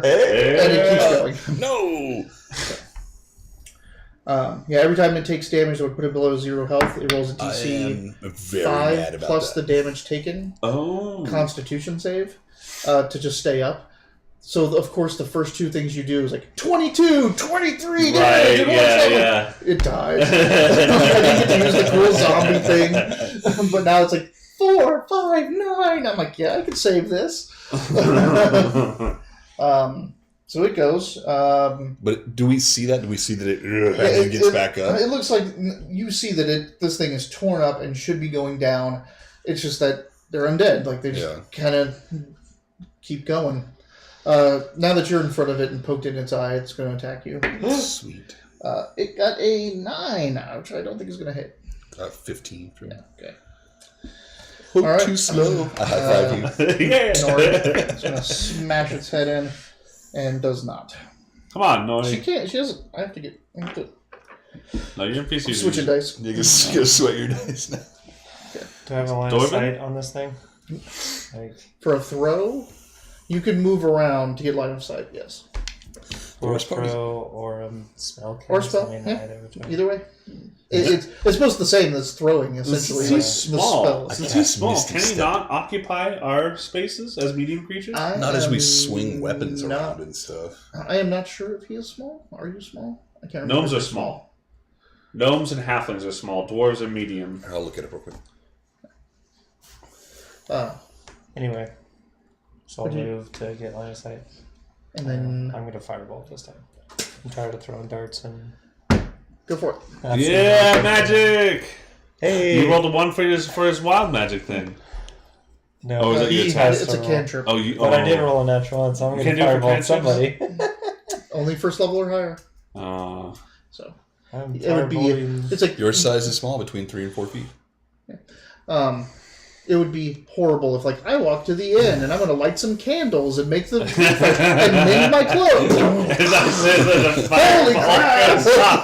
it keeps going. no! Yeah, every time it takes damage, it would put it below 0 health. It rolls a I DC am very mad 5 about plus that. the damage taken. Oh. Constitution save to just stay up. So, of course, the first 2 things you do is like 22, 23 damage. Right, yeah. It dies. I didn't get to use the cool zombie thing. But now it's like 4, 5, 9. I'm like, yeah, I can save this. So it goes. But do we see that? Do we see that it gets back up? It looks like you see that this thing is torn up and should be going down. It's just that they're undead. Like they just kind of keep going. Now that you're in front of it and poked in its eye, it's going to attack you. Sweet. It got a 9, which I don't think is going to hit. 15 for me. Yeah, okay. Oh, All right. too slow. I high-five you. It's going to smash its head in and does not. Come on, Noe. She can't. She doesn't. I have to No, you're in PC. switch a dice. You can sweat your dice now. Do I have a line Dorman? of sight on this thing? Like, For a throw, you can move around to get line of sight. Yes. or a Worst part is- throw, or a spell cast. Or spell, I mean, yeah. either which way. Either way, it's supposed to the same as throwing essentially. He's like, small. The spells. Since he's small, Misty can he Step. not occupy our spaces as medium creatures? Not as we am swing weapons not- around and stuff. I am not sure if he is small. Are you small? I can't remember. Gnomes if are you're small. Gnomes and halflings are small. Dwarves are medium. I'll look at it real quick. Anyway, so I'll Would you- move to get line of sight. And then I'm going to firebolt this time. I'm tired of throwing darts and. go for it. Yeah, magic! Hey! You rolled a 1 for his wild magic thing. No, Oh, is it your He attack? has, it's a cantrip. Oh, you. But oh. I did roll a natural one, so I'm You going to can't do it for firebolt somebody. Only first level or higher. So I'm it would be. firebolting. It's like Your size is small, between 3 and 4 feet. It would be horrible if, like, I walk to the inn and I'm going to light some candles and make the and mend my clothes. Holy crap!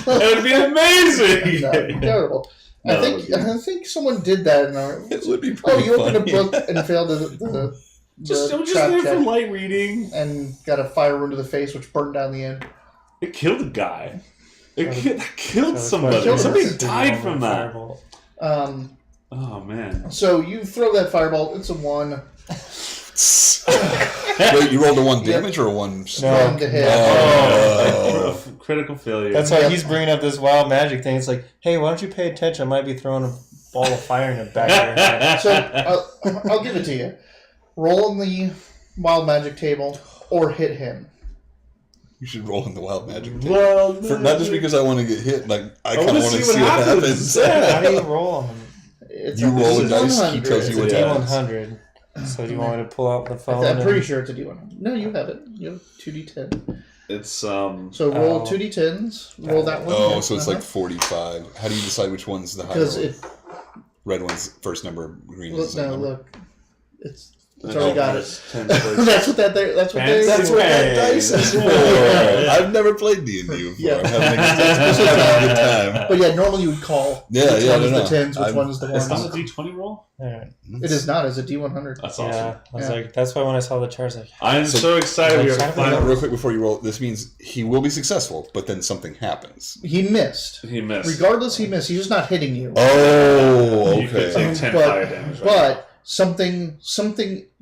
It would be amazing. No, terrible. No, I think someone did that in our. It would be Oh, pretty you opened a funny. book and failed the Just trap there for check light reading. and got a fire wound to the face, which burned down the inn. It killed a guy. It killed So the somebody. question is, Somebody did you died roll from my that. firebolt? Oh man. So you throw that fireball. It's a 1. Wait, you rolled a 1 damage or a 1 strike? One to hit. Oh, critical failure. That's why Yep. he's bringing up this wild magic thing. It's like, hey, why don't you pay attention? I might be throwing a ball of fire in the back of your head. So I'll give it to you. Roll on the wild magic table or hit him. You should roll in the wild magic. too. Well, Not just because I want to get hit, like I kind wanna of want to see see what what happens. happens. How do you roll on him? It's You roll a it's dice, he 100. tells you It's what a happens. D100. So do you want me to pull out the phone? I'm pretty and- sure it's a D100. No, you have it. You have 2d10. It's So roll Oh. 2d10s. Roll that one. Oh, so it's like 45. How do you decide which one's the higher? because roll? it. Red one's first number, green is Look the second now. number. Look, it's already got it. 10 That's what that. That's what they. That's That's what that dice is for. I've never played D&D before. Yeah. I'm having a good time. But yeah, normally you would call. Yeah, which yeah, one is no, the no. 10s, which I'm- one is the It's not ones. a D20 roll. Alright. It is not. It's a D100. That's Yeah. awesome. I was Yeah. like, that's why when I saw the chart, I was like, I'm so excited. Like, We are sign up for Find out finally. real quick before you roll. This means he will be successful, but then something happens. He missed. He missed. Regardless, he missed. He was not hitting you. Oh, You could okay. take 10 fire damage. Right? But something.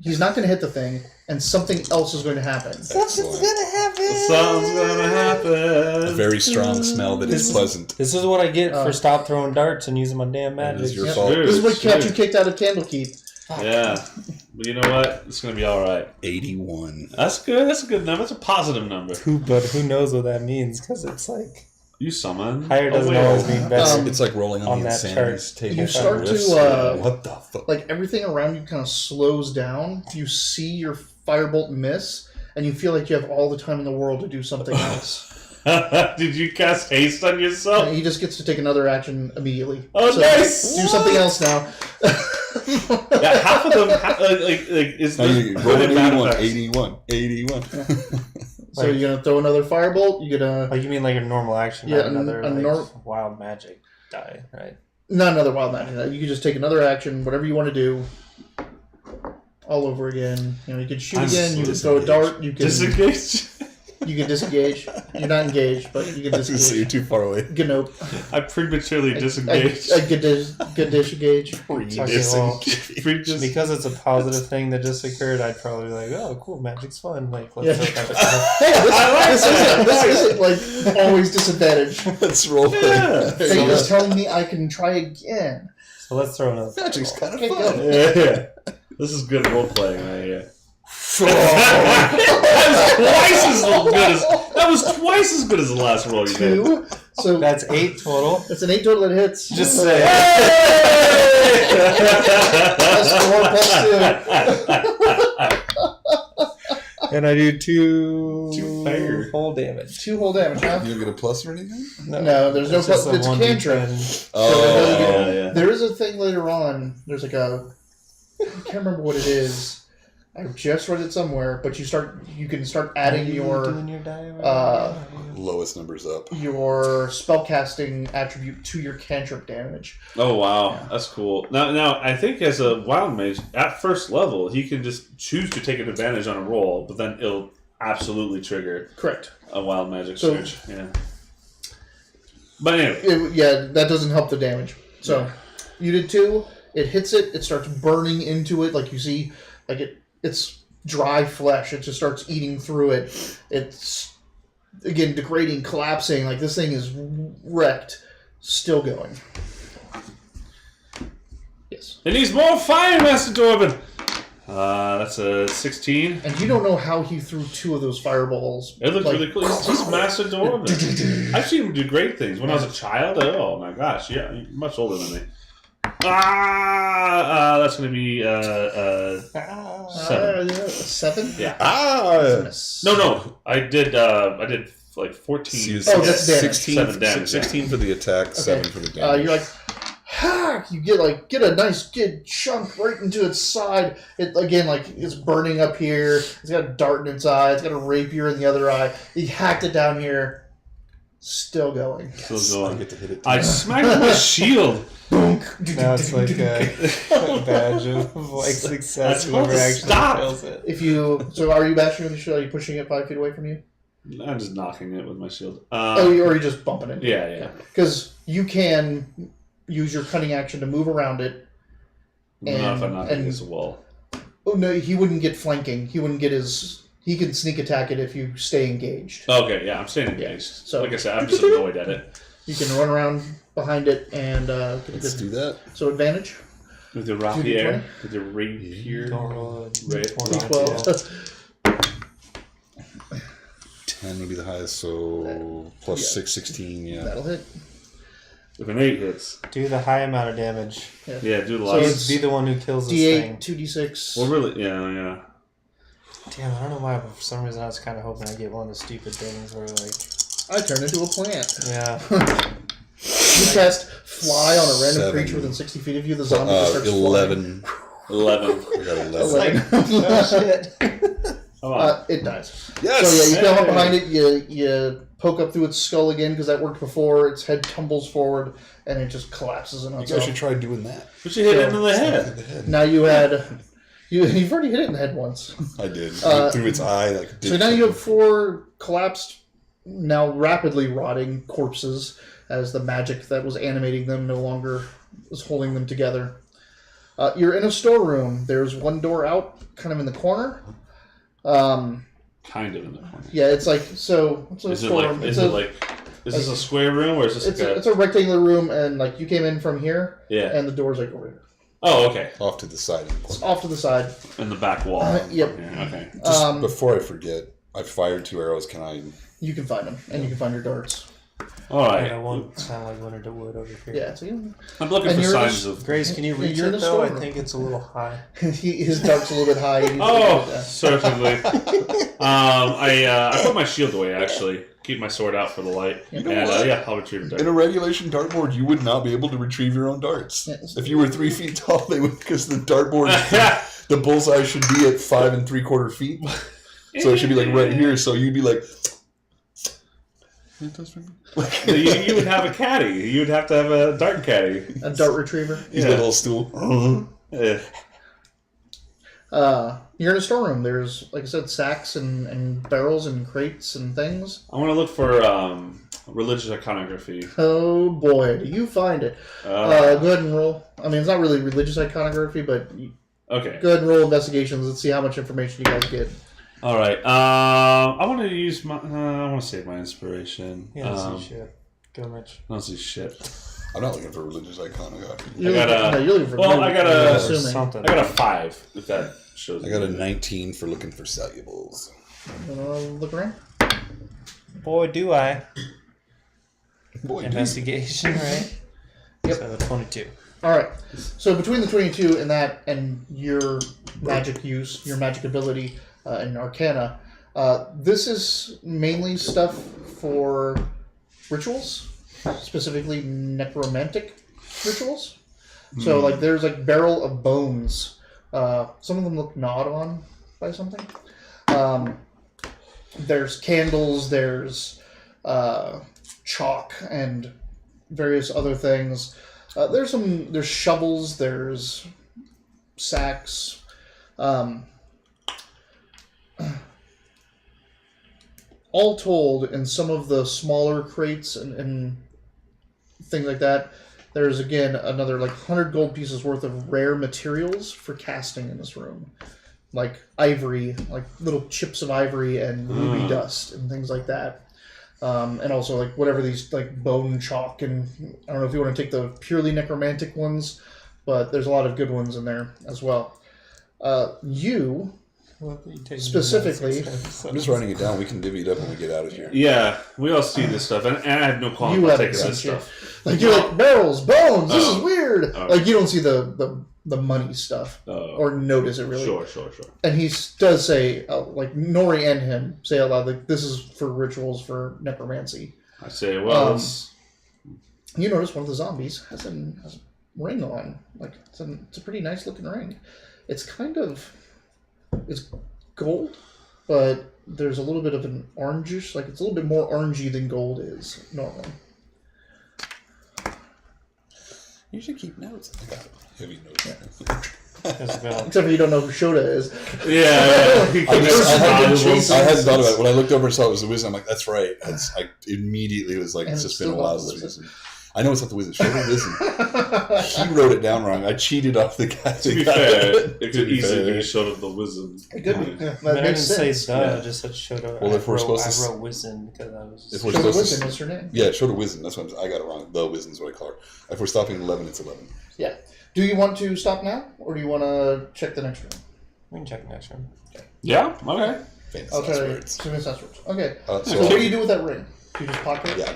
He's not going to hit the thing, and something else is going to happen. Excellent. Something's gonna A happen. very strong smell that is pleasant. this is what I get for stop throwing darts and using my damn That magic. is your Yep. fault. True. This is what kept True. you kicked out of Candlekeep. Yeah. But you know what? It's gonna be all right. 81. That's good. That's a good number. That's a positive number. But who knows what that means? Because it's like You summon. Higher doesn't whale. always mean better. It's like rolling on on the that Insanity's table. You start Riffs. to, what the fuck? like everything around you kind of slows down. You see your firebolt miss, and you feel like you have all the time in the world to do something else. Did you cast haste on yourself? And he just gets to take another action immediately. Oh, so nice! Do something else now. Yeah, half of them is Now you good roll and bad 81, effects. 81. So you're gonna throw another firebolt. You're gonna Oh, you mean like a normal action, Yeah, not another wild magic die, right? not another wild magic. You can just take another action, whatever you want to do, all over again. You know, you can shoot I'm again. You can throw a dart. You can Disengage. You can disengage. You're not engaged, but you can I was gonna say you're disengage. too far away. Ganope. I prematurely disengaged. I good disengage. Okay, well, because it's a positive thing that just occurred, I'd probably be like, oh, cool, magic's fun. Like, let's Yeah. throw that. Hey, this isn't like always disadvantage. Let's roll. Yeah. Fate is telling me I can try again. So let's throw another. Magic's kind of Okay, fun. go. Yeah. This is good role playing right here. Oh. That was twice as good as the last roll you did. 2. So That's 8 total. that's an 8 total that hits. Just say. That's 4 + 2. And I do 2 fire. whole damage. 2 whole damage, huh? You don't get a plus or anything? No, there's no It's just plus. a It's 1d10. cantrip. Oh, yeah. There is a thing later on. There's like a. I can't remember what it is. I just read it somewhere, but you can start adding your lowest numbers up. your spellcasting attribute to your cantrip damage. Oh wow, that's cool. Now I think as a wild mage at first level, he can just choose to take an advantage on a roll, but then it'll absolutely trigger Correct. a wild magic So- surge. Yeah. But anyway, That doesn't help the damage. So you did 2. It hits it. It starts burning into it, like you see, like it's dry flesh. It just starts eating through it. It's again degrading, collapsing. Like this thing is wrecked. Still going. Yes. it needs more fire, Master Dwarven. That's a 16. And you don't know how he threw 2 of those fireballs. It looks like, really cool. He's Master Dwarven. I've seen him do great things. When I was a child, oh my gosh, yeah, you're much older than me. That's going to be 7. 7? Yeah. No, I did like 14. Oh, that's damage. 16, 7 damage, 16 for the attack, 7 for the damage. You're like, ha! You get a nice good chunk right into its side. It again, like it's burning up here. It's got a dart in its eye. It's got a rapier in the other eye. You hacked it down here. Still going. Still I going. get to hit it. I smacked with my shield. Now it's like a badge of like success. That's Whoever supposed to actually stop. kills it. So are you bashing with the shield? Are you pushing it 5 feet away from you? I'm just knocking it with my shield. Or are you just bumping it? Yeah. Because you can use your cunning action to move around it. Not if I'm not against a wall. Oh no, he wouldn't get flanking. He wouldn't get his. He can sneak attack it if you stay engaged. Okay, yeah, I'm staying engaged. So- like I said, I'm just annoyed at it. You can run around behind it and get a Let's do good. that. So advantage. With your 2d20? rapier, with your rapier. Don't roll a Right. d20. D12. 10 would be the highest, so plus Yeah. 6, 16, yeah. That'll hit. If an 8 hits. Do the high amount of damage. Yeah, do the So last. it's- Be the one who kills this D8, thing. 2d6. Well, really, yeah. Damn, I don't know why, but for some reason I was kind of hoping I'd get one of the stupid things where like, I turn into a plant. yeah, You cast fly on a random 7. creature within 60 feet of you. The zombie just starts 11. 11. I got 11. flying. oh shit. Come on. It dies. Yes! So yeah, you come up behind it. You poke up through its skull again because that worked before. Its head tumbles forward and it just collapses in on You itself. guys should try doing that. But you hit it so- in the head. Now you had you've already hit it in the head once. I did. Uh, Through its eye. Like, So now you have 4 collapsed, now rapidly rotting corpses as the magic that was animating them no longer was holding them together. You're in a storeroom. There's one door out, kind of in the corner. Kind of in the corner. Yeah, it's like so. It's a Is it storeroom. like? Is it like? Is this a square room or is this like it's a rectangular room, and like you came in from here, Yeah. and the door's like over here. Oh, okay. off to the side. It's off to the side. In the back wall. Yep. Yeah, okay. Just before I forget, I fired 2 arrows. Can I? You can find them, and you can find your darts. All And right. I won't sound like Leonard DeWood over here. Yeah, so you, I'm looking And for you're signs just- of. Grace, can you reach You're in it the though? I storeroom. think it's a little high. his dart's a little bit high. He's Oh, looking at certainly. I put my shield away, actually. Keep my sword out for the light. You know And what? yeah, I'll retrieve the In a dart. regulation dartboard, you would not be able to retrieve your own darts. Yes. If you were 3 feet tall, they would, because the dartboard, the bullseye should be at 5 3/4 feet. So it should be like right here. So you'd be like, So you would have a caddy. You would have to have a dart caddy. a dart retriever. he's got a little stool. Yeah. You're in a storeroom. There's, like I said, sacks and barrels and crates and things. I want to look for religious iconography. Oh boy, do you find it. Go ahead and roll. I mean, it's not really religious iconography, but Okay. go ahead and roll investigations and see how much information you guys get. All right. I want to use my. I want to save my inspiration. Yeah, that's shit. Go, Mitch. I don't see shit. I'm not looking for religious iconography. You're got looking- a- no, you're looking for well, good, I got I'm a- assuming. Something. I got a 5. If that shows. I got a 19 for looking for solubles. Look around. Boy, do I. Boy, dude. Investigation, right? Yep. So 22. All right. So between the 22 and that, and your magic use, your magic ability, and Arcana, this is mainly stuff for rituals, specifically necromantic rituals. So like, there's like barrel of bones. Some of them look gnawed on by something. There's candles. There's chalk and various other things. There's shovels, there's sacks. All told, in some of the smaller crates and things like that, there's again another like 100 gold pieces worth of rare materials for casting in this room. Like ivory, like little chips of ivory and ruby dust and things like that. And also like whatever these like bone chalk and I don't know if you want to take the purely necromantic ones, but there's a lot of good ones in there as well. You specifically, I'm just writing it down. We can divvy it up when we get out of here. Yeah, we all see this stuff, and I have no qualm you about haven't taking seen this shit. stuff. Like you're like barrels, bones. This is Oh. weird. Oh. Like you don't see the money stuff or notice it really. Sure. And he does say like Nori and him say out loud like this is for rituals for necromancy. I say, well, You notice one of the zombies has a ring on. Like it's a pretty nice looking ring. It's it's gold, but there's a little bit of an orangish, like it's a little bit more orangey than gold is normally. You should keep notes. I got heavy notes. Except for you don't know who Shota is. yeah. Chasing I hadn't thought about it. When I looked over and saw it was the wizard, I'm like, that's right. I immediately was like, And it's it's just been a still while not the since wizard. wizard. I know it's not the wizard. Shota Wizard. He wrote it down wrong. I cheated off the guy. To be fair, it could easily be showed of the wizard. It could be. Yeah, I that didn't makes say sense. duh, Yeah. I just said Shoto. Well, if we're supposed to I wrote Wizen because I was. If we're Shota supposed Wisdom to, is her name. yeah, Shota Wizard. That's what I got it wrong. The Wizard is what I call her. If we're stopping at 11, it's 11. Yeah. Do you want to stop now, or do you want to check the next room? We can check the next one. Yeah. Okay. Famous I'll try last to words. two minutes afterwards. Okay. So, So what do you do with that ring? Do you just pocket it? Yeah,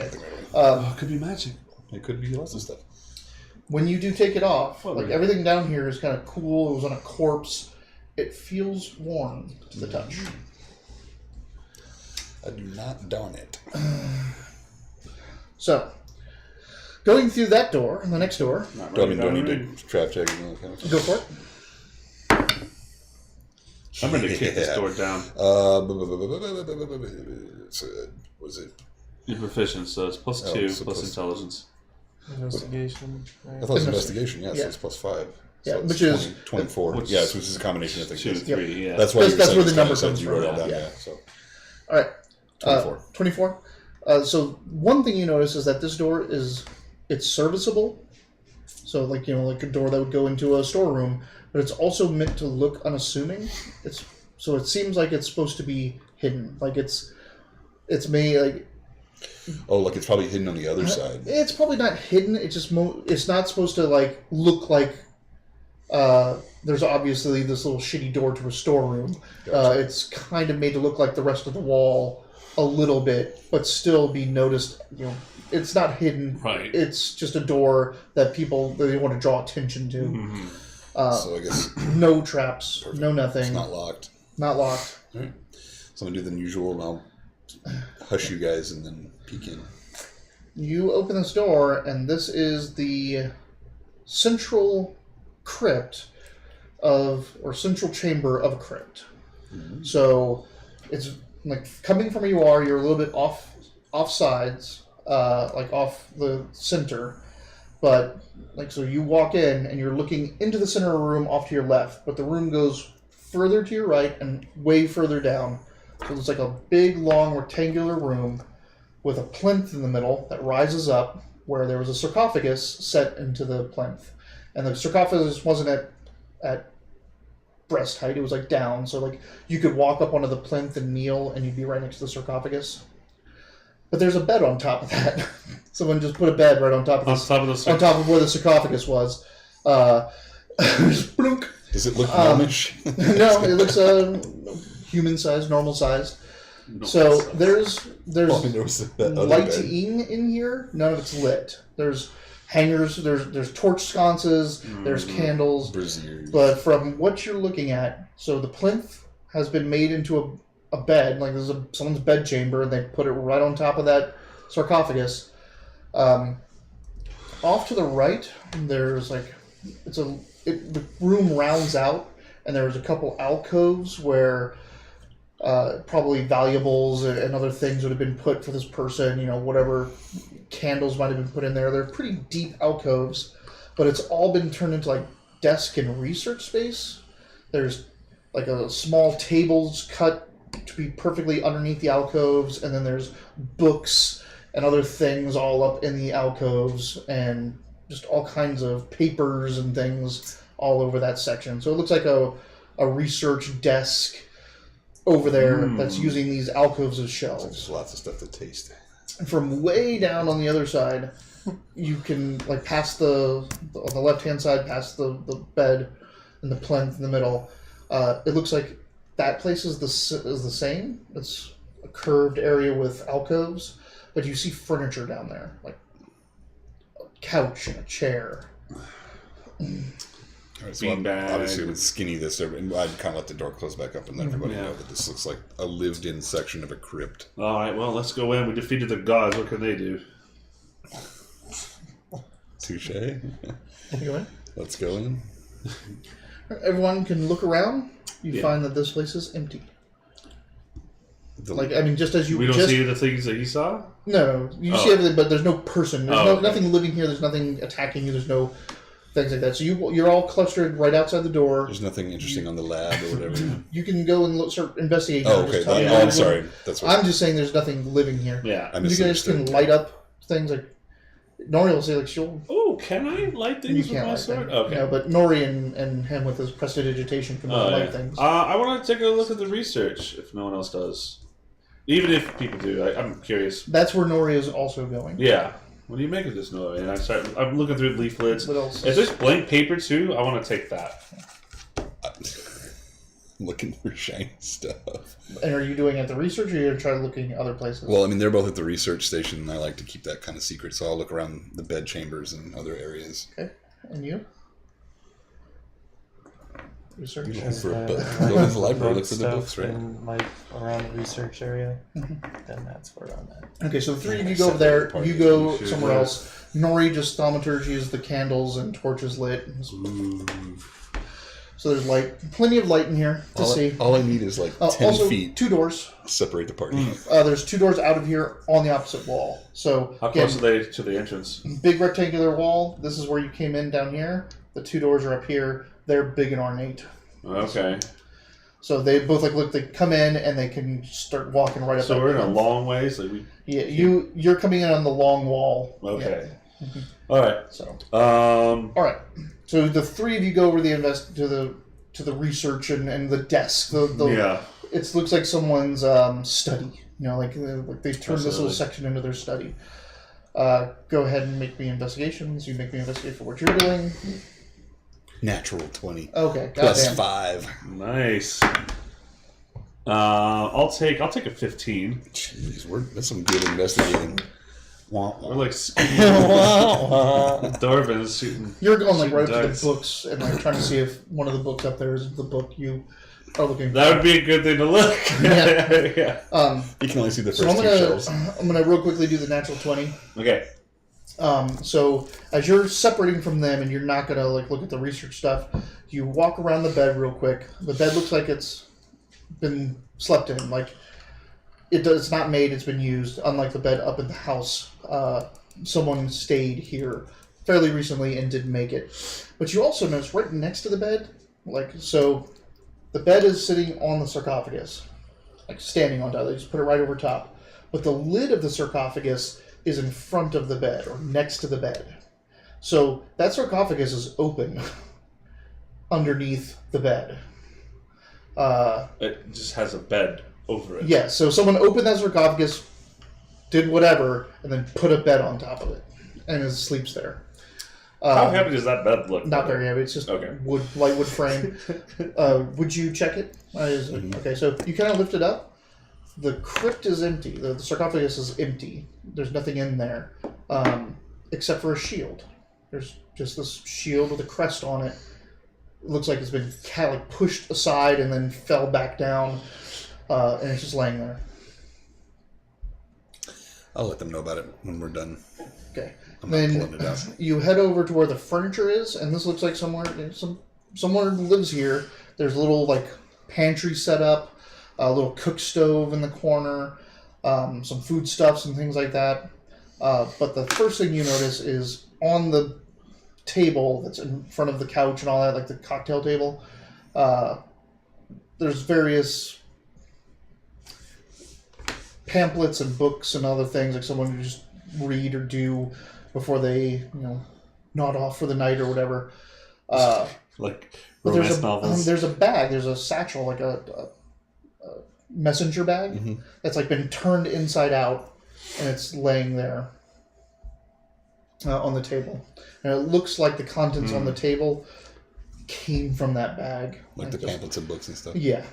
nothing right away. Oh, it could be magic. It could be lots of stuff. When you do take it off, What like ring? everything down here is kind of cool. It was on a corpse. It feels warm to the touch. I do not darn it. So, going through that door and the next door, Not Do I really, mean, do I not need really. to trap check and all that kind of stuff? go for it. I'm ready to kick this door down. Was it? You're proficient, so it's plus Oh, 2 so plus plus- intelligence. Investigation. Right? I thought it was investigation. Yeah, Yeah. so it's plus 5. Yeah, So it's which is- 24. which Yeah, is which is a combination of things. 2, 3, yeah. That's why That's- you that's said where the it's number kinda comes you wrote from, it down. yeah. Yeah. So All right. 24. 24. So one thing you notice is that this door it's serviceable. So like like a door that would go into a storeroom, but it's also meant to look unassuming. So it seems like it's supposed to be hidden. Like it's made like Oh, like it's probably hidden on the other side. it's probably not hidden. It's just it's not supposed to like look like there's obviously this little shitty door to a storeroom. Gotcha. It's kind of made to look like the rest of the wall a little bit, but still be noticed. It's not hidden. Right. It's just a door that they want to draw attention to. Mm-hmm. So I guess No traps. Perfect. No nothing. it's not locked. Not locked. All right. So I'm gonna do the usual, and I'll hush you guys and then peek in. You open this door, and this is the central crypt or central chamber of a crypt. Mm-hmm. So it's like coming from where you are, you're a little bit off sides, like off the center. But so you walk in and you're looking into the center of the room off to your left, but the room goes further to your right and way further down. So it's like a big, long, rectangular room with a plinth in the middle that rises up where there was a sarcophagus set into the plinth. And the sarcophagus wasn't at breast height, it was like down. So you could walk up onto the plinth and kneel and you'd be right next to the sarcophagus. But there's a bed on top of that. Someone just put a bed right on top of on top of where the sarcophagus was. Just blunk. Does it look gnomish? No, it looks human sized, normal sized. So there's lighting in here. None of it's lit. There's hangers. There's torch sconces. There's candles. Braziers. But from what you're looking at, so the plinth has been made into a bed. Like there's someone's bed chamber, and they put it right on top of that sarcophagus. Off to the right, there's the room rounds out, and there's a couple alcoves where probably valuables and other things would have been put for this person. Whatever candles might have been put in there. They're pretty deep alcoves, but it's all been turned into desk and research space. There's a small tables cut to be perfectly underneath the alcoves, and then there's books and other things all up in the alcoves, and just all kinds of papers and things all over that section. So it looks like a research desk over there that's using these alcoves as shelves. There's lots of stuff to taste. And from way down on the other side, you can past on the left hand side, past the bed and the plinth in the middle. It looks like that place is the same. It's a curved area with alcoves, but you see furniture down there, like a couch and a chair. All right, so obviously with Skinny this, I'd kind of let the door close back up and let everybody know that this looks like a lived-in section of a crypt. All right, well, let's go in. We defeated the gods. What can they do? Touche. You in? Let's go in. Everyone can look around. You find that this place is empty. Just as you... We don't see the things that he saw? No. You see everything, but there's no person. There's nothing living here. There's nothing attacking you. There's no things like that. So you're all clustered right outside the door. There's nothing interesting on the lab or whatever. You can go and start investigating. Oh, okay. I'm sorry. That's what I'm just saying there's nothing living here. Yeah. You guys can light up things like... Nori will say, she'll... Oh, can I light things with my sword? Okay. No, but Nori and him with his prestidigitation can light things. I want to take a look at the research, if no one else does. Even if people do. I'm curious. That's where Nori is also going. Yeah. What do you make of this, Nori? And I'm looking through leaflets. What else? If there's blank paper, too, I want to take that. Looking for shiny stuff. And are you doing it at the research, or are you going to try looking at other places? Well, they're both at the research station, and I like to keep that kind of secret, so I'll look around the bed chambers and other areas. Okay. And you? Research? Go for a book. Go to the library, look for the books, right? And around the research area. Then that's where I'm at. Okay, so the three of you go over there. You go somewhere else. Nori just thaumaturgies the candles and torches lit. So there's plenty of light in here to see. All I need is 10 also, feet. 2 doors. Separate the party. There's 2 doors out of here on the opposite wall. So how close are they to the entrance? Big rectangular wall. This is where you came in down here. The 2 doors are up here. They're big and ornate. Okay. So they both they come in and they can start walking right up. So we're in a long ways. You're coming in on the long wall. Okay. Yeah. All right. So. All right. So the 3 of you go over to the research and the desk. It looks like someone's study. They've turned this little section into their study. Go ahead and make me investigations. You make me investigate for what you're doing. Natural 20. Okay. Plus 5. Nice. I'll take a 15. Jeez, that's some good investigating. We're like Darvin's shooting. You're going like right shooting to dice. the books and like trying to see if one of the books up there is the book you are looking for. That would be a good thing to look. Yeah. Yeah. You can only see the first So I'm two gonna shelves. I'm gonna real quickly do the natural 20. Okay. So as you're separating from them and you're not gonna like look at the research stuff, you walk around the bed real quick. The bed looks like it's been slept in. Like it's not made. It's been used. Unlike the bed up in the house, someone stayed here fairly recently and didn't make it. But you also notice right next to the bed, like so, the bed is sitting on the sarcophagus, like standing on top. They just put it right over top. But the lid of the sarcophagus is in front of the bed or next to the bed. So that sarcophagus is open underneath the bed. It just has a bed over it. Yeah, so someone opened that sarcophagus, did whatever, and then put a bed on top of it, and it sleeps there. How heavy does that bed look? Not very heavy. It's just Okay. light wood frame. Would you check it? Okay, so you kind of lift it up. The crypt is empty. The sarcophagus is empty. There's nothing in there except for a shield. There's just this shield with a crest on it. It looks like it's been kind of like pushed aside and then fell back down, and it's just laying there. I'll let them know about it when we're done. Okay. I'm not pulling it out. You head over to where the furniture is, and this looks like someone lives here. There's a little like pantry set up, a little cook stove in the corner, some foodstuffs and things like that. But the first thing you notice is on the table that's in front of the couch and all that, like the cocktail table, there's various pamphlets and books and other things like someone could just read or do before they, nod off for the night or whatever. Like But romance novels. there's a bag, there's a satchel, like a messenger bag that's like been turned inside out, and it's laying there on the table. And it looks like the contents on the table came from that bag. Like the pamphlets and books and stuff. Yeah.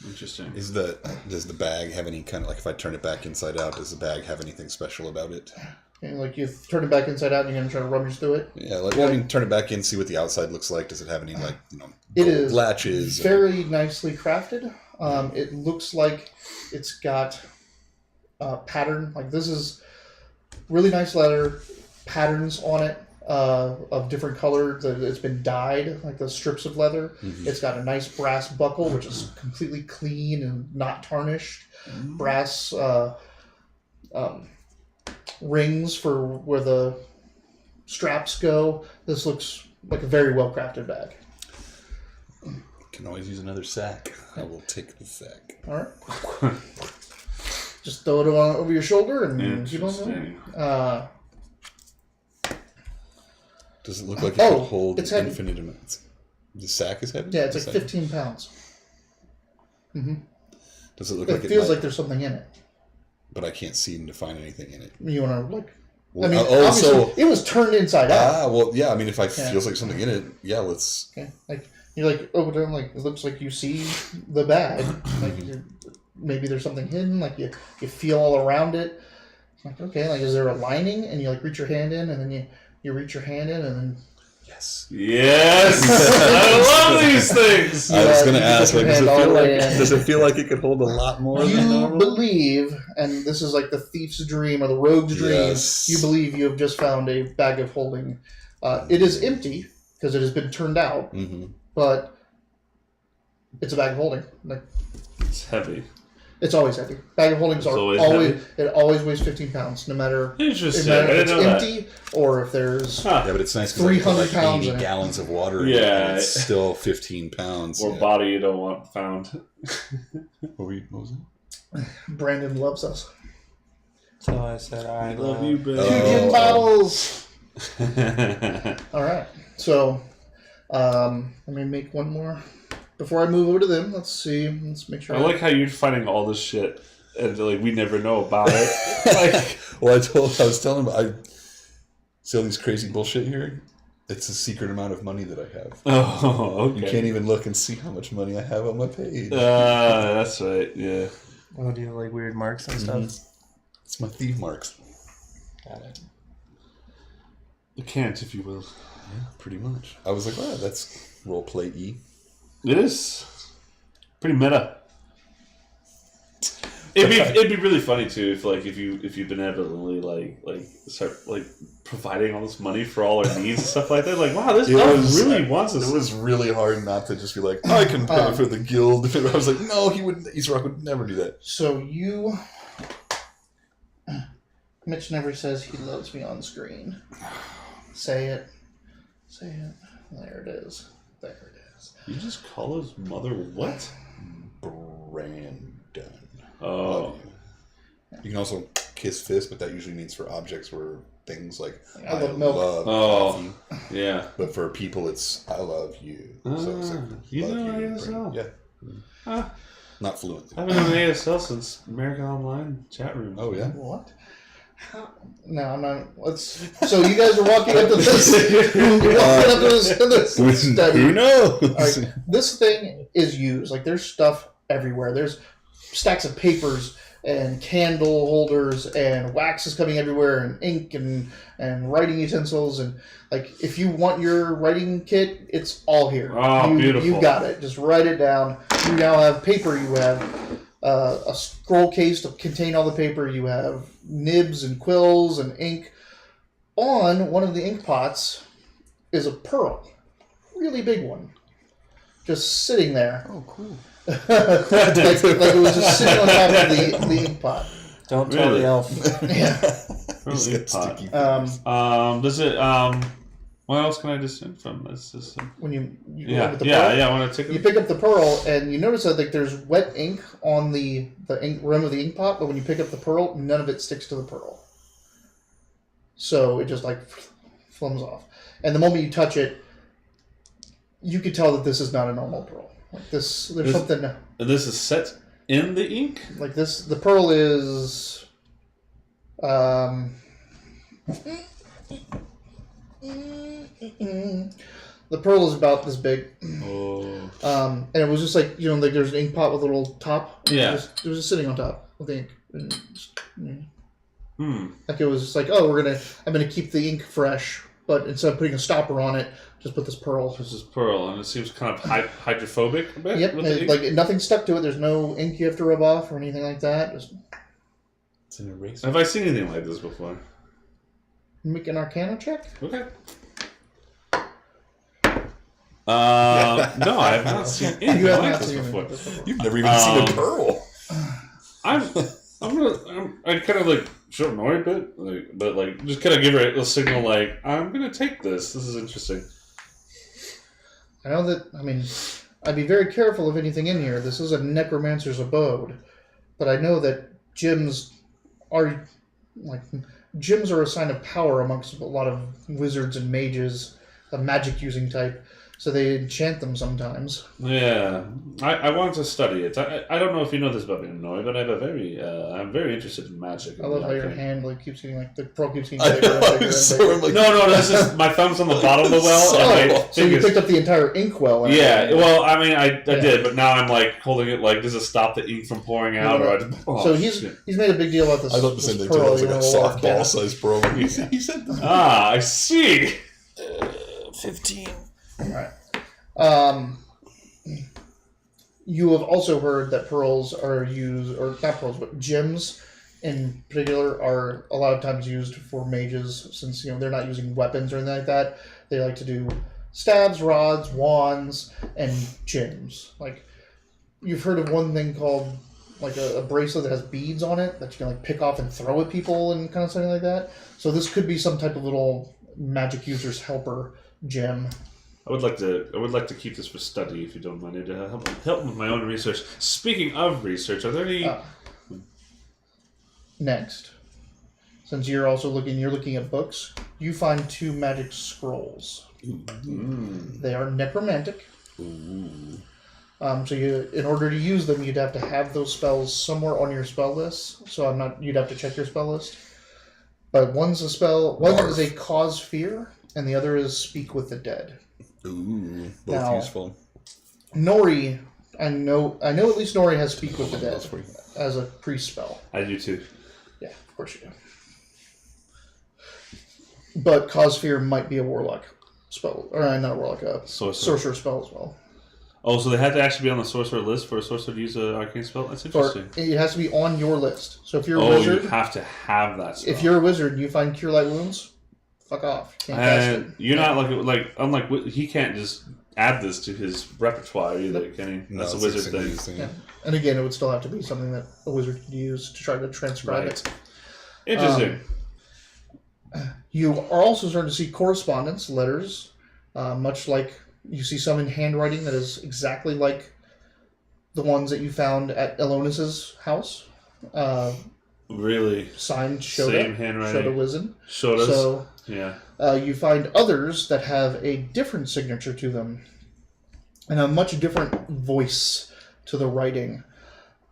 Interesting. Does the bag have any kind of, like, if I turn it back inside out, does the bag have anything special about it? And like you turn it back inside out and you're going to try to rummage through it. Yeah, like, well, I mean, turn it back in, see what the outside looks like. Does it have any, like, It is latches? very nicely crafted. It looks like it's got pattern. Like this is really nice leather, patterns on it of different colors. It's been dyed, like the strips of leather. It's got a nice brass buckle, which is completely clean and not tarnished. Brass rings for where the straps go. This looks like a very well crafted bag. Can always use another sack. I will take the sack. All right. Just throw it on over your shoulder and keep on Interesting. going. Does it look like it could hold it's heavy. infinite amounts? The sack is heavy? Yeah, it's The like sack- 15 pounds. Does it look It like feels might- like there's something in it. But I can't seem to find anything in it. You want to like? Well, I mean, oh, obviously, so it was turned inside out. well, yeah. I mean, if it feels like something in it, yeah, let's. Okay, like you're like open it, like it looks like you see the bag. Like maybe there's something hidden. Like you feel all around it. Like okay, like is there a lining? And you like reach your hand in, and then you reach your hand in, and then Yes. Yes, I love these things. I was going you to put ask, your like, does hand it all feel the like way in. does it feel like it could hold a lot more than You normal? believe, and this is like the thief's dream or the rogue's dream, Yes. you believe you have just found a bag of holding. It is empty because it has been turned out, but it's a bag of holding. Like It's heavy. it's always heavy. Bag of holdings It's are always always heavy? it always weighs 15 pounds, no matter Interesting. no I matter if didn't it's know that. empty or if there's Yeah, but it's nice because 300 like pounds 80 in it. gallons of water. in it, Yeah. and it's still 15 pounds. Or yeah. body you don't want found. What was it? Brandon loves us. So I said, I Love you, babe. Two gin bottles. All right, so let me make one more before I move over to them. Let's see. Let's make sure. I like how you're finding all this shit and like we never know about it. Like Well, I was telling him, I see all these crazy bullshit here. It's a secret amount of money that I have. Oh, okay. You can't even look and see how much money I have on my page. That's right. Yeah. Oh, do you have like weird marks and stuff? It's my thief marks. Got it. The cant, if you will. Yeah, pretty much. I was like, wow, that's roleplay E. It is pretty meta. It'd be really funny too if you benevolently like start like providing all this money for all our needs and stuff like that. Like, wow, this elf really wants us. It was really hard not to just be like, I can pay for the guild. I was like, no, he would. East Rock would never do that. So you, Mitch never says he loves me on screen. Say it. Say it. There it is. There it is. You just call his mother what? Brandon. Oh. You can also kiss fist, but that usually means for objects where things like I love milk. Coffee. Yeah. But for people, it's I love you. So it's like, You love know you, ASL. Yeah. Not fluently. I've been on ASL since American Online chat room. Oh yeah. What? How? No, I'm not. Let's. So you guys are walking up to this. You're walking up to this study. Who knows? Like, this thing is used. Like, there's stuff everywhere. There's stacks of papers and candle holders and wax is coming everywhere and ink and writing utensils and like if you want your writing kit, it's all here. Oh, beautiful. You got it. Just write it down. You now have paper. You have a scroll case to contain all the paper. You have nibs and quills and ink. On one of the ink pots is a pearl. Really big one. Just sitting there. Oh, cool. like it was just sitting on top of the ink pot. Don't tell Really? the elf. Yeah. He's got sticky Does it what else can I discern from this system? When you Yeah, with the yeah, pearl, yeah. I want to take you pick up the pearl and you notice that like there's wet ink on the ink rim of the ink pot, but when you pick up the pearl, none of it sticks to the pearl. So it just like flums off. And the moment you touch it, you could tell that this is not a normal pearl. Like there's something. And this is set in the ink. Like this, the pearl is. The pearl is about this big. Oh. And it was just like like there's an ink pot with a little top. Yeah. It was just sitting on top of the ink. Like it was just like, oh, I'm gonna keep the ink fresh, but instead of putting a stopper on it, just put this pearl. This is pearl, and it seems kind of hydrophobic a bit. Yep, with the ink. like nothing stuck to it. There's no ink you have to rub off or anything like that. Just It's an eraser. Have I seen anything like this before? make an Arcana check. Okay. No, I have not seen anything You have like not this seen before. this before. You've never even seen a pearl. I kind of like show annoyed a bit, but like just kind of give her a signal like I'm gonna take this. This is interesting. I know that. I mean, I'd be very careful of anything in here. This is a necromancer's abode, but I know that gyms are a sign of power amongst a lot of wizards and mages, a magic using type. So they enchant them sometimes. Yeah, I want to study it. I don't know if you know this about me, Noy, but I have I'm very interested in magic. I love how your Okay. hand keeps getting the pearl keeps getting I bigger know, and bigger I'm and so bigger. I'm like, No, this is my thumb's on the bottom of the well. and my So you fingers- picked up the entire inkwell. and Yeah, everything. well, I mean, I did, but now I'm like holding it like, does it stop the ink from pouring out? Or So he's made a big deal about this. I thought the same this thing too. I pearl, was like a little Arcana. softball sized pearl. Like, he said this. I see. 15. All right. You have also heard that pearls are used, or not pearls, but gems in particular are a lot of times used for mages, since they're not using weapons or anything like that. They like to do stabs, rods, wands, and gems. Like you've heard of one thing called like a bracelet that has beads on it that you can like pick off and throw at people and kind of something like that. So this could be some type of little magic user's helper gem. I would like to keep this for study, if you don't mind. To help with my own research. Speaking of research, are there any? Next, since you're looking at books, you find 2 magic scrolls. They are necromantic. So in order to use them, you'd have to have those spells somewhere on your spell list. So you'd have to check your spell list. But one is a cause fear, and the other is Speak with the Dead. Ooh, both Now, useful. Nori, I know at least Nori has Speak with the Dead as a priest spell. I do too. Yeah, of course you do. But Cause Fear might be a warlock spell, or not a warlock, a sorcerer spell as well. Oh, so they had to actually be on the sorcerer list for a sorcerer to use an arcane spell? That's interesting. It has to be on your list. So if you're a you wizard, have to have that spell. if you're a wizard and you find Cure Light Wounds, fuck off. Can't cast it. You're not unlike he can't just add this to his repertoire either, can he? That's a wizard thing. Yeah. And again, it would still have to be something that a wizard could use to try to transcribe it. Interesting. You are also starting to see correspondence, letters, much like you see some in handwriting that is exactly like the ones that you found at Elonis's house. Really? Signed Shoda. Same handwriting. Shoda Wizen. Shoda's? So yeah. you find others that have a different signature to them and a much different voice to the writing.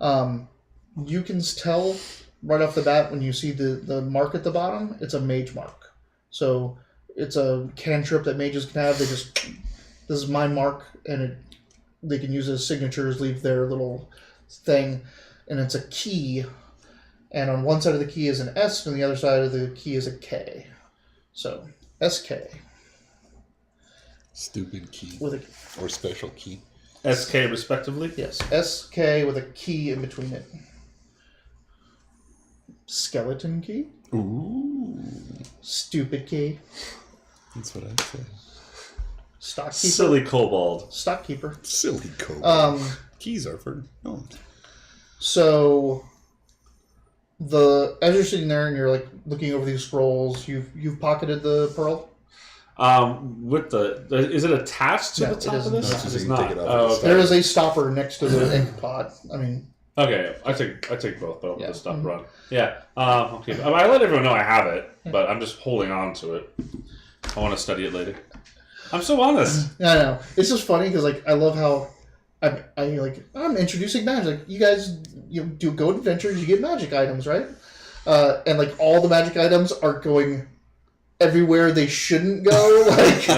You can tell right off the bat when you see the mark at the bottom, it's a mage mark. So it's a cantrip that mages can have. This is my mark, and they can use it as signatures, leave their little thing, and it's a key. And on one side of the key is an S, and on the other side of the key is a K. So SK. Stupid key. Or special key. SK respectively? Yes, SK with a key in between it. Skeleton key. Ooh. Stupid key. That's what I'd say. Stockkeeper. Silly kobold. Stockkeeper. Silly kobold. Keys are for gnomes. So as you're sitting there and you're like looking over these scrolls, you've pocketed the pearl. Is it attached to the top of this? No, It's you not. take it off There is a stopper next to the ink pot. I mean, okay, I take both, but I'll put the stopper Mm-hmm. on. Yeah. Okay. I let everyone know I have it, but I'm just holding on to it. I want to study it later. I'm so honest. I know. It's just funny because like I love how I'm introducing magic. You guys do go adventures, you get magic items, right? And like all the magic items are going everywhere they shouldn't go. Like,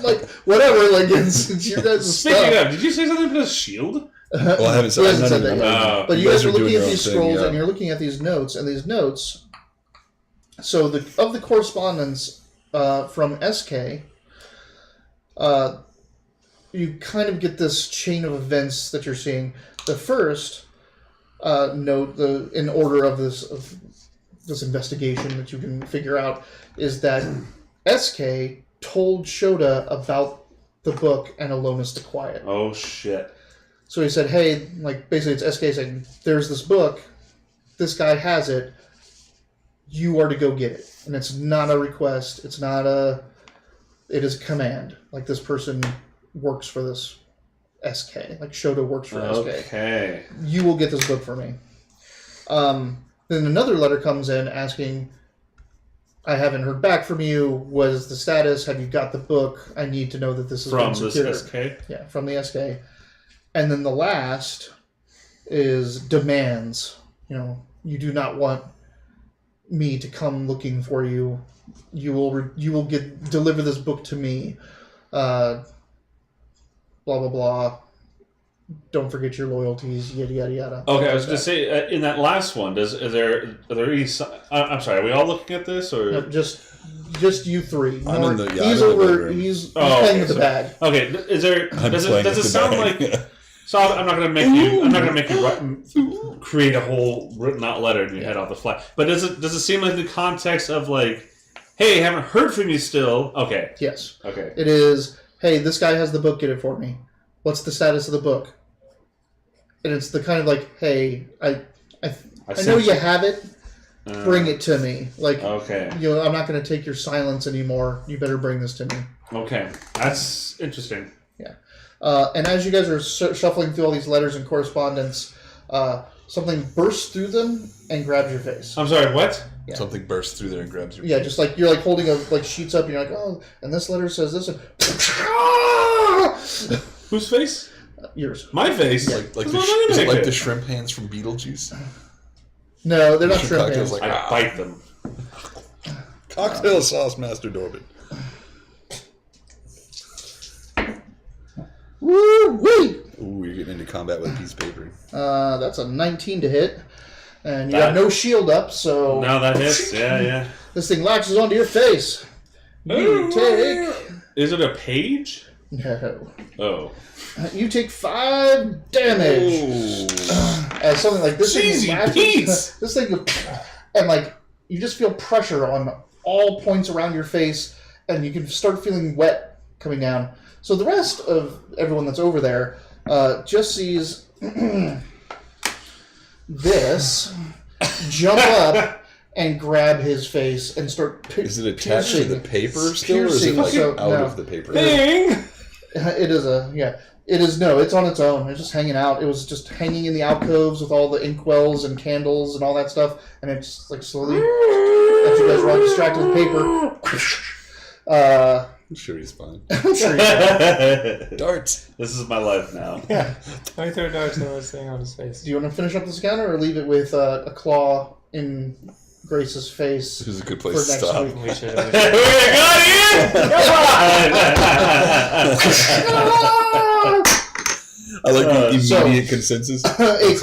like whatever. Like it's your guys' Speaking stuff. of, did you say something about a shield? Well, I haven't said, He hasn't said that yet. But you guys are looking doing at your these own thing, scrolls yeah. and you're looking at these notes, and these notes. So of the correspondence from SK, you kind of get this chain of events that you're seeing. The first note, in order of this investigation that you can figure out, is that SK told Shoda about the book and Alonis the Quiet. Oh shit! So he said, "Hey, like basically, it's SK saying there's this book. This guy has it. You are to go get it, and it's not a request. It is a command. Like this person works for this SK. Like Shoda works for SK. Okay. You will get this book for me." Then another letter comes in asking, "I haven't heard back from you. What is the status? Have you got the book? I need to know that this has From been secured." this SK? Yeah, from the SK. And then the last is demands. You do not want me to come looking for you. You will deliver this book to me. Blah blah blah. Don't forget your loyalties. Yada yada yada. Okay, I was going to say in that last one, are there any? I'm sorry. Are we all looking at this or No, just you three. I'm in the- yeah, he's I'm in the over. bedroom. He's playing with the bag. Okay, is there? Does it sound like? So I'm not going to make you. I'm not going to make you create a whole written out letter in your head off the fly. But does it seem like the context of like, hey, haven't heard from you still? Okay. Yes. Okay. It is. Hey, this guy has the book. Get it for me. What's the status of the book? And it's the kind of like, hey, I know you have it. Bring it to me. Like, okay. I'm not going to take your silence anymore. You better bring this to me. Okay, that's interesting. Yeah. And as you guys are shuffling through all these letters and correspondence, something bursts through them and grabs your face. I'm sorry, what? Yeah. Something bursts through there and grabs your Yeah, just like you're like holding sheets up and you're like, oh, and this letter says this. And Whose face? yours. My face? Yeah. Like Is it like the shrimp hands from Beetlejuice? No, they're not shrimp Chicago's hands. like, I bite them. Cocktail sauce, Master Dorbin. Woo-wee! Ooh, you're getting into combat with a piece of paper. That's a 19 to hit. And you have no shield up, so... Now that hits, yeah. This thing latches onto your face. You take... Is it a page? No. Oh. You take 5 damage. As something like this Cheesy thing latches... Pete's. This thing... And, like, you just feel pressure on all points around your face, and you can start feeling wet coming down. So the rest of everyone that's over there just sees this jump up and grab his face and start Is it attached to the paper still, or is it like out of the paper? Ding! It is It is it's on its own. It's just hanging out. It was just hanging in the alcoves with all the inkwells and candles and all that stuff, and it's like slowly, as you guys were all distracted with paper. I'm sure he's fine. I'm sure Darts. This is my life now. yeah. Let me throw darts in this thing on his face. Do you want to finish up this encounter or leave it with a claw in Grace's face? This is a good For place to next stop. week. We should. We're gonna I like the So- immediate consensus. a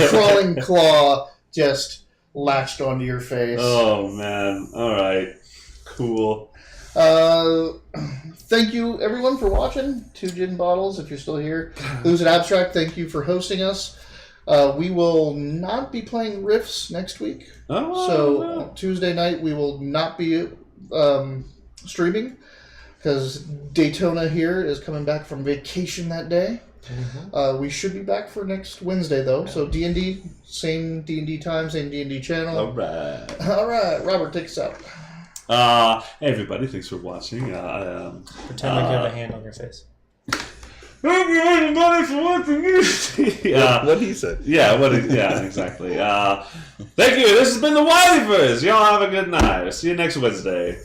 crawling claw just latched onto your face. Oh man! All right, cool. Thank you, everyone, for watching. 2 Gin Bottles, if you're still here. Lose it Abstract, thank you for hosting us. We will not be playing Riffs next week. Oh, So no. Tuesday night we will not be streaming because Daytona here is coming back from vacation that day. We should be back for next Wednesday though. So D&D, same D&D time, same D&D channel. All right. All right, Robert, take us out. Hey everybody, thanks for watching. Pretend like you have a hand on your face. Thank you everybody for watching. What he said. Yeah, exactly. Thank you. This has been the Wileyverse. Y'all have a good night. See you next Wednesday.